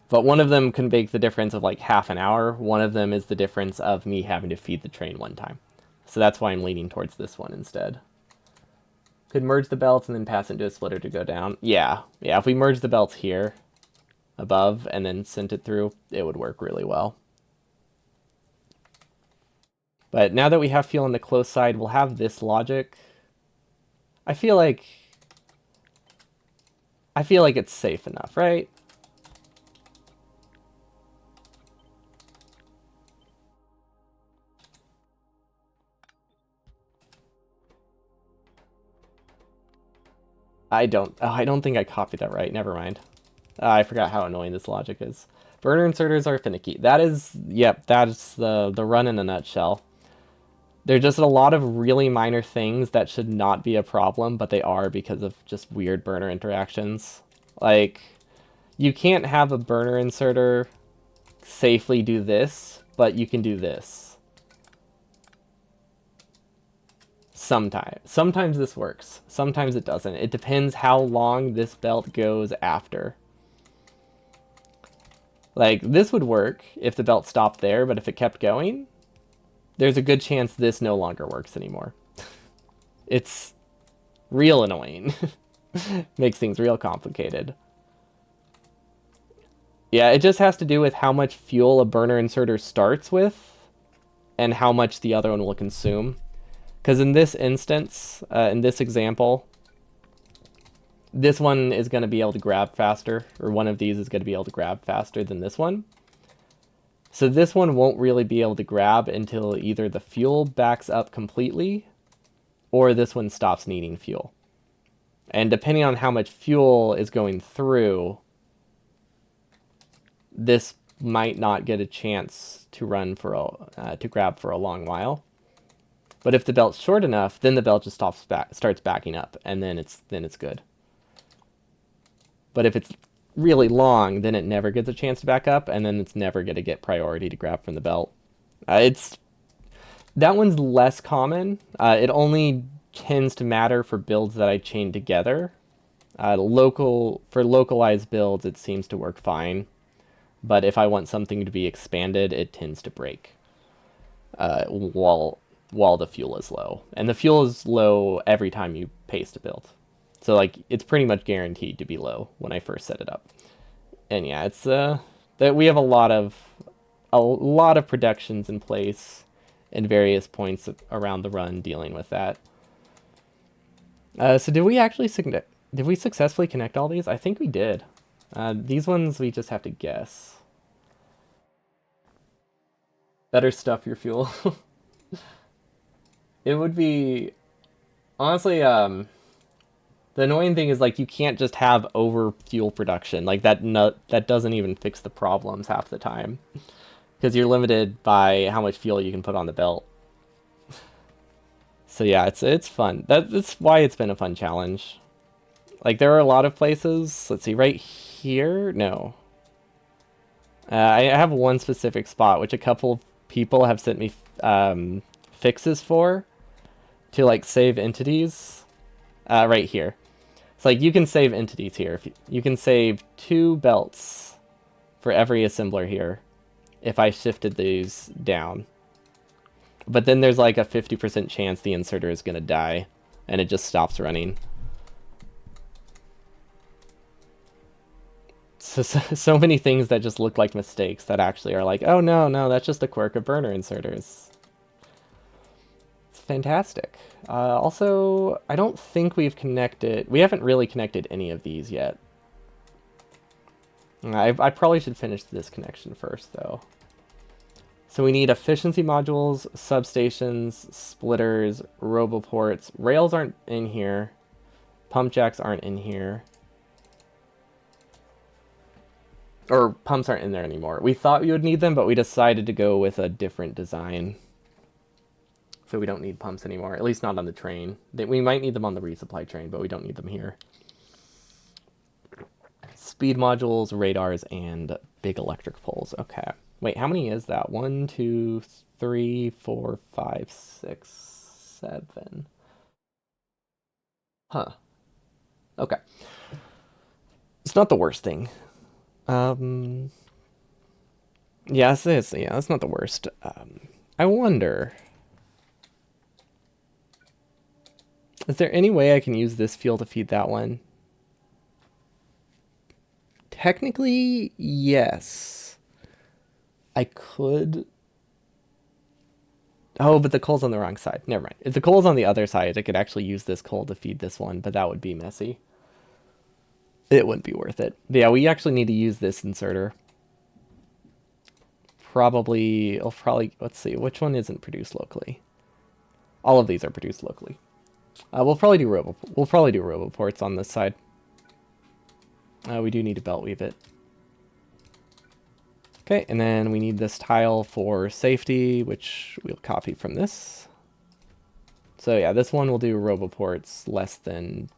But one of them can make the difference of like half an hour. One of them is the difference of me having to feed the train 1 time. So that's why I'm leaning towards this one instead. Could merge the belts and then pass it into a splitter to go down. Yeah, if we merge the belts here above and then sent it through, it would work really well. But now that we have fuel on the close side, we'll have this logic. I feel like it's safe enough, right? I don't think I copied that right. Never mind. I forgot how annoying this logic is. Burner inserters are finicky. That is the run in a nutshell. There're just a lot of really minor things that should not be a problem, but they are because of just weird burner interactions. Like, you can't have a burner inserter safely do this, but you can do this. Sometimes this works. Sometimes it doesn't. It depends how long this belt goes after. Like, this would work if the belt stopped there, but if it kept going, there's a good chance this no longer works anymore. It's real annoying. Makes things real complicated. Yeah, it just has to do with how much fuel a burner inserter starts with and how much the other one will consume. Because in this instance, in this example, this one is going to be able to grab faster, or one of these is going to be able to grab faster than this one. So this one won't really be able to grab until either the fuel backs up completely, or this one stops needing fuel. And depending on how much fuel is going through, this might not get a chance to run to grab for a long while. But if the belt's short enough, then the belt just starts backing up, and then it's good. But if it's really long, then it never gets a chance to back up, and then it's never going to get priority to grab from the belt. That one's less common. It only tends to matter for builds that I chain together. For localized builds, it seems to work fine. But if I want something to be expanded, it tends to break while the fuel is low. And the fuel is low every time you paste a build. So like it's pretty much guaranteed to be low when I first set it up. And yeah, it's that we have a lot of protections in place in various points around the run dealing with that. So did we successfully connect all these? I think we did. These ones we just have to guess. Better stuff your fuel. It would be honestly the annoying thing is like you can't just have over fuel production. Like that doesn't even fix the problems half the time because you're limited by how much fuel you can put on the belt. So yeah, it's fun. That's why it's been a fun challenge. Like there are a lot of places. Let's see, right here. No, I have one specific spot which a couple people have sent me fixes for to like save entities. Right here. It's like you can save entities here. If you can save 2 belts for every assembler here if I shifted these down. But then there's like a 50% chance the inserter is going to die and it just stops running. So many things that just look like mistakes that actually are like, oh no, that's just a quirk of burner inserters. It's fantastic. Also, I don't think we haven't really connected any of these yet. I probably should finish this connection first, though. So we need efficiency modules, substations, splitters, roboports. Rails aren't in here. Pump jacks aren't in here. Or pumps aren't in there anymore. We thought we would need them, but we decided to go with a different design. So we don't need pumps anymore, at least not on the train. We might need them on the resupply train, but we don't need them here. Speed modules, radars, and big electric poles. Okay. Wait, how many is that? 1, 2, 3, 4, 5, 6, 7. Huh. Okay. It's not the worst thing. Yes, it's yeah, it's not the worst. I wonder, is there any way I can use this fuel to feed that one? Technically, yes. I could. Oh, but the coal's on the wrong side. Never mind. If the coal's on the other side, I could actually use this coal to feed this one, but that would be messy. It wouldn't be worth it. But yeah, we actually need to use this inserter. Let's see, which one isn't produced locally? All of these are produced locally. We'll probably do roboports on this side. We do need to belt weave it. Okay, and then we need this tile for safety, which we'll copy from this. So yeah, this one will do roboports less than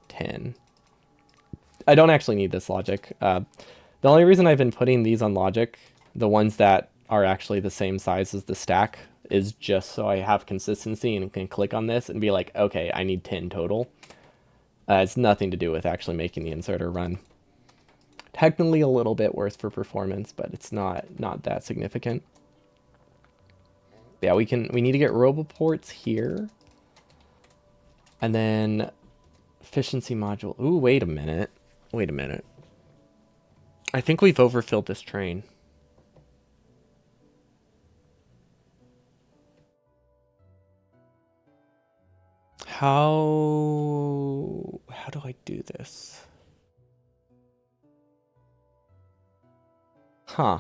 10. I don't actually need this logic. The only reason I've been putting these on logic, the ones that are actually the same size as the stack, is just so I have consistency and can click on this and be like, okay, I need 10 total. It's nothing to do with actually making the inserter run. Technically a little bit worse for performance, but it's not that significant. Yeah, we need to get roboports here. And then efficiency module. Ooh, wait a minute. I think we've overfilled this train. How do I do this? Huh.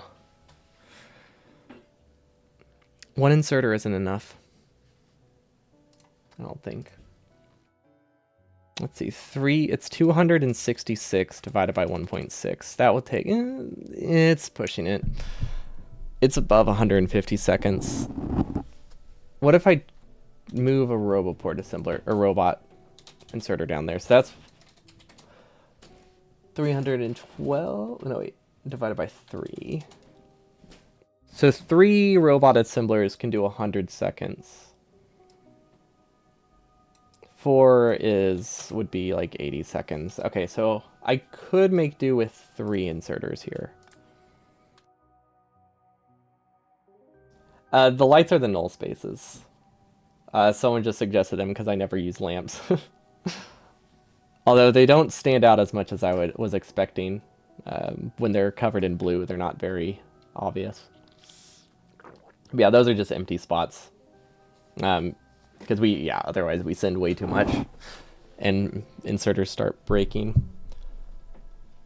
One inserter isn't enough. I don't think. Let's see, it's 266 divided by 1.6. That will take, it's pushing it. It's above 150 seconds. What if I move a roboport assembler, a robot inserter down there? So that's 312, no wait, divided by 3. So 3 robot assemblers can do 100 seconds. 4 would be like 80 seconds. Okay, so I could make do with 3 inserters here. The lights are the null spaces. Someone just suggested them because I never use lamps. Although they don't stand out as much as was expecting. When they're covered in blue, they're not very obvious. But yeah, those are just empty spots. Because otherwise we send way too much, and inserters start breaking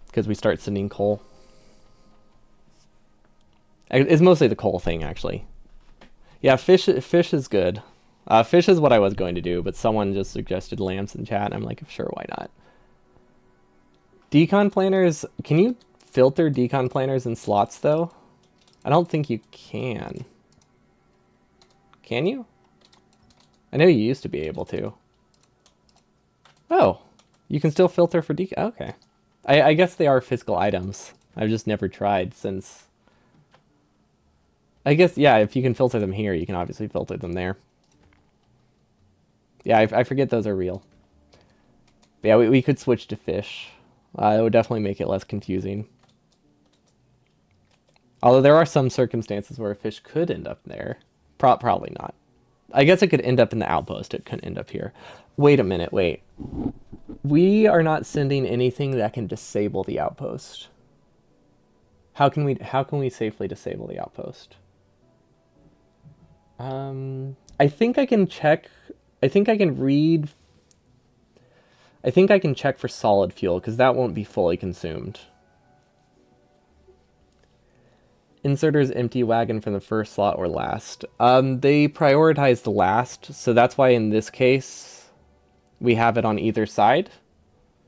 because we start sending coal. It's mostly the coal thing, actually. Yeah, fish is good. Fish is what I was going to do, but someone just suggested lamps in chat, and I'm like, sure, why not? Decon planners, can you filter decon planners in slots, though? I don't think you can. Can you? I know you used to be able to. Oh, you can still filter for decon. Okay. I guess they are physical items. I've just never tried since... I guess, yeah, if you can filter them here, you can obviously filter them there. Yeah, I forget those are real. But yeah, we could switch to fish. It would definitely make it less confusing. Although there are some circumstances where a fish could end up there. Probably not. I guess it could end up in the outpost. It couldn't end up here. Wait a minute, wait. We are not sending anything that can disable the outpost. How can we safely disable the outpost? I think I can check. I think I can read. I think I can check for solid fuel, because that won't be fully consumed. Inserters empty wagon from the first slot or last. They prioritize the last, so that's why in this case we have it on either side.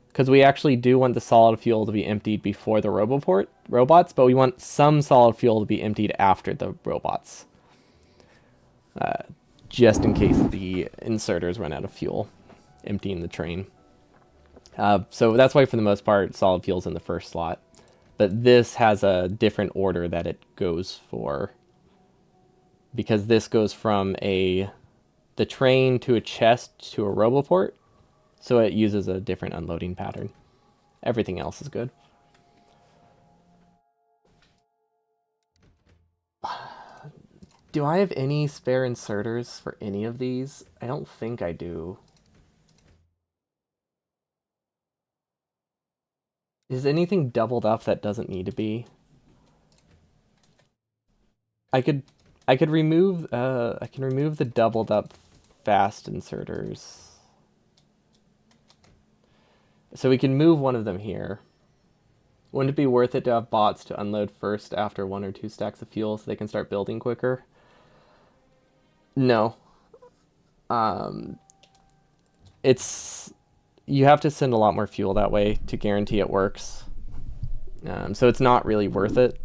Because we actually do want the solid fuel to be emptied before the robots, but we want some solid fuel to be emptied after the robots. Just in case the inserters run out of fuel, emptying the train. So that's why, for the most part, solid fuel's in the first slot. But this has a different order that it goes for. Because this goes from the train to a chest to a roboport. So it uses a different unloading pattern. Everything else is good. Do I have any spare inserters for any of these? I don't think I do. Is anything doubled up that doesn't need to be? I could remove I can remove the doubled up fast inserters. So we can move one of them here. Wouldn't it be worth it to have bots to unload first after 1 or 2 stacks of fuel so they can start building quicker? No. You have to send a lot more fuel that way to guarantee it works. So it's not really worth it.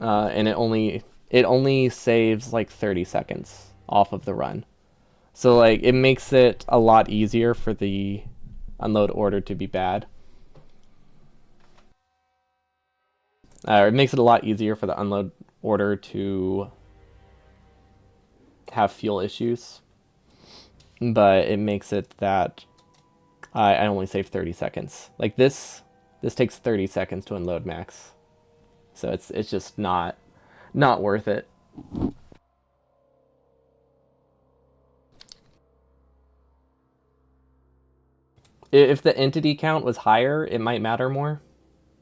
And it only saves like 30 seconds off of the run. So like it makes it a lot easier for the unload order to be bad. It makes it a lot easier for the unload order to have fuel issues. But it makes it that I only save 30 seconds. Like this takes 30 seconds to unload max. So it's just not worth it. If the entity count was higher, it might matter more.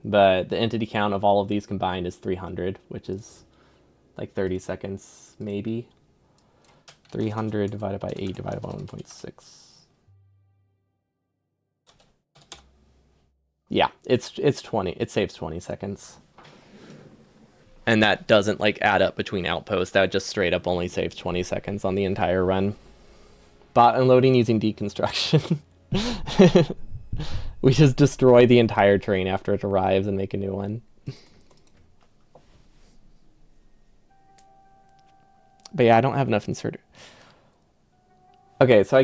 But the entity count of all of these combined is 300, which is like 30 seconds, maybe. 300 divided by 8 divided by 1.6. Yeah, it's 20. It saves 20 seconds. And that doesn't like add up between outposts. That just straight up only saves 20 seconds on the entire run. Bot unloading using deconstruction. We just destroy the entire train after it arrives and make a new one. But yeah, I don't have enough inserters. Okay, so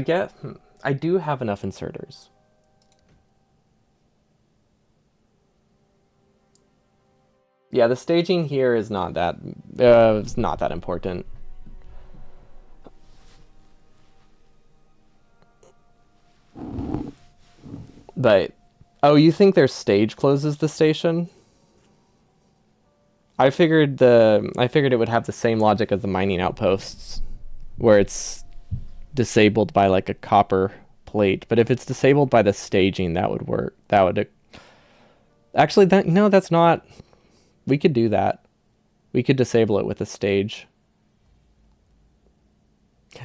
I do have enough inserters. Yeah, the staging here is not that it's not that important. But oh, you think their stage closes the station? I figured it would have the same logic as the mining outposts, where it's disabled by like a copper plate, but if it's disabled by the staging, that would work. That would actually that no, that's not. We could do that. We could disable it with a stage.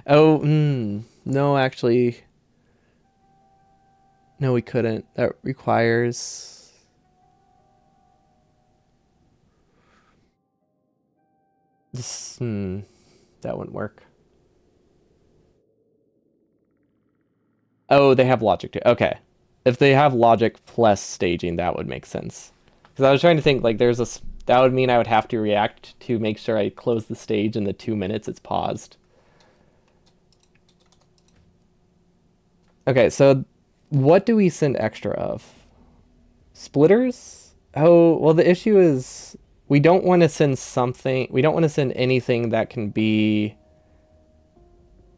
Oh, no, actually, no, we couldn't. That requires. This, that wouldn't work. Oh, they have logic too. Okay. If they have logic plus staging, that would make sense. Because I was trying to think, like, that would mean I would have to react to make sure I close the stage in the 2 minutes it's paused. Okay, so what do we send extra of? Splitters? Oh, well, the issue is we don't want to send something, we don't want to send anything that can be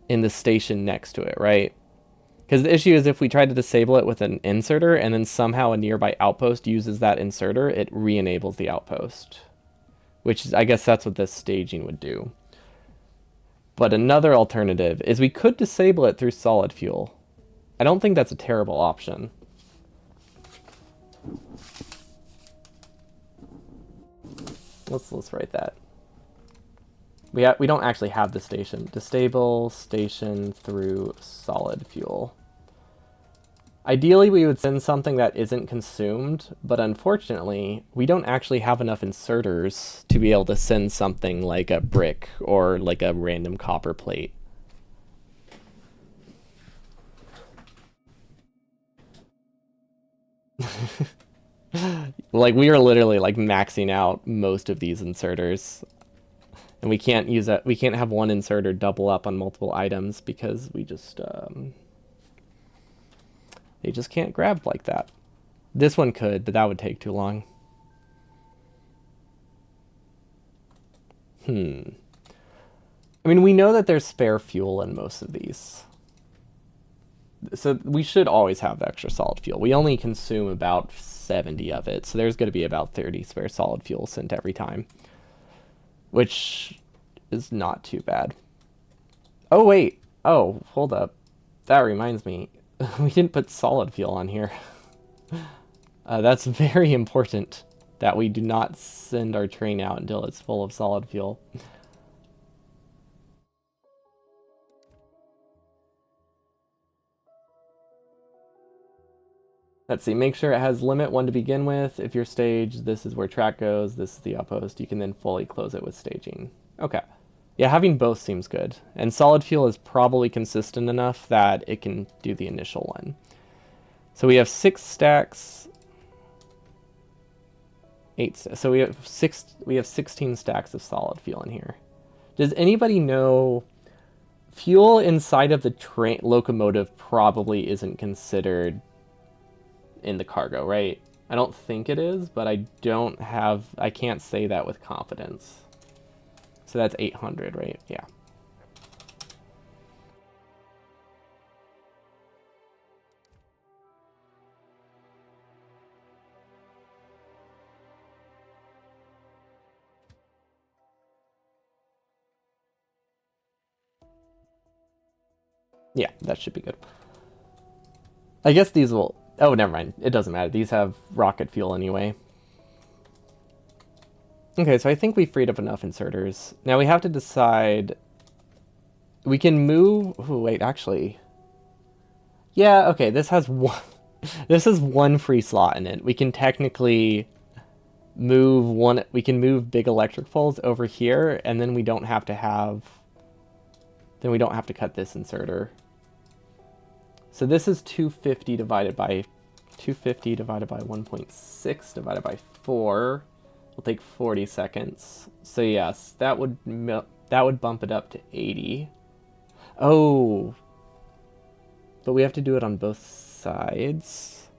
in the station next to it, right? Because the issue is if we try to disable it with an inserter and then somehow a nearby outpost uses that inserter, it re-enables the outpost. Which is, I guess that's what this staging would do. But another alternative is we could disable it through solid fuel. I don't think that's a terrible option. Let's write that. We don't actually have the station. Disable station through solid fuel. Ideally, we would send something that isn't consumed, but unfortunately, we don't actually have enough inserters to be able to send something like a brick or like a random copper plate. Like, we are literally like maxing out most of these inserters. And we can't we can't have one inserter double up on multiple items because we just they just can't grab like that. This one could, but that would take too long. I mean, we know that there's spare fuel in most of these. So we should always have extra solid fuel. We only consume about 70 of it, so there's going to be about 30 spare solid fuel sent every time. Which is not too bad. Oh, wait. Oh, hold up. That reminds me. We didn't put solid fuel on here. That's very important that we do not send our train out until it's full of solid fuel. Let's see, make sure it has limit 1 to begin with. If your stage, this is where track goes, this is the outpost, you can then fully close it with staging. Okay. Yeah, having both seems good. And solid fuel is probably consistent enough that it can do the initial one. So we have 6 stacks. 8. So we have 16 stacks of solid fuel in here. Does anybody know fuel inside of the train locomotive probably isn't considered in the cargo, right? I don't think it is, but I can't say that with confidence. So that's 800, right? Yeah. Yeah, that should be good. I guess these will... Oh, never mind. It doesn't matter. These have rocket fuel anyway. Okay, so I think we freed up enough inserters. Now we have to decide... We can move... Oh, wait, actually... Yeah, okay, this has one... This is one free slot in it. We can technically move one... We can move big electric poles over here, and then we don't have to have... Then we don't have to cut this inserter. So this is 250 divided by 250 divided by 1.6 divided by 4 will take 40 seconds. So yes, that would bump it up to 80. Oh, but we have to do it on both sides.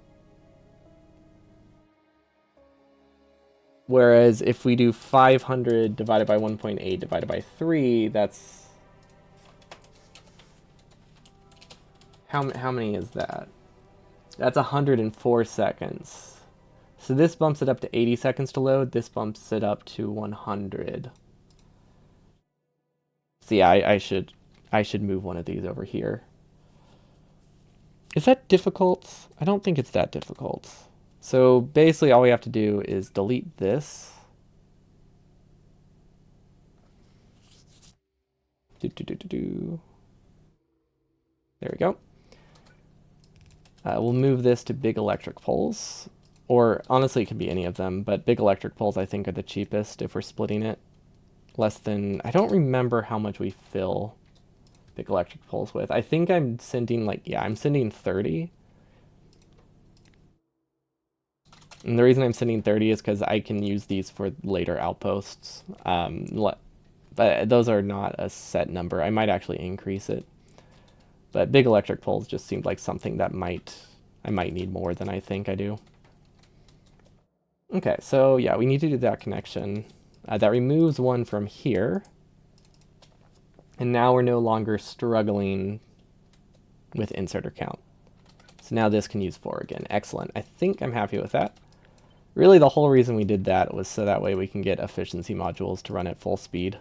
Whereas if we do 500 divided by 1.8 divided by 3, that's... How many is that? That's 104 seconds. So this bumps it up to 80 seconds to load. This bumps it up to 100. So yeah, I should move one of these over here. Is that difficult? I don't think it's that difficult. So basically all we have to do is delete this. Do, do, do, do, do. There we go. We'll move this to big electric poles. Or honestly, it could be any of them, but big electric poles I think are the cheapest if we're splitting it. Less than, I don't remember how much we fill big electric poles with. I think I'm sending like, yeah, I'm sending 30. And the reason I'm sending 30 is because I can use these for later outposts. But those are not a set number. I might actually increase it. But big electric poles just seemed like something that I might need more than I think I do. Okay, so yeah, we need to do that connection. That removes one from here. And now we're no longer struggling with inserter count. So now this can use 4 again. Excellent. I think I'm happy with that. Really, the whole reason we did that was so that way we can get efficiency modules to run at full speed.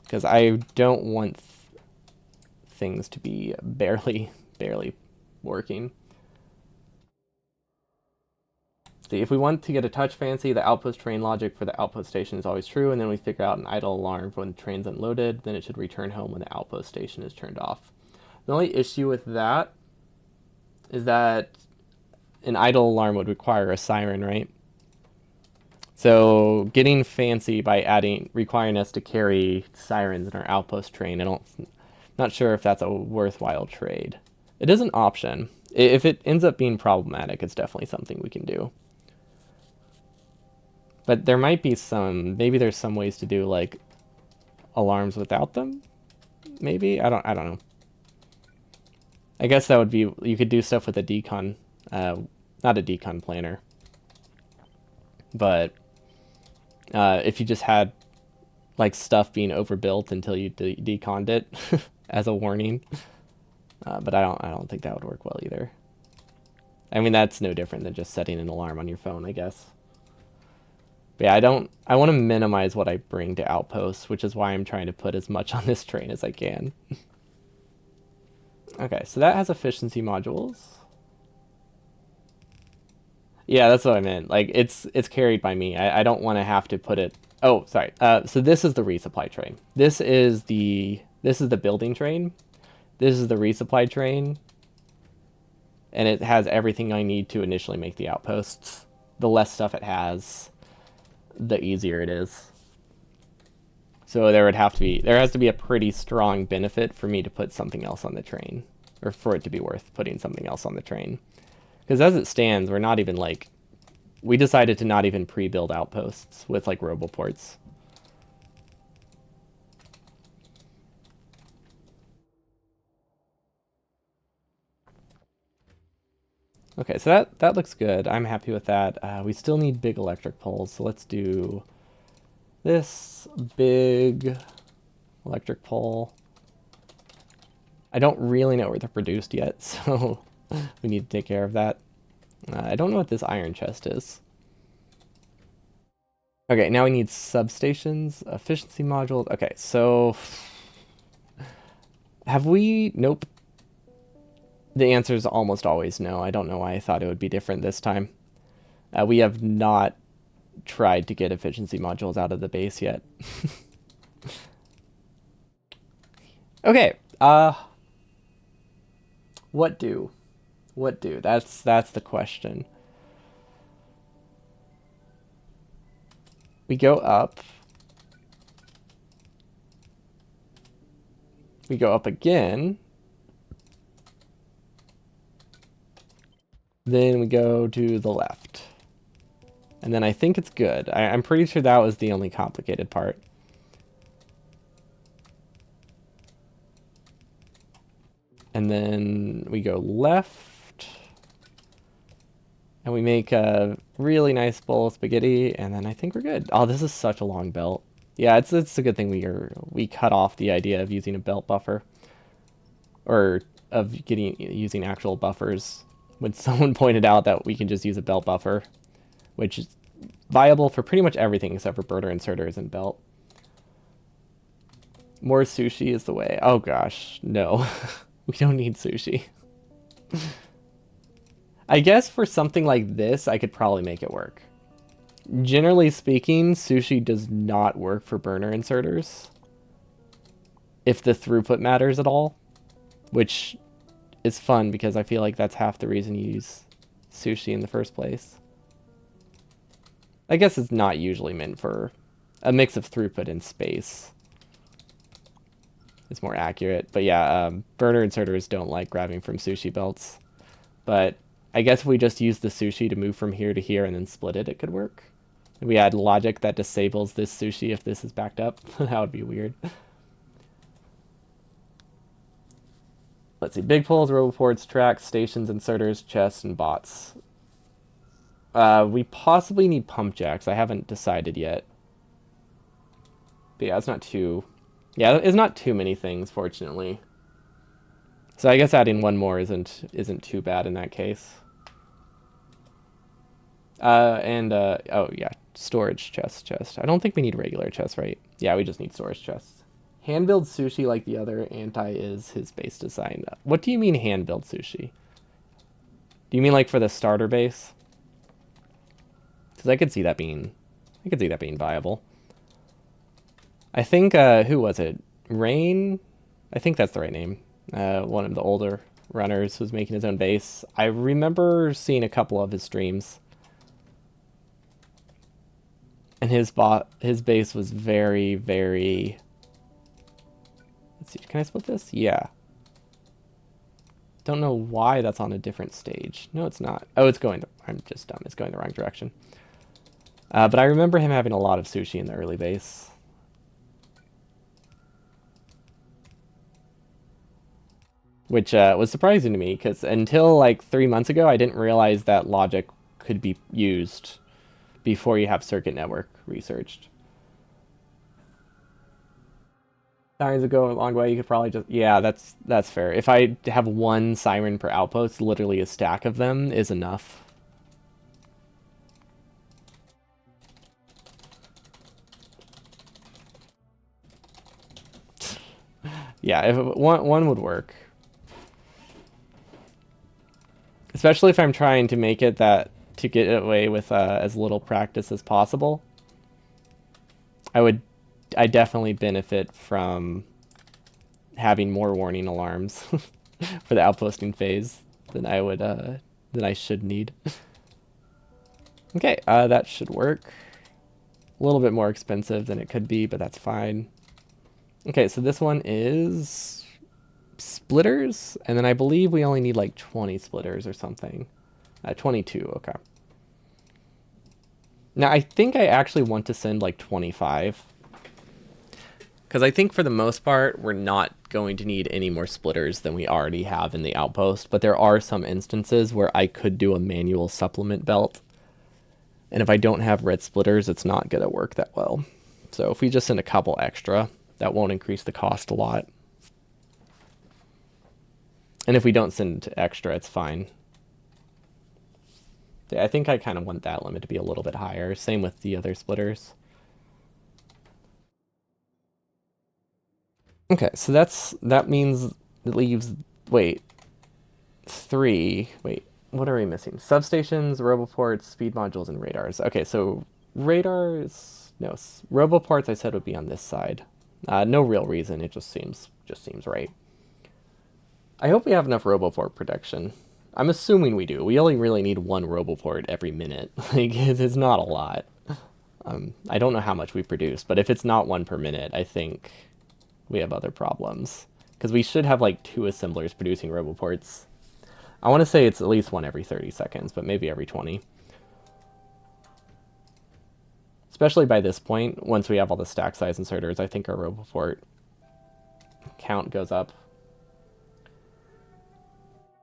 Because I don't want things to be barely working. See, if we want to get a touch fancy, the outpost train logic for the outpost station is always true, and then we figure out an idle alarm for when the train's unloaded, then it should return home when the outpost station is turned off. The only issue with that is that an idle alarm would require a siren, right? So getting fancy by requiring us to carry sirens in our outpost train, not sure if that's a worthwhile trade. It is an option. If it ends up being problematic, it's definitely something we can do. But there might be maybe there's some ways to do like alarms without them. Maybe I don't know. I guess that would be, you could do stuff with a decon, not a decon planner, but if you just had like stuff being overbuilt until you deconned it as a warning. But I don't think that would work well either. I mean, that's no different than just setting an alarm on your phone, I guess. But yeah, I want to minimize what I bring to outposts, which is why I'm trying to put as much on this train as I can. Okay, so that has efficiency modules. Yeah, that's what I meant. Like, it's carried by me. I don't want to have to put it... Oh, sorry. So this is the resupply train. This is the building train. This is the resupply train. And it has everything I need to initially make the outposts. The less stuff it has, the easier it is. So there has to be a pretty strong benefit for me to put something else on the train, or for it to be worth putting something else on the train. Because as it stands, we decided to not even pre-build outposts with like roboports. Okay, so that looks good. I'm happy with that. We still need big electric poles, so let's do this big electric pole. I don't really know where they're produced yet, so we need to take care of that. I don't know what this iron chest is. Okay, now we need substations, efficiency modules. Okay, so have we... Nope. The answer is almost always no. I don't know why I thought it would be different this time. We have not tried to get efficiency modules out of the base yet. Okay, what do? What do? That's the question. We go up. We go up again. Then we go to the left. And then I think it's good. I'm pretty sure that was the only complicated part. And then we go left. And we make a really nice bowl of spaghetti. And then I think we're good. Oh, this is such a long belt. Yeah, it's a good thing we cut off the idea of using a belt buffer. Or of using actual buffers. When someone pointed out that we can just use a belt buffer, which is viable for pretty much everything except for birder inserters and belt. More sushi is the way. Oh gosh, no. We don't need sushi. I guess for something like this, I could probably make it work. Generally speaking, sushi does not work for burner inserters if the throughput matters at all, which is fun because I feel like that's half the reason you use sushi in the first place. I guess it's not usually meant for a mix of throughput and space. It's more accurate. But yeah, burner inserters don't like grabbing from sushi belts. But I guess if we just use the sushi to move from here to here and then split it, it could work. If we add logic that disables this sushi if this is backed up. That would be weird. Let's see. Big poles, roboports, tracks, stations, inserters, chests, and bots. We possibly need pump jacks. I haven't decided yet. But yeah, it's not too... Yeah, it's not too many things, fortunately. So I guess adding one more isn't too bad in that case. Oh yeah, storage chest. I don't think we need regular chests, right? Yeah, we just need storage chests. Hand build sushi like the other anti is his base design. What do you mean hand build sushi? Do you mean like for the starter base? Because I could see that being viable. I think who was it? Rain? I think that's the right name. One of the older runners was making his own base. I remember seeing a couple of his streams. And his base was very, very... Let's see, can I split this? Yeah. Don't know why that's on a different stage. No, it's not. Oh, it's going... I'm just dumb. It's going the wrong direction. But I remember him having a lot of sushi in the early base. Which was surprising to me, because until like 3 months ago, I didn't realize that logic could be used before you have circuit network researched. Sirens would go a long way. You could probably just... Yeah, that's fair. If I have one siren per outpost, literally a stack of them is enough. Yeah, if one would work. Especially if I'm trying to make it that to get away with as little practice as possible. I definitely benefit from having more warning alarms for the outposting phase than I should need. Okay, that should work. A little bit more expensive than it could be, but that's fine. Okay, so this one is splitters, and then I believe we only need like 20 splitters or something. 22, okay. Now, I think I actually want to send like 25. Because I think for the most part, we're not going to need any more splitters than we already have in the outpost. But there are some instances where I could do a manual supplement belt. And if I don't have red splitters, it's not going to work that well. So if we just send a couple extra, that won't increase the cost a lot. And if we don't send extra, it's fine. I think I kind of want that limit to be a little bit higher. Same with the other splitters. Okay, so that means it leaves... Wait. 3. Wait, what are we missing? Substations, roboports, speed modules, and radars. Okay, so radars... No, roboports I said would be on this side. No real reason, it just seems right. I hope we have enough roboport protection. I'm assuming we do. We only really need one roboport every minute. Like, it's not a lot. I don't know how much we produce, but if it's not one per minute, I think we have other problems. Because we should have like 2 assemblers producing roboports. I want to say it's at least one every 30 seconds, but maybe every 20. Especially by this point, once we have all the stack size inserters, I think our roboport count goes up.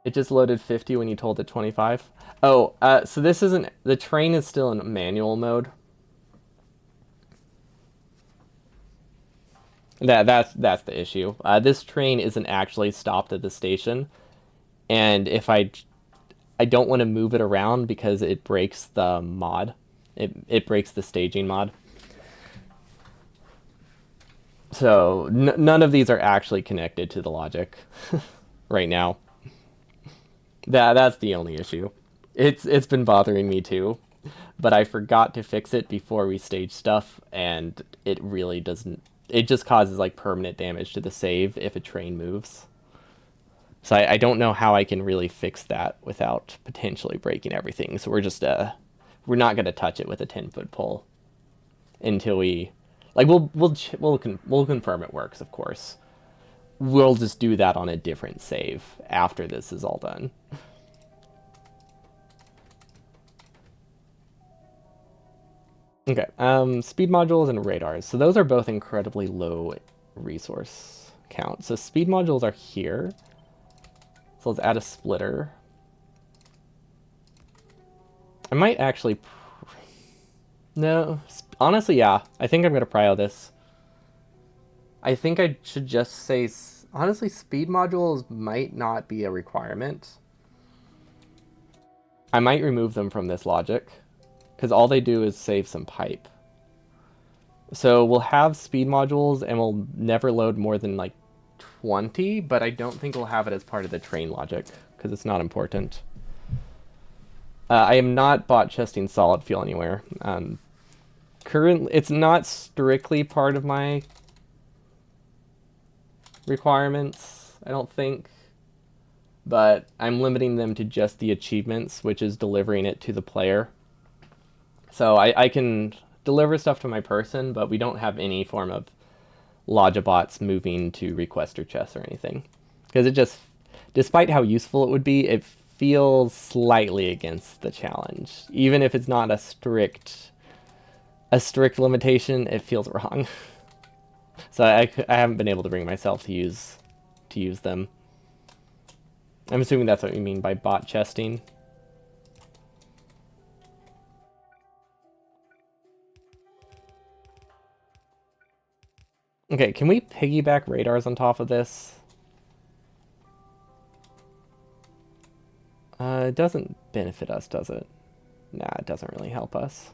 It just loaded 50 when you told it 25. Oh, so this isn't... The train is still in manual mode. That's the issue. This train isn't actually stopped at the station. And if I don't want to move it around because it breaks the mod. It breaks the staging mod. So none of these are actually connected to the logic right now. That's the only issue. It's been bothering me too, but I forgot to fix it before we stage stuff, and it really doesn't. It just causes like permanent damage to the save if a train moves. So I don't know how I can really fix that without potentially breaking everything. So we're not gonna touch it with a 10-foot pole until we like we'll confirm it works, of course. We'll just do that on a different save after this is all done. Okay, speed modules and radars. So those are both incredibly low resource count. So speed modules are here. So let's add a splitter. I might actually... No, honestly, yeah. I think I'm going to prio this. I think I should just say... Honestly, speed modules might not be a requirement. I might remove them from this logic, because all they do is save some pipe. So we'll have speed modules, and we'll never load more than like 20, but I don't think we'll have it as part of the train logic, because it's not important. I am not bot chesting solid fuel anywhere. Currently, it's not strictly part of my requirements, I don't think, but I'm limiting them to just the achievements, which is delivering it to the player. So I can deliver stuff to my person, but we don't have any form of Logibots moving to requester chests or anything. Because it just, despite how useful it would be, it feels slightly against the challenge. Even if it's not a strict limitation, it feels wrong. So I haven't been able to bring myself to use them. I'm assuming that's what you mean by bot chesting. Okay, can we piggyback radars on top of this? It doesn't benefit us, does it? Nah, it doesn't really help us.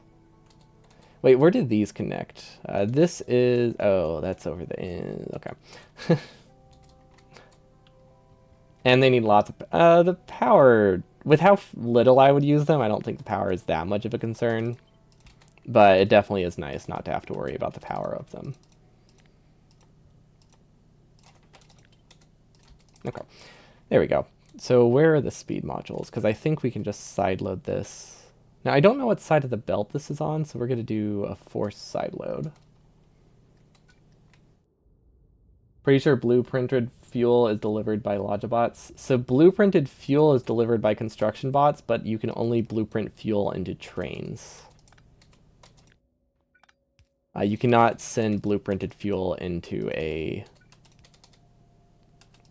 Wait, where did these connect? This is... Oh, that's over the end. Okay. And they need lots of... the power... With how little I would use them, I don't think the power is that much of a concern. But it definitely is nice not to have to worry about the power of them. Okay. There we go. So where are the speed modules? Because I think we can just sideload this. Now, I don't know what side of the belt this is on, so we're going to do a forced sideload. Pretty sure blueprinted fuel is delivered by Logibots. So blueprinted fuel is delivered by construction bots, but you can only blueprint fuel into trains. You cannot send blueprinted fuel into a...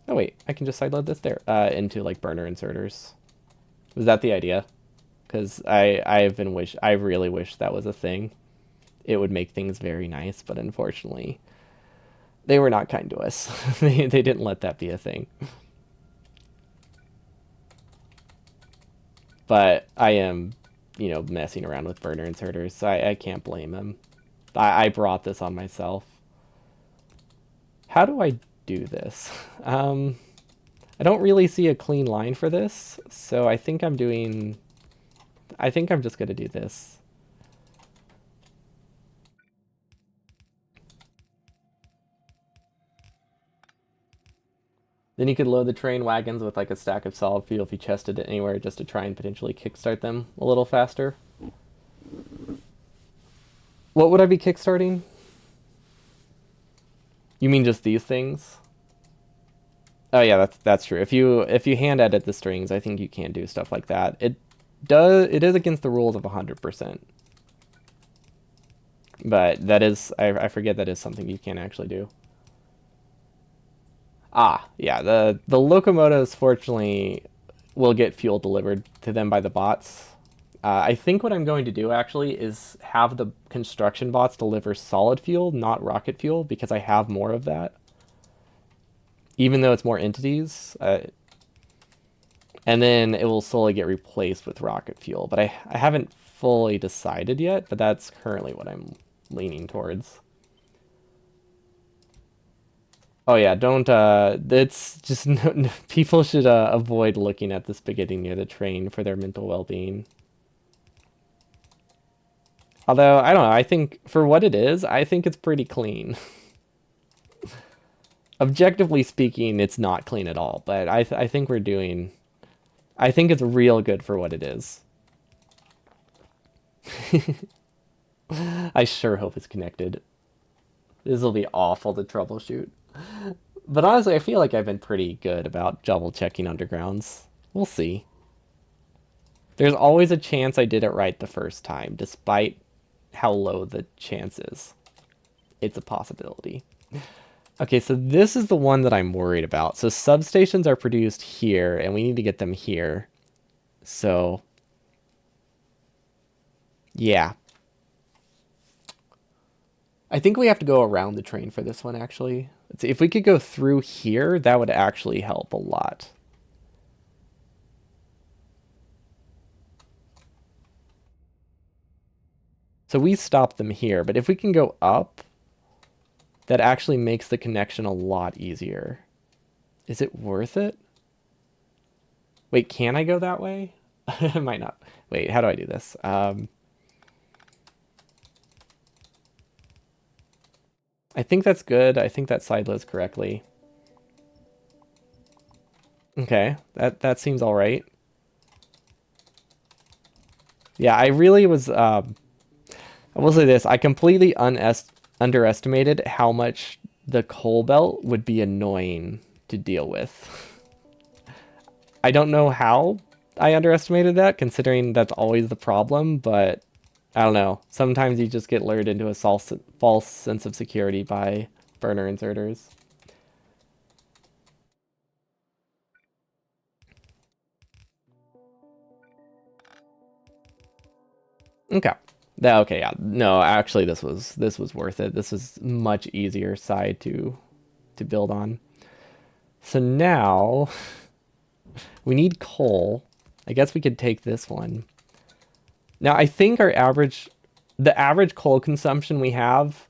Oh wait, I can just sideload this there. Into like burner inserters. Was that the idea? Because I really wish that was a thing. It would make things very nice, but unfortunately, they were not kind to us. They didn't let that be a thing. But I am, messing around with burner inserters, so I can't blame them. I brought this on myself. How do I do this? I don't really see a clean line for this, so I think I'm just gonna do this. Then you could load the train wagons with like a stack of solid fuel if you chested it anywhere just to try and potentially kickstart them a little faster. What would I be kickstarting? You mean just these things? Oh yeah, that's true. If you hand edit the strings, I think you can do stuff like that. It is against the rules of 100%. But that is I forget that is something you can actually do. Ah, yeah, the locomotives fortunately will get fuel delivered to them by the bots. I think what I'm going to do actually is have the construction bots deliver solid fuel, not rocket fuel, because I have more of that. Even though it's more entities, and then it will slowly get replaced with rocket fuel. But I haven't fully decided yet, but that's currently what I'm leaning towards. Oh yeah, don't it's just people should avoid looking at the spaghetti near the train for their mental well-being. Although, I don't know, I think for what it is, I think it's pretty clean. Objectively speaking, it's not clean at all, but I think we're doing I think it's real good for what it is. I sure hope it's connected. This will be awful to troubleshoot. But honestly, I feel like I've been pretty good about double checking undergrounds. We'll see. There's always a chance I did it right the first time, despite how low the chance is. It's a possibility. Okay, so this is the one that I'm worried about. So substations are produced here, and we need to get them here. So, yeah. I think we have to go around the train for this one, actually. Let's see, if we could go through here, that would actually help a lot. So we stop them here, but if we can go up, that actually makes the connection a lot easier. Is it worth it? Wait, can I go that way? I might not. Wait, how do I do this? I think that's good. I think that side loads correctly. Okay, that seems all right. Yeah, I really was. I will say this: I completely underestimated how much the coal belt would be annoying to deal with. I don't know how I underestimated that, considering that's always the problem, but I don't know. Sometimes you just get lured into a false sense of security by burner inserters. Okay. Okay, yeah. No, actually this was worth it. This is much easier side to build on. So now we need coal. I guess we could take this one. Now I think the average coal consumption we have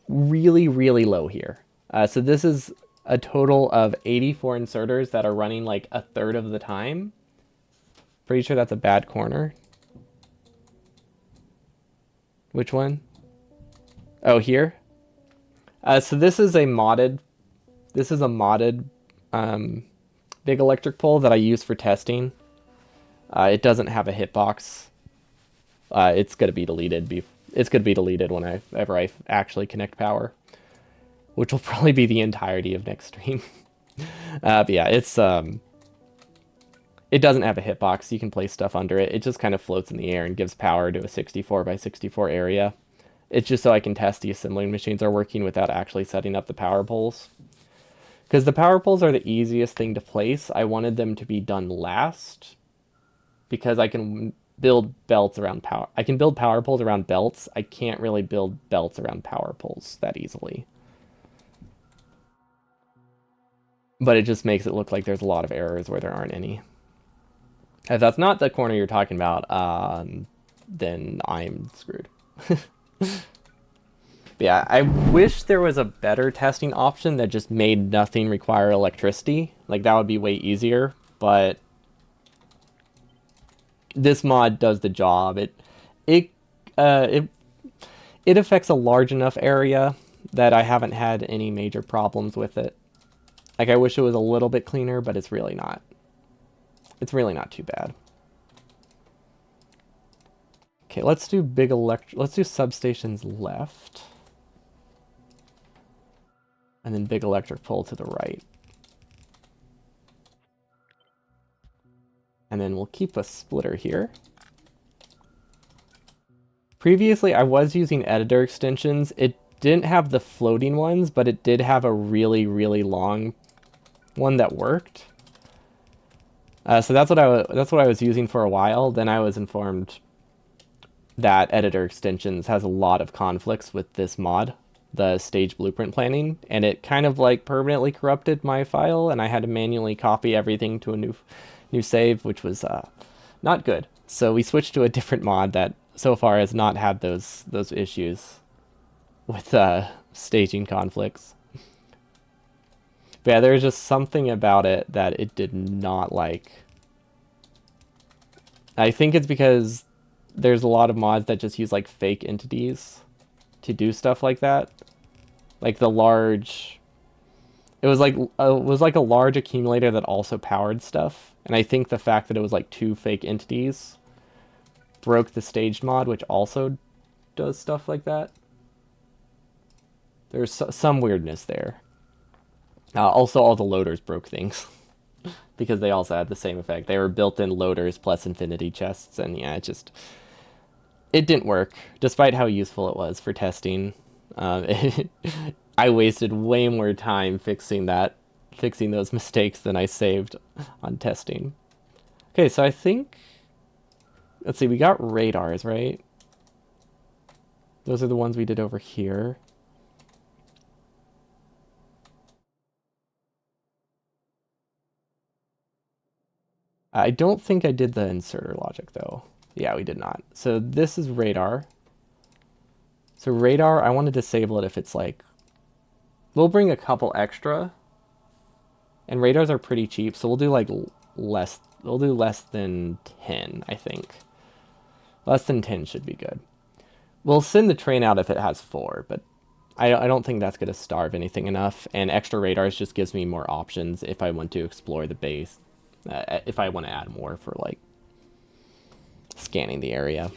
really, really low here. So this is a total of 84 inserters that are running like a third of the time. Pretty sure that's a bad corner. Which one? Oh, here. So this is a modded um, big electric pole that I use for testing. It doesn't have a hitbox. It's gonna be deleted. It's gonna be deleted whenever I actually connect power, which will probably be the entirety of next stream. But yeah, it doesn't have a hitbox. You can place stuff under it. It just kind of floats in the air and gives power to a 64 by 64 area. It's just so I can test the assembling machines are working without actually setting up the power poles. Because the power poles are the easiest thing to place. I wanted them to be done last because I can build belts around power. I can build power poles around belts. I can't really build belts around power poles that easily. But it just makes it look like there's a lot of errors where there aren't any. If that's not the corner you're talking about, then I'm screwed. Yeah, I wish there was a better testing option that just made nothing require electricity. Like that would be way easier, but this mod does the job. It uh it it affects a large enough area that I haven't had any major problems with it. Like I wish it was a little bit cleaner, but it's really not. It's really not too bad. Okay, let's do let's do substations left. And then big electric pole to the right. And then we'll keep a splitter here. Previously, I was using editor extensions. It didn't have the floating ones, but it did have a really, really long one that worked. So that's what I was using for a while. Then I was informed that editor extensions has a lot of conflicts with this mod, the stage blueprint planning, and it kind of like permanently corrupted my file, and I had to manually copy everything to a new save, which was not good. So we switched to a different mod that so far has not had those issues with staging conflicts. But yeah, there's just something about it that it did not like. I think it's because there's a lot of mods that just use like fake entities to do stuff like that. Like the large, it was like a large accumulator that also powered stuff. And I think the fact that it was like two fake entities broke the staged mod, which also does stuff like that. There's some weirdness there. Also, all the loaders broke things because they also had the same effect. They were built-in loaders plus infinity chests, and yeah, it didn't work, despite how useful it was for testing. I wasted way more time fixing those mistakes than I saved on testing. Okay, so I think, let's see, we got radars, right? Those are the ones we did over here. I don't think I did the inserter logic, though. Yeah, we did not. So this is radar. So radar, I want to disable it if it's like... We'll bring a couple extra. And radars are pretty cheap, so we'll do like less... We'll do less than 10, I think. Less than 10 should be good. We'll send the train out if it has 4, but I don't think that's going to starve anything enough. And extra radars just gives me more options if I want to explore the base. If I want to add more for like scanning the area.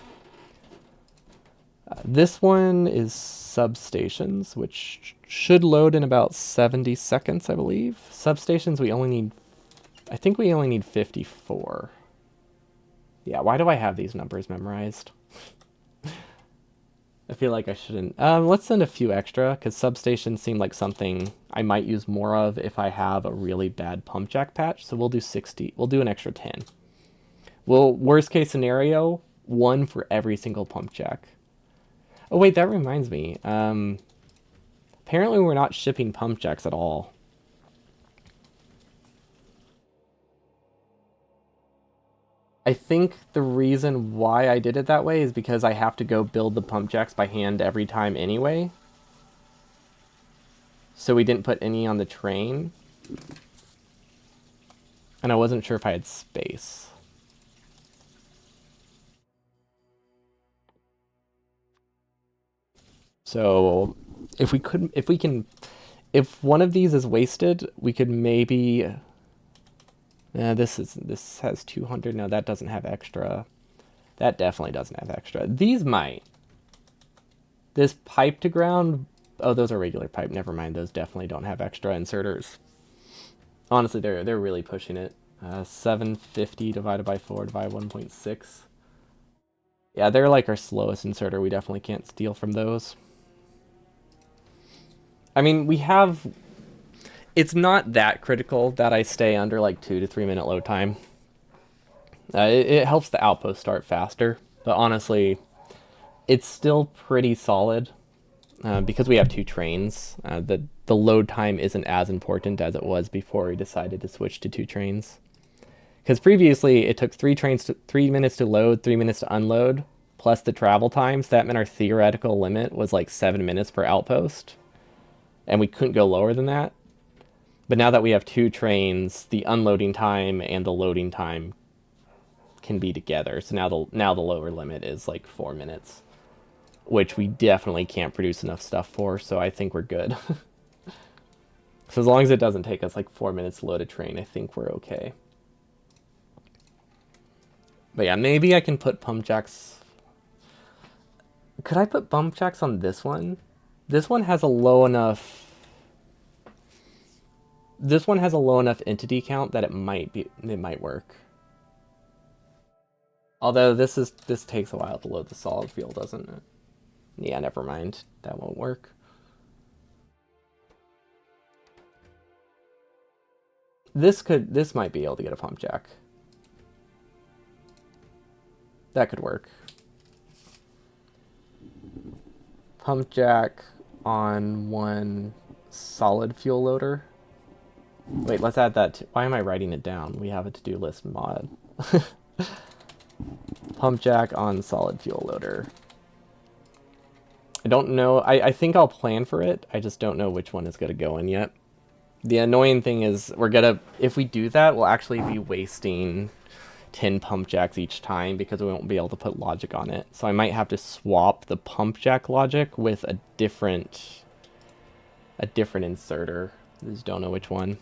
This one is substations, which should load in about 70 seconds, I believe. Substations, I think we only need 54. Yeah, why do I have these numbers memorized? I feel like I shouldn't. Let's send a few extra, because substations seem like something I might use more of if I have a really bad pump jack patch. So we'll do 60. We'll do an extra 10. Well, worst case scenario, 1 for every single pump jack. Oh wait, that reminds me. Apparently we're not shipping pump jacks at all. I think the reason why I did it that way is because I have to go build the pump jacks by hand every time anyway. So we didn't put any on the train. And I wasn't sure if I had space. So if if one of these is wasted, we could maybe... this has 200. No, that doesn't have extra. That definitely doesn't have extra. These might. This pipe to ground... Oh, those are regular pipe. Never mind. Those definitely don't have extra inserters. Honestly, they're really pushing it. 750 divided by 4 divided by 1.6. Yeah, they're like our slowest inserter. We definitely can't steal from those. I mean, we have... It's not that critical that I stay under like 2 to 3 minute load time. It helps the outpost start faster, but honestly, it's still pretty solid because we have 2 trains. The load time isn't as important as it was before we decided to switch to 2 trains. Because previously it took 3 minutes to load, 3 minutes to unload, plus the travel times. That meant our theoretical limit was like 7 minutes per outpost, and we couldn't go lower than that. But now that we have 2 trains, the unloading time and the loading time can be together. So now the lower limit is like 4 minutes, which we definitely can't produce enough stuff for. So I think we're good. So as long as it doesn't take us like 4 minutes to load a train, I think we're okay. But yeah, maybe I can put pump jacks. Could I put pump jacks on this one? This one has a low enough entity count that it might work. Although this takes a while to load the solid fuel, doesn't it? Yeah, never mind. That won't work. This might be able to get a pump jack. That could work. Pump jack on 1 solid fuel loader. Wait, let's add that. Why am I writing it down? We have a to-do list mod. Pump jack on solid fuel loader. I don't know. I think I'll plan for it. I just don't know which one is going to go in yet. The annoying thing is if we do that, we'll actually be wasting 10 pump jacks each time because we won't be able to put logic on it. So I might have to swap the pump jack logic with a different inserter. I just don't know which one.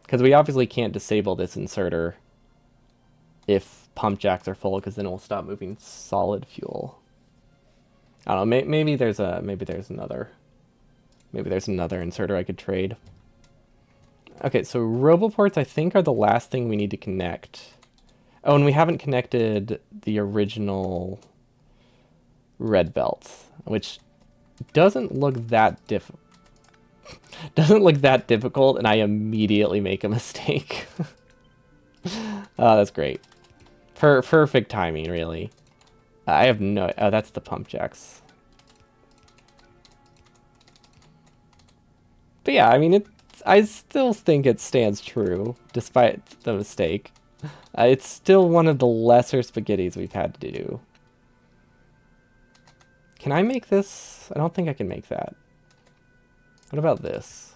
Because we obviously can't disable this inserter if pump jacks are full, because then it will stop moving solid fuel. I don't know. Maybe there's another inserter I could trade. Okay, so roboports I think are the last thing we need to connect. Oh, and we haven't connected the original red belt, which doesn't look that difficult, and I immediately make a mistake. Oh, that's great. Perfect timing, really. I have no... Oh, that's the pump jacks. But yeah, I mean, I still think it stands true, despite the mistake. It's still one of the lesser spaghettis we've had to do. Can I make this? I don't think I can make that. What about this?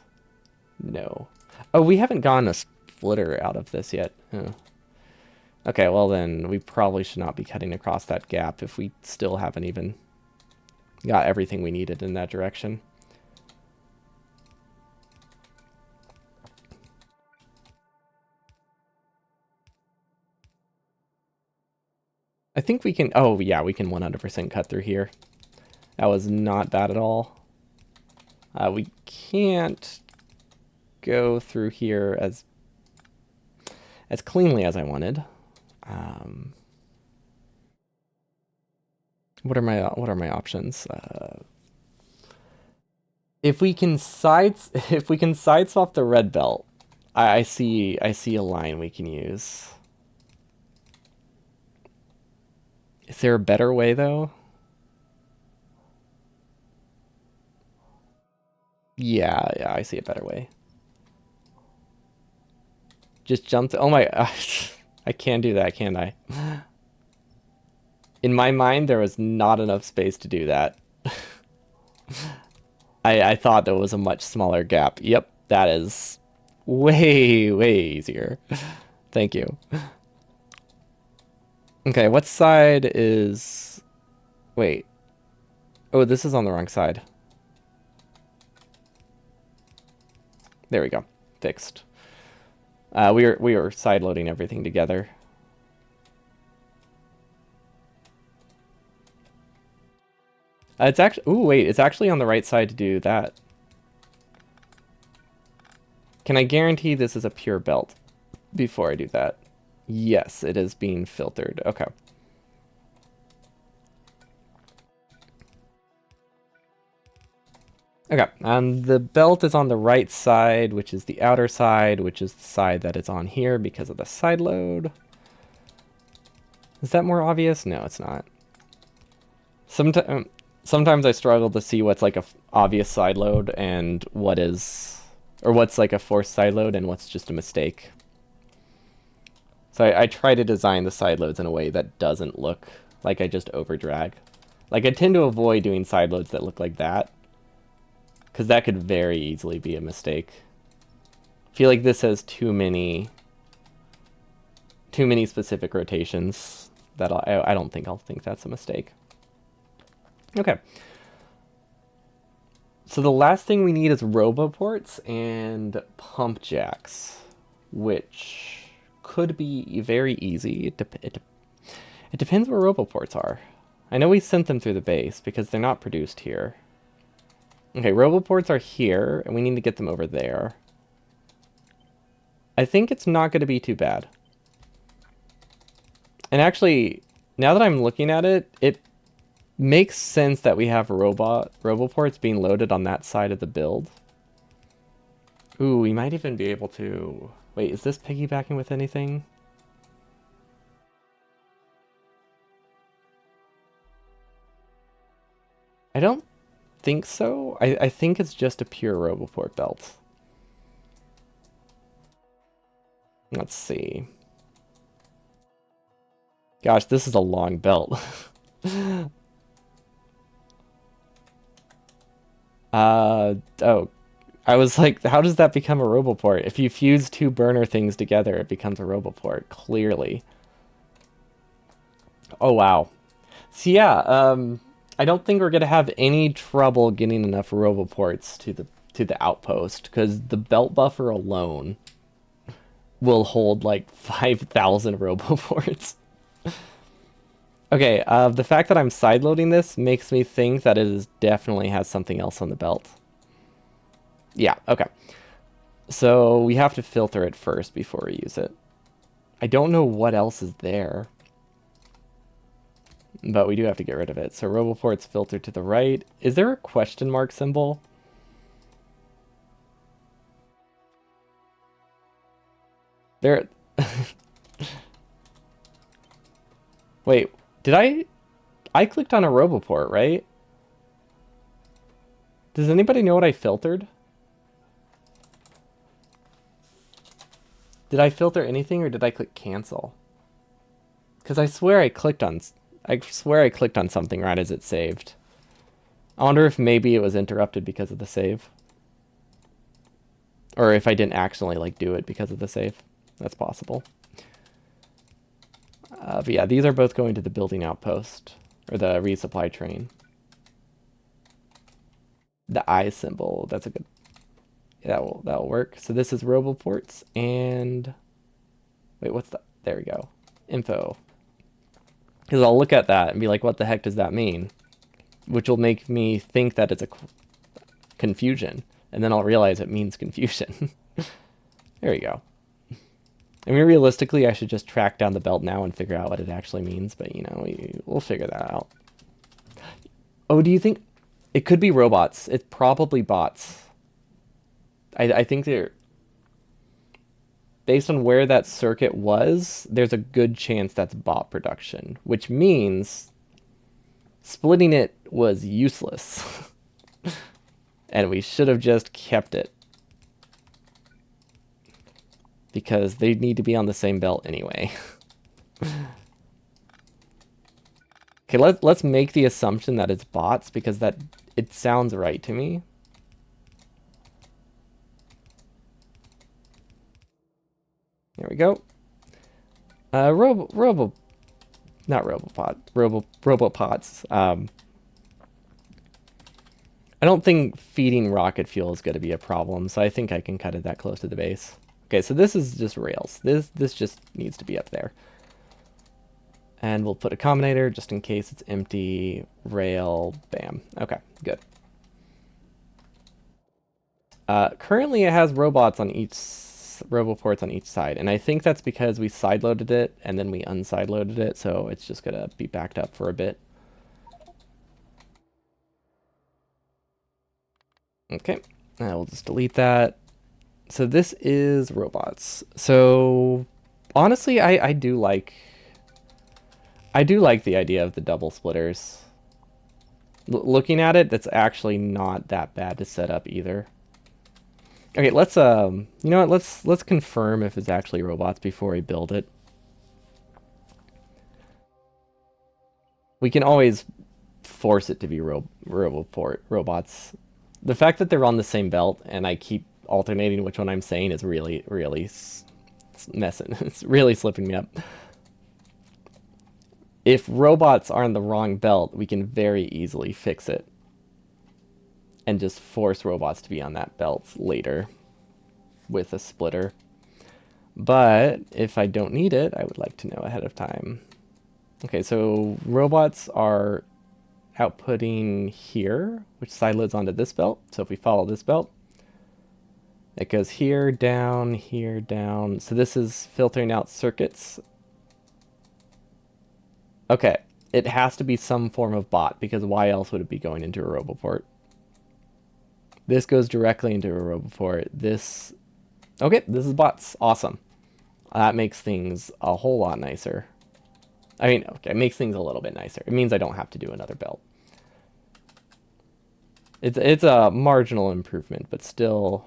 No. Oh, we haven't gotten a splitter out of this yet. Huh. Okay, well then, we probably should not be cutting across that gap if we still haven't even got everything we needed in that direction. I think we can... Oh, yeah, we can 100% cut through here. That was not bad at all. We can't go through here as cleanly as I wanted. What are my options? If we can sideswap the red belt, I see a line we can use. Is there a better way though? Yeah, I see a better way. Just jump to... Oh my... I can't do that, can I? In my mind, there was not enough space to do that. I thought there was a much smaller gap. Yep, that is way, way easier. Thank you. Okay, what side is... Wait. Oh, this is on the wrong side. There we go. Fixed. We were side loading everything together. It's actually... Ooh, wait. It's actually on the right side to do that. Can I guarantee this is a pure belt before I do that? Yes, it is being filtered. Okay. Okay, the belt is on the right side, which is the outer side, which is the side that it's on here because of the side load. Is that more obvious? No, it's not. Sometimes I struggle to see what's like a obvious side load and what's like a forced side load and what's just a mistake. So I try to design the side loads in a way that doesn't look like I just over drag. Like I tend to avoid doing side loads that look like that, because that could very easily be a mistake. I feel like this has too many specific rotations that I don't think I'll think that's a mistake. Okay. So the last thing we need is roboports and pump jacks, which could be very easy. It depends where roboports are. I know we sent them through the base because they're not produced here. Okay, roboports are here, and we need to get them over there. I think it's not going to be too bad. And actually, now that I'm looking at it, it makes sense that we have roboports being loaded on that side of the build. Ooh, we might even be able to... Wait, is this piggybacking with anything? I don't think so. I think it's just a pure roboport belt. Let's see. Gosh, this is a long belt. Oh, I was like, how does that become a roboport? If you fuse two burner things together, it becomes a roboport, clearly. Oh, wow. So yeah, I don't think we're gonna have any trouble getting enough roboports to the outpost, because the belt buffer alone will hold like 5,000 roboports. Okay, the fact that I'm sideloading this makes me think that it is definitely has something else on the belt. Yeah, okay. So we have to filter it first before we use it. I don't know what else is there, but we do have to get rid of it. So roboports filter to the right. Is there a question mark symbol? There. Wait, did I clicked on a roboport, right? Does anybody know what I filtered? Did I filter anything or did I click cancel? Because I swear I clicked on something right as it saved. I wonder if maybe it was interrupted because of the save. Or if I didn't accidentally like do it because of the save. That's possible. But yeah, these are both going to the building outpost. Or the resupply train. The eye symbol, that's a good... That'll work. So this is roboports and... Wait, what's that? There we go. Info. Because I'll look at that and be like, what the heck does that mean? Which will make me think that it's a confusion. And then I'll realize it means confusion. There you go. I mean, realistically, I should just track down the belt now and figure out what it actually means. But, you know, we'll figure that out. Oh, do you think... It could be robots. It's probably bots. I think they're... Based on where that circuit was, there's a good chance that's bot production. Which means... Splitting it was useless. And we should have just kept it. Because they need to be on the same belt anyway. Okay, let's make the assumption that it's bots, because that it sounds right to me. There we go. Not robopods. I don't think feeding rocket fuel is going to be a problem, so I think I can cut it that close to the base. Okay, so this is just rails. This just needs to be up there. And we'll put a combinator just in case it's empty. Rail, bam. Okay, good. Currently it has robots on each roboports on each side, and I think that's because we sideloaded it and then we unsideloaded it, so it's just gonna be backed up for a bit. Okay, we'll just delete that. So this is robots. So honestly, I do like the idea of the double splitters. Looking at it, that's actually not that bad to set up either. Okay, let's you know what? Let's confirm if it's actually robots before we build it. We can always force it to be robots. The fact that they're on the same belt and I keep alternating which one I'm saying is really messing. It's really slipping me up. If robots are on the wrong belt, we can very easily fix it and just force robots to be on that belt later with a splitter. But if I don't need it, I would like to know ahead of time. Okay, so robots are outputting here, which sideloads onto this belt. So if we follow this belt, it goes here, down, here, down. So this is filtering out circuits. Okay, it has to be some form of bot, because why else would it be going into a roboport? This goes directly into a roboport. This... Okay, this is bots. Awesome. That makes things a whole lot nicer. I mean, okay, it makes things a little bit nicer. It means I don't have to do another belt. It's a marginal improvement, but still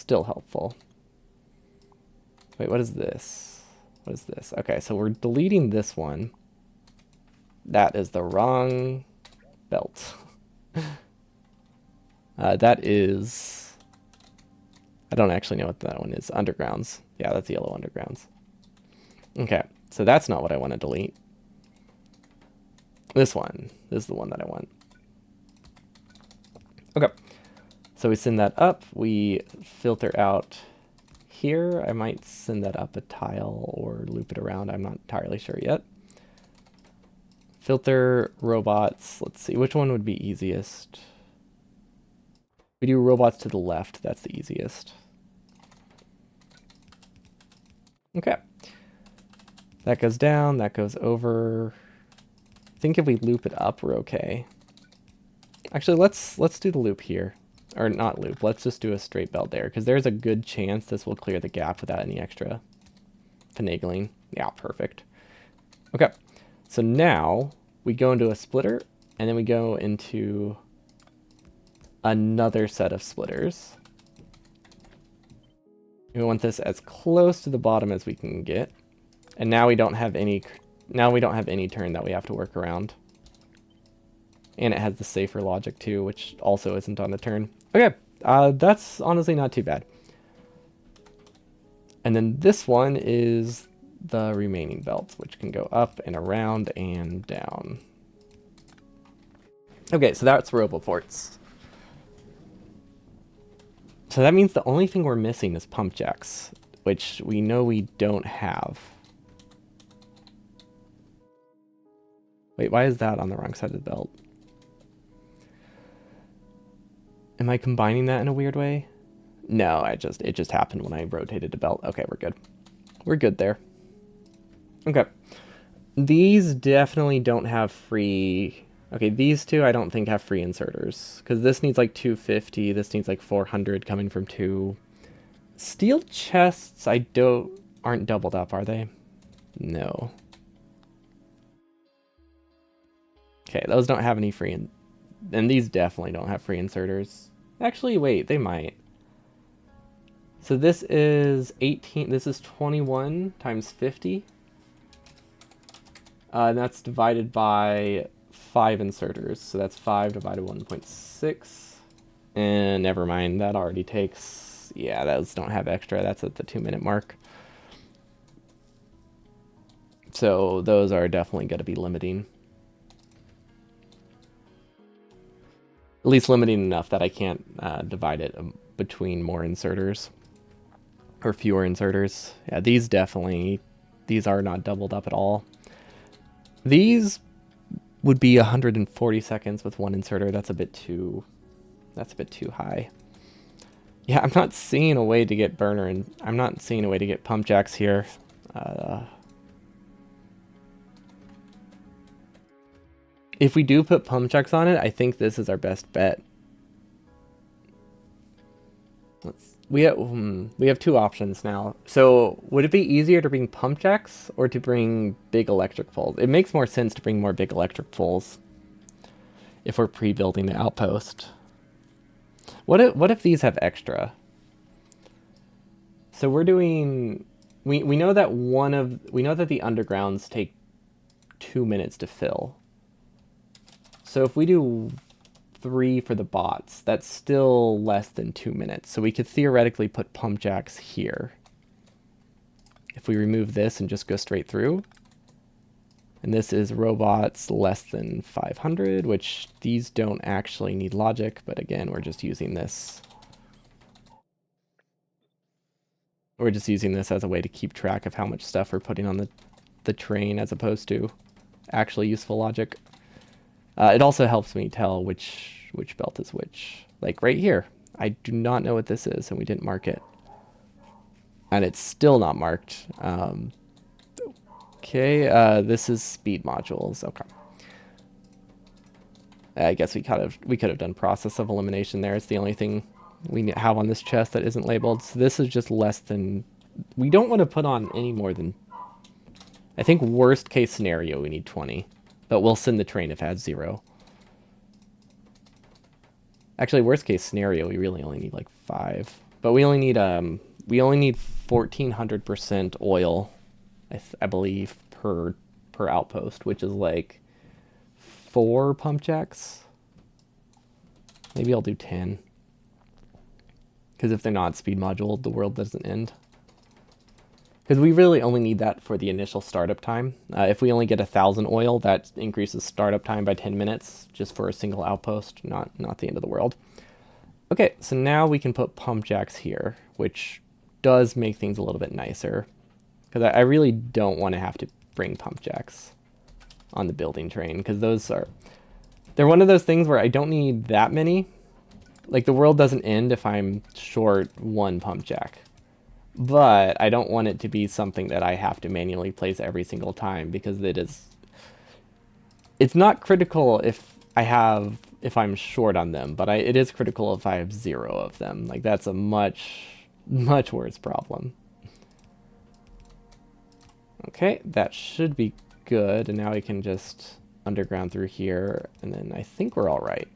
helpful. Wait, what is this? What is this? Okay, so we're deleting this one. That is the wrong belt. That is I don't actually know what that one is. Undergrounds. Yeah, that's yellow undergrounds. Okay, so that's not what I want to delete. This one. This is the one that I want. Okay, so we send that up. We filter out here. I might send that up a tile or loop it around. I'm not entirely sure yet. Filter robots. Let's see, which one would be easiest? We do robots to the left. That's the easiest. Okay. That goes down. That goes over. I think if we loop it up, we're okay. Actually, let's do the loop here. Or not loop. Let's just do a straight belt there, because there's a good chance this will clear the gap without any extra finagling. Yeah, perfect. Okay. So now we go into a splitter, and then we go into another set of splitters. We want this as close to the bottom as we can get. And now we don't have any turn that we have to work around. And it has the safer logic too, which also isn't on the turn. Okay, that's honestly not too bad. And then this one is the remaining belts, which can go up and around and down. Okay, so that's Roboports. So that means the only thing we're missing is pump jacks, which we know we don't have. Wait, why is that on the wrong side of the belt? Am I combining that in a weird way? No, it just happened when I rotated the belt. Okay, we're good. We're good there. Okay. These definitely don't have free... Okay, these two I don't think have free inserters. Because this needs like 250, this needs like 400 coming from 2. Steel chests aren't doubled up, are they? No. Okay, those don't have any free... And these definitely don't have free inserters. Actually, wait, they might. So this is 18, this is 21 times 50. And that's divided by 5 inserters. So that's 5 divided by 1.6. And never mind, that already takes... Yeah, those don't have extra. That's at the 2-minute mark. So those are definitely going to be limiting. At least limiting enough that I can't divide it between more inserters. Or fewer inserters. Yeah, these are not doubled up at all. These would be 140 seconds with one inserter. That's a bit too high. Yeah, I'm not seeing a way to get burner, and I'm not seeing a way to get pump jacks here. If we do put pump jacks on it, I think this is our best bet. We have 2 options now. So would it be easier to bring pump jacks or to bring big electric poles? It makes more sense to bring more big electric poles if we're pre-building the outpost. What if these have extra? So we're doing... We know that the undergrounds take 2 minutes to fill. So if we do 3 for the bots, that's still less than 2 minutes. So we could theoretically put pump jacks here. If we remove this and just go straight through. And this is robots less than 500, which these don't actually need logic, but again, we're just using this. We're just using this as a way to keep track of how much stuff we're putting on the train as opposed to actually useful logic. It also helps me tell which belt is which. Like right here, I do not know what this is, and we didn't mark it. And it's still not marked. Okay, this is speed modules. Okay. I guess we could have done process of elimination there. It's the only thing we have on this chest that isn't labeled. So this is just less than... We don't want to put on any more than... I think worst case scenario, we need 20. But we'll send the train if it has 0. Actually, worst case scenario, we really only need like 5. But we only need 1400% oil, I believe, per outpost, which is like 4 pump jacks. Maybe I'll do 10. Because if they're not speed module, the world doesn't end. Because we really only need that for the initial startup time. If we only get 1,000 oil, that increases startup time by 10 minutes just for a single outpost, not the end of the world. Okay, so now we can put pump jacks here, which does make things a little bit nicer. Because I really don't want to have to bring pump jacks on the building train, because they're one of those things where I don't need that many. Like, the world doesn't end if I'm short one pump jack. But I don't want it to be something that I have to manually place every single time, because it's not critical if I'm short on them, but it is critical if I have 0 of them. Like, that's a much worse problem. Okay, that should be good, and now we can just underground through here, and then I think we're all right.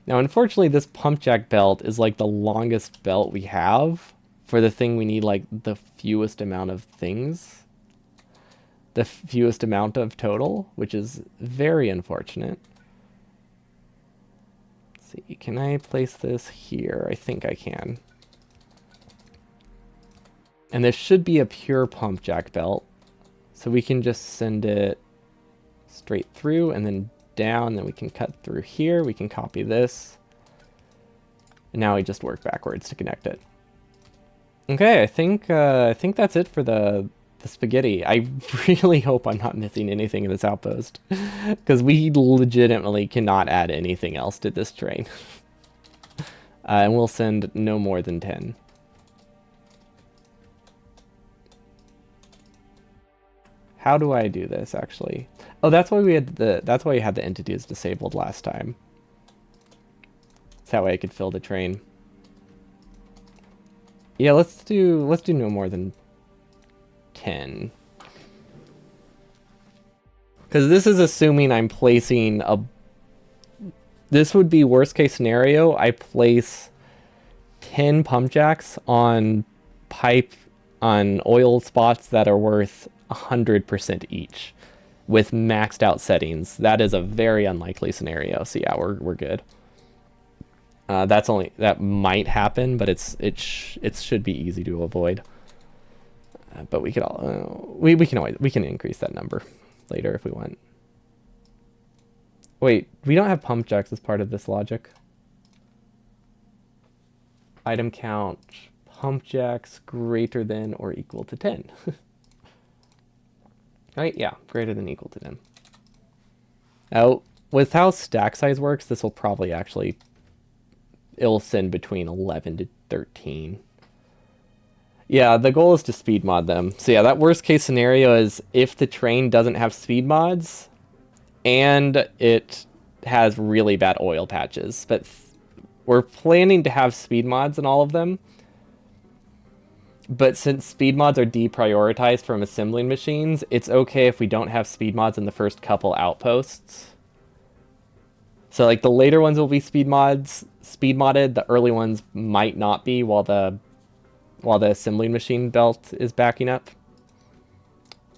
Now, unfortunately, this pump jack belt is like the longest belt we have for the thing we need, like the fewest amount of things. The fewest amount of total, which is very unfortunate. Let's see, can I place this here? I think I can. And this should be a pure pump jack belt. So we can just send it straight through and then down, then we can cut through here, we can copy this. And now we just work backwards to connect it. Okay, I think that's it for the spaghetti. I really hope I'm not missing anything in this outpost, because we legitimately cannot add anything else to this train. And we'll send no more than 10. How do I do this, actually? Oh, that's why we had the entities disabled last time. So that way I could fill the train. Yeah, let's do no more than 10. Because this is assuming I'm placing this would be worst case scenario. I place 10 pump jacks on oil spots that are worth 100% each with maxed out settings. That is a very unlikely scenario. So yeah, we're good. That might happen, but it should be easy to avoid. But we can increase that number later if we want. Wait, we don't have pump jacks as part of this logic. Item count, pump jacks greater than or equal to 10. Right? Yeah, greater than equal to 10. Now, with how stack size works, this will probably it'll send between 11 to 13. Yeah, the goal is to speed mod them. So yeah, that worst case scenario is if the train doesn't have speed mods and it has really bad oil patches. But we're planning to have speed mods in all of them. But since speed mods are deprioritized from assembling machines, it's okay if we don't have speed mods in the first couple outposts. So like the later ones will be speed modded, the early ones might not be while the assembling machine belt is backing up.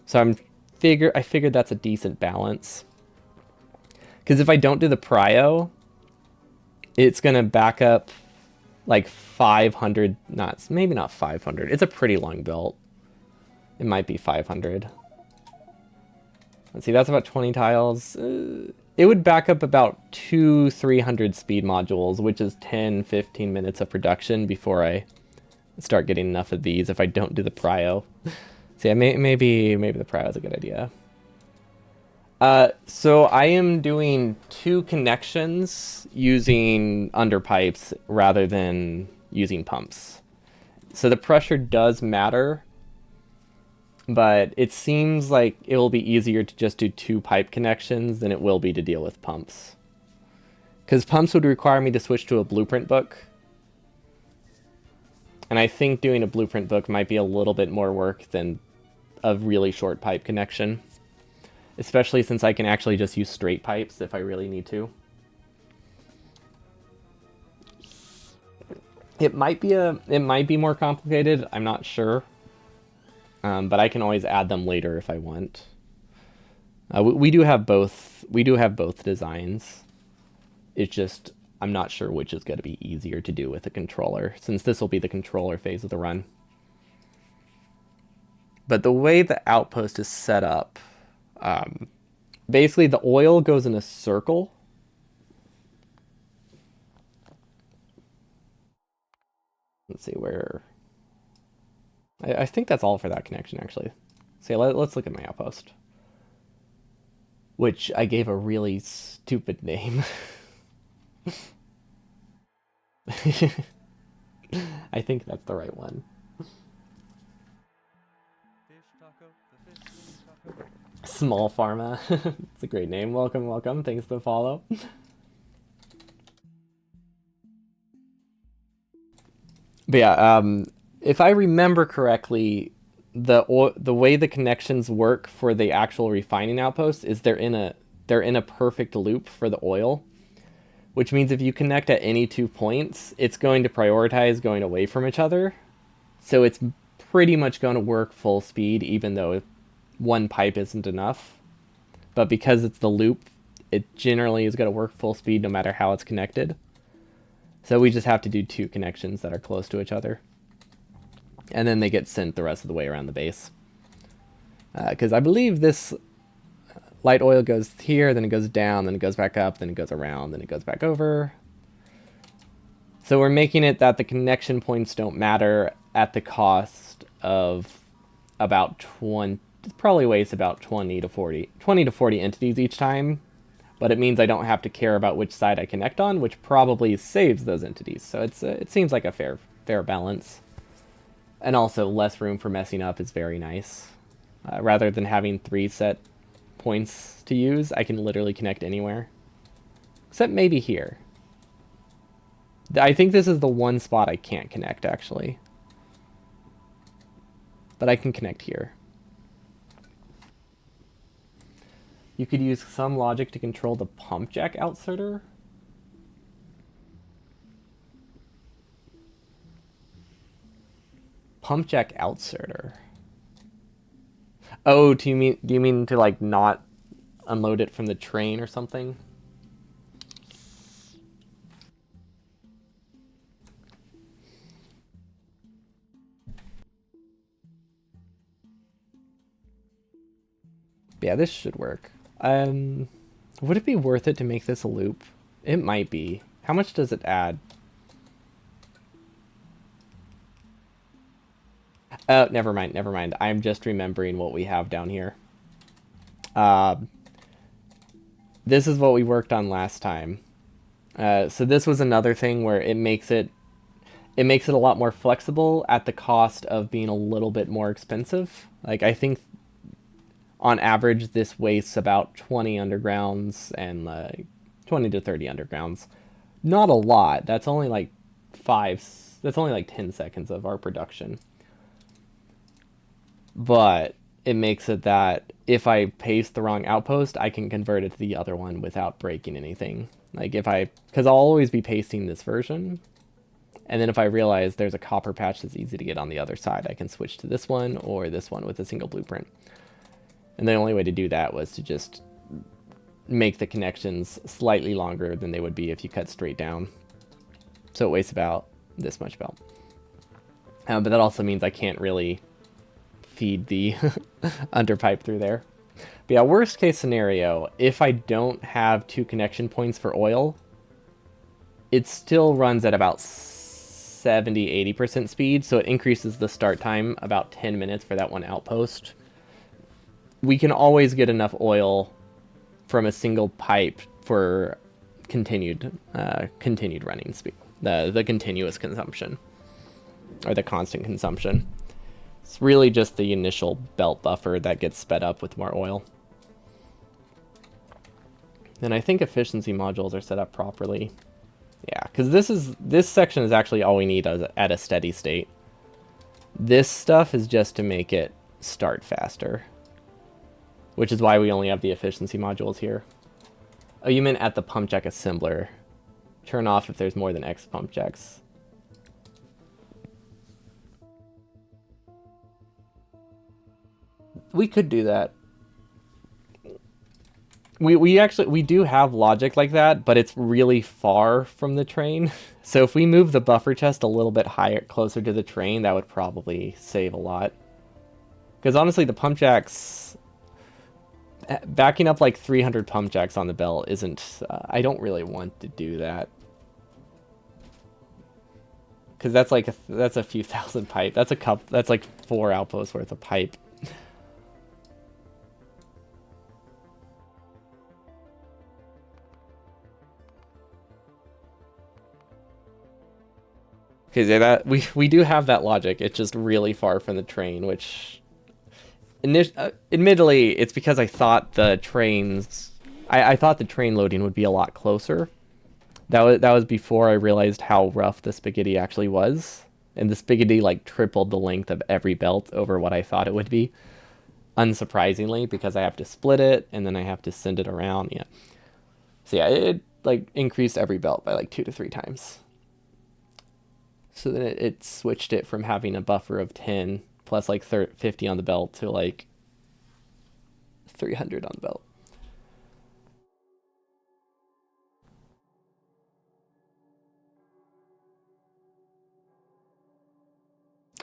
So I figured that's a decent balance. Because if I don't do the prio, it's gonna back up like 500, maybe not 500. It's a pretty long belt. It might be 500. Let's see, that's about 20 tiles. It would back up about 300 speed modules, which is 10-15 minutes of production before I start getting enough of these if I don't do the prio. So yeah, maybe the prio is a good idea. So I am doing 2 connections using underpipes rather than using pumps. So the pressure does matter, but it seems like it will be easier to just do 2 pipe connections than it will be to deal with pumps. Because pumps would require me to switch to a blueprint book. And I think doing a blueprint book might be a little bit more work than a really short pipe connection. Especially since I can actually just use straight pipes if I really need to. It might be more complicated, I'm not sure. But I can always add them later if I want. We do have both designs. It's just I'm not sure which is going to be easier to do with the controller, since this will be the controller phase of the run. But the way the outpost is set up, basically the oil goes in a circle. Let's see where... I think that's all for that connection, actually. So yeah, let's look at my outpost. Which I gave a really stupid name. I think that's the right one. Small Pharma. It's a great name. Welcome, welcome. Thanks for the follow. But yeah, if I remember correctly, the way the connections work for the actual refining outpost is they're in a perfect loop for the oil, which means if you connect at any 2 points, it's going to prioritize going away from each other. So it's pretty much going to work full speed, even though one pipe isn't enough. But because it's the loop, it generally is going to work full speed no matter how it's connected. So we just have to do 2 connections that are close to each other. And then they get sent the rest of the way around the base. Because I believe this light oil goes here, then it goes down, then it goes back up, then it goes around, then it goes back over. So we're making it that the connection points don't matter at the cost of about 20, probably wastes about 20 to 40 entities each time. But it means I don't have to care about which side I connect on, which probably saves those entities. So it seems like a fair balance. And also less room for messing up is very nice. Rather than having 3 set points to use, I can literally connect anywhere. Except maybe here. I think this is the one spot I can't connect, actually. But I can connect here. You could use some logic to control the pump jack outserter. Pump jack outserter. Oh, do you mean to like not unload it from the train or something? Yeah, this should work. Would it be worth it to make this a loop? It might be. How much does it add? Oh, never mind, never mind. I'm just remembering what we have down here. This is what we worked on last time. So this was another thing where it makes it a lot more flexible at the cost of being a little bit more expensive. Like I think on average this wastes about 20 undergrounds and like 20 to 30 undergrounds. Not a lot. That's only like 10 seconds of our production. But it makes it that if I paste the wrong outpost, I can convert it to the other one without breaking anything. Like because I'll always be pasting this version. And then if I realize there's a copper patch that's easy to get on the other side, I can switch to this one or this one with a single blueprint. And the only way to do that was to just make the connections slightly longer than they would be if you cut straight down. So it wastes about this much belt. But that also means I can't really feed the underpipe through there. But yeah, worst case scenario, if I don't have 2 connection points for oil, it still runs at about 70-80% speed, so it increases the start time about 10 minutes for that one outpost. We can always get enough oil from a single pipe for continued running speed, the continuous consumption, or the constant consumption. It's really just the initial belt buffer that gets sped up with more oil. And I think efficiency modules are set up properly. Yeah, because this section is actually all we need at a steady state. This stuff is just to make it start faster, which is why we only have the efficiency modules here. Oh, you meant at the pump jack assembler. Turn off if there's more than X pump jacks. We could do that. We do have logic like that, but it's really far from the train. So if we move the buffer chest a little bit higher, closer to the train, that would probably save a lot. Because honestly, the pump jacks, backing up like 300 pump jacks on the belt isn't. I don't really want to do that. Because that's like that's a few thousand pipe. That's a cup. That's like 4 outposts worth of pipe. Because yeah, that we do have that logic. It's just really far from the train, which admittedly, it's because I thought the trains. I thought the train loading would be a lot closer. That was before I realized how rough the spaghetti actually was, and the spaghetti like tripled the length of every belt over what I thought it would be. Unsurprisingly, because I have to split it and then I have to send it around. Yeah. So yeah, it like increased every belt by like 2 to 3 times. So then it switched it from having a buffer of 10 plus like 50 on the belt to like 300 on the belt.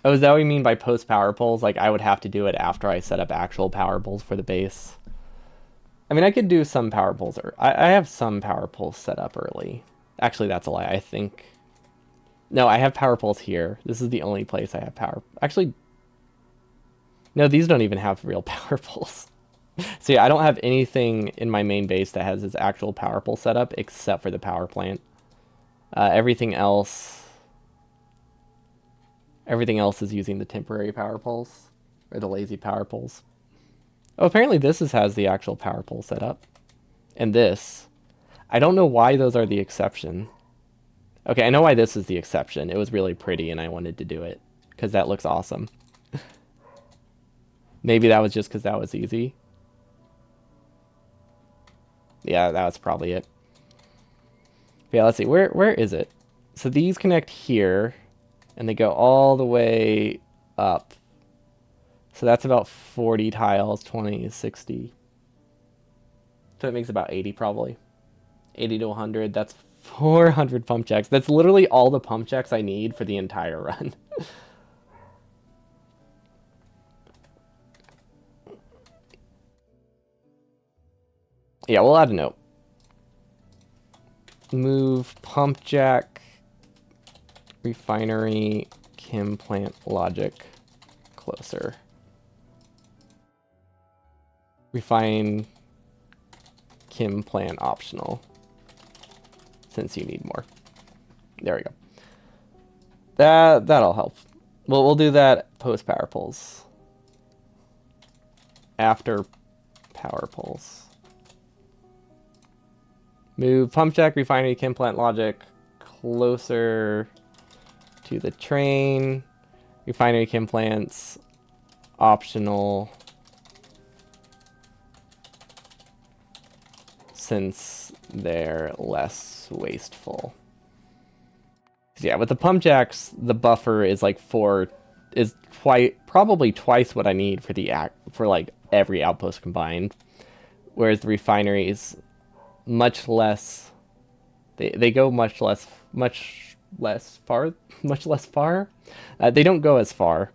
Oh, is that what you mean by post power poles? Like I would have to do it after I set up actual power poles for the base. I mean, I could do some power poles. I have some power poles set up early. Actually, that's a lie. I think. No, I have power poles here. This is the only place I have power. Actually, no, these don't even have real power poles. So yeah, I don't have anything in my main base that has its actual power pole setup except for the power plant. Everything else, everything else is using the temporary power poles or the lazy power poles. Oh, apparently has the actual power pole set up, and this. I don't know why those are the exception. Okay, I know why this is the exception. It was really pretty, and I wanted to do it because that looks awesome. Maybe that was just because that was easy. Yeah, that was probably it. Yeah, let's see. Where is it? So these connect here, and they go all the way up. So that's about 40 tiles, 20, 60. So it makes about 80 probably. 80 to 100. That's 400 pump jacks. That's literally all the pump jacks I need for the entire run. Yeah, we'll add a note. Move pump jack, refinery, chem plant logic closer. Refine chem plant optional, since you need more. There we go. That'll help. We'll do that post power poles. After power poles. Move pump jack, refinery, chem plant logic closer to the train. Refinery, chem plants optional, since they're less wasteful. Yeah, with the pump jacks, the buffer is like probably twice what I need for like every outpost combined. Whereas the refineries, much less. They go much less far. They don't go as far.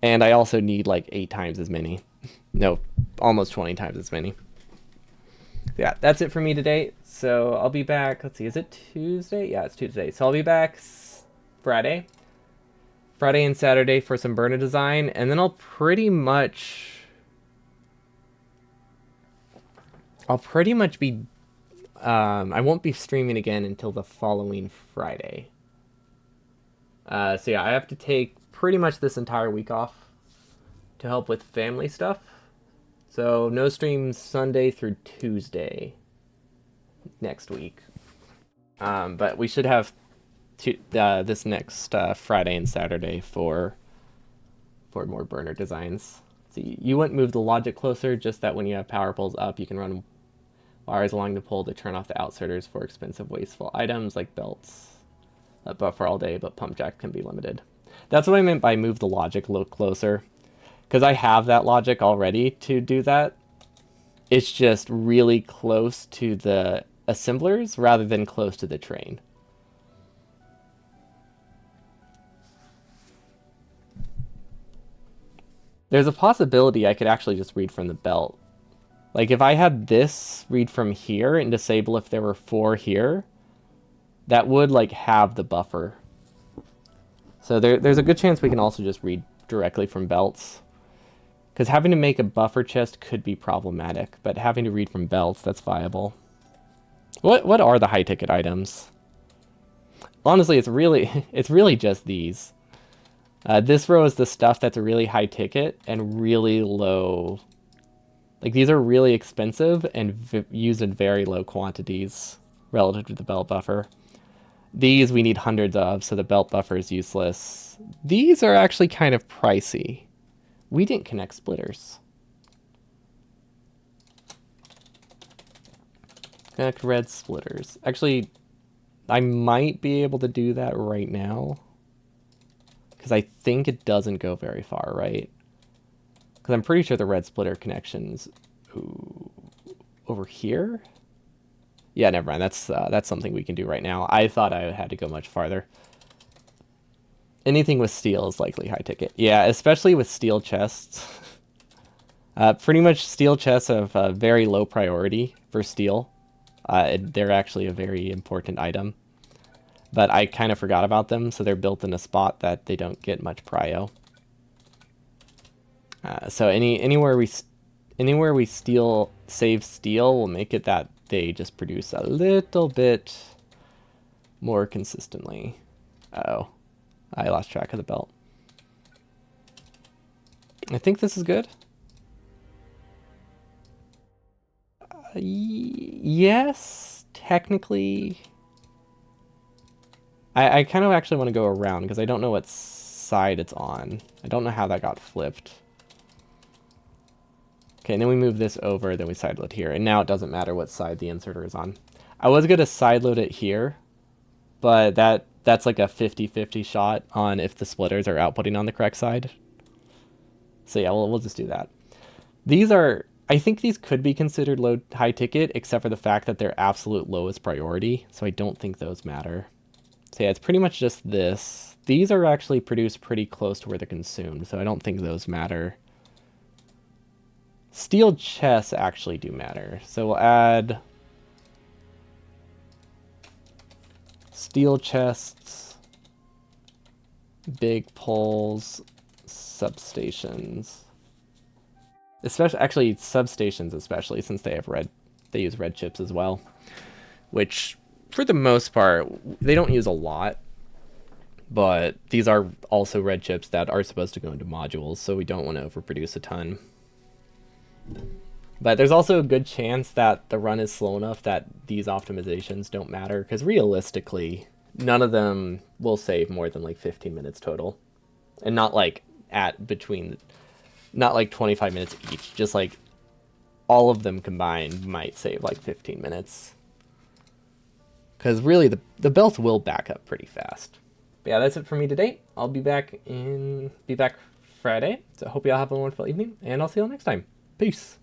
And I also need like 8 times as many. No, almost 20 times as many. Yeah, that's it for me today. So I'll be back. Let's see, is it Tuesday? Yeah, it's Tuesday. So I'll be back Friday and Saturday for some burner design, and then I'll pretty much be. I won't be streaming again until the following Friday. So yeah, I have to take pretty much this entire week off to help with family stuff. So no streams Sunday through Tuesday next week. But we should have this next Friday and Saturday for more burner designs. So you wouldn't move the logic closer, just that when you have power poles up, you can run wires along the pole to turn off the outserters for expensive, wasteful items like belts that buffer all day, but pump jack can be limited. That's what I meant by move the logic a little closer, because I have that logic already to do that. It's just really close to the assemblers rather than close to the train. There's a possibility I could actually just read from the belt. Like if I had this read from here and disable if there were 4 here, that would like have the buffer. So there's a good chance we can also just read directly from belts. Because having to make a buffer chest could be problematic, but having to read from belts, that's viable. What are the high ticket items? Honestly, it's really just these. This row is the stuff that's really high ticket and really low. Like these are really expensive and used in very low quantities relative to the belt buffer. These we need hundreds of, so the belt buffer is useless. These are actually kind of pricey. We didn't connect splitters. Connect red splitters. Actually, I might be able to do that right now. Because I think it doesn't go very far, right? Because I'm pretty sure the red splitter connection's over here. Yeah, never mind. That's something we can do right now. I thought I had to go much farther. Anything with steel is likely high ticket. Yeah, especially with steel chests. Pretty much steel chests have a very low priority for steel. They're actually a very important item. But I kind of forgot about them, so they're built in a spot that they don't get much prio. So anywhere we save steel will make it that they just produce a little bit more consistently. Uh-oh. I lost track of the belt. I think this is good. Yes, technically. I kind of actually want to go around because I don't know what side it's on. I don't know how that got flipped. Okay, and then we move this over, then we sideload here. And now it doesn't matter what side the inserter is on. I was going to sideload it here, but that's like a 50-50 shot on if the splitters are outputting on the correct side. So yeah, we'll just do that. These are, I think these could be considered low high ticket, except for the fact that they're absolute lowest priority. So I don't think those matter. So yeah, it's pretty much just this. These are actually produced pretty close to where they're consumed, so I don't think those matter. Steel chests actually do matter. So we'll add steel chests, big poles, substations. Actually substations especially, since they use red chips as well. Which, for the most part, they don't use a lot. But these are also red chips that are supposed to go into modules, so we don't want to overproduce a ton. But there's also a good chance that the run is slow enough that these optimizations don't matter, because realistically, none of them will save more than like 15 minutes total. And not like not like 25 minutes each, just like all of them combined might save like 15 minutes. Because really, the belts will back up pretty fast. But yeah, that's it for me today. I'll be back Friday. So I hope y'all have a wonderful evening, and I'll see y'all next time. Peace.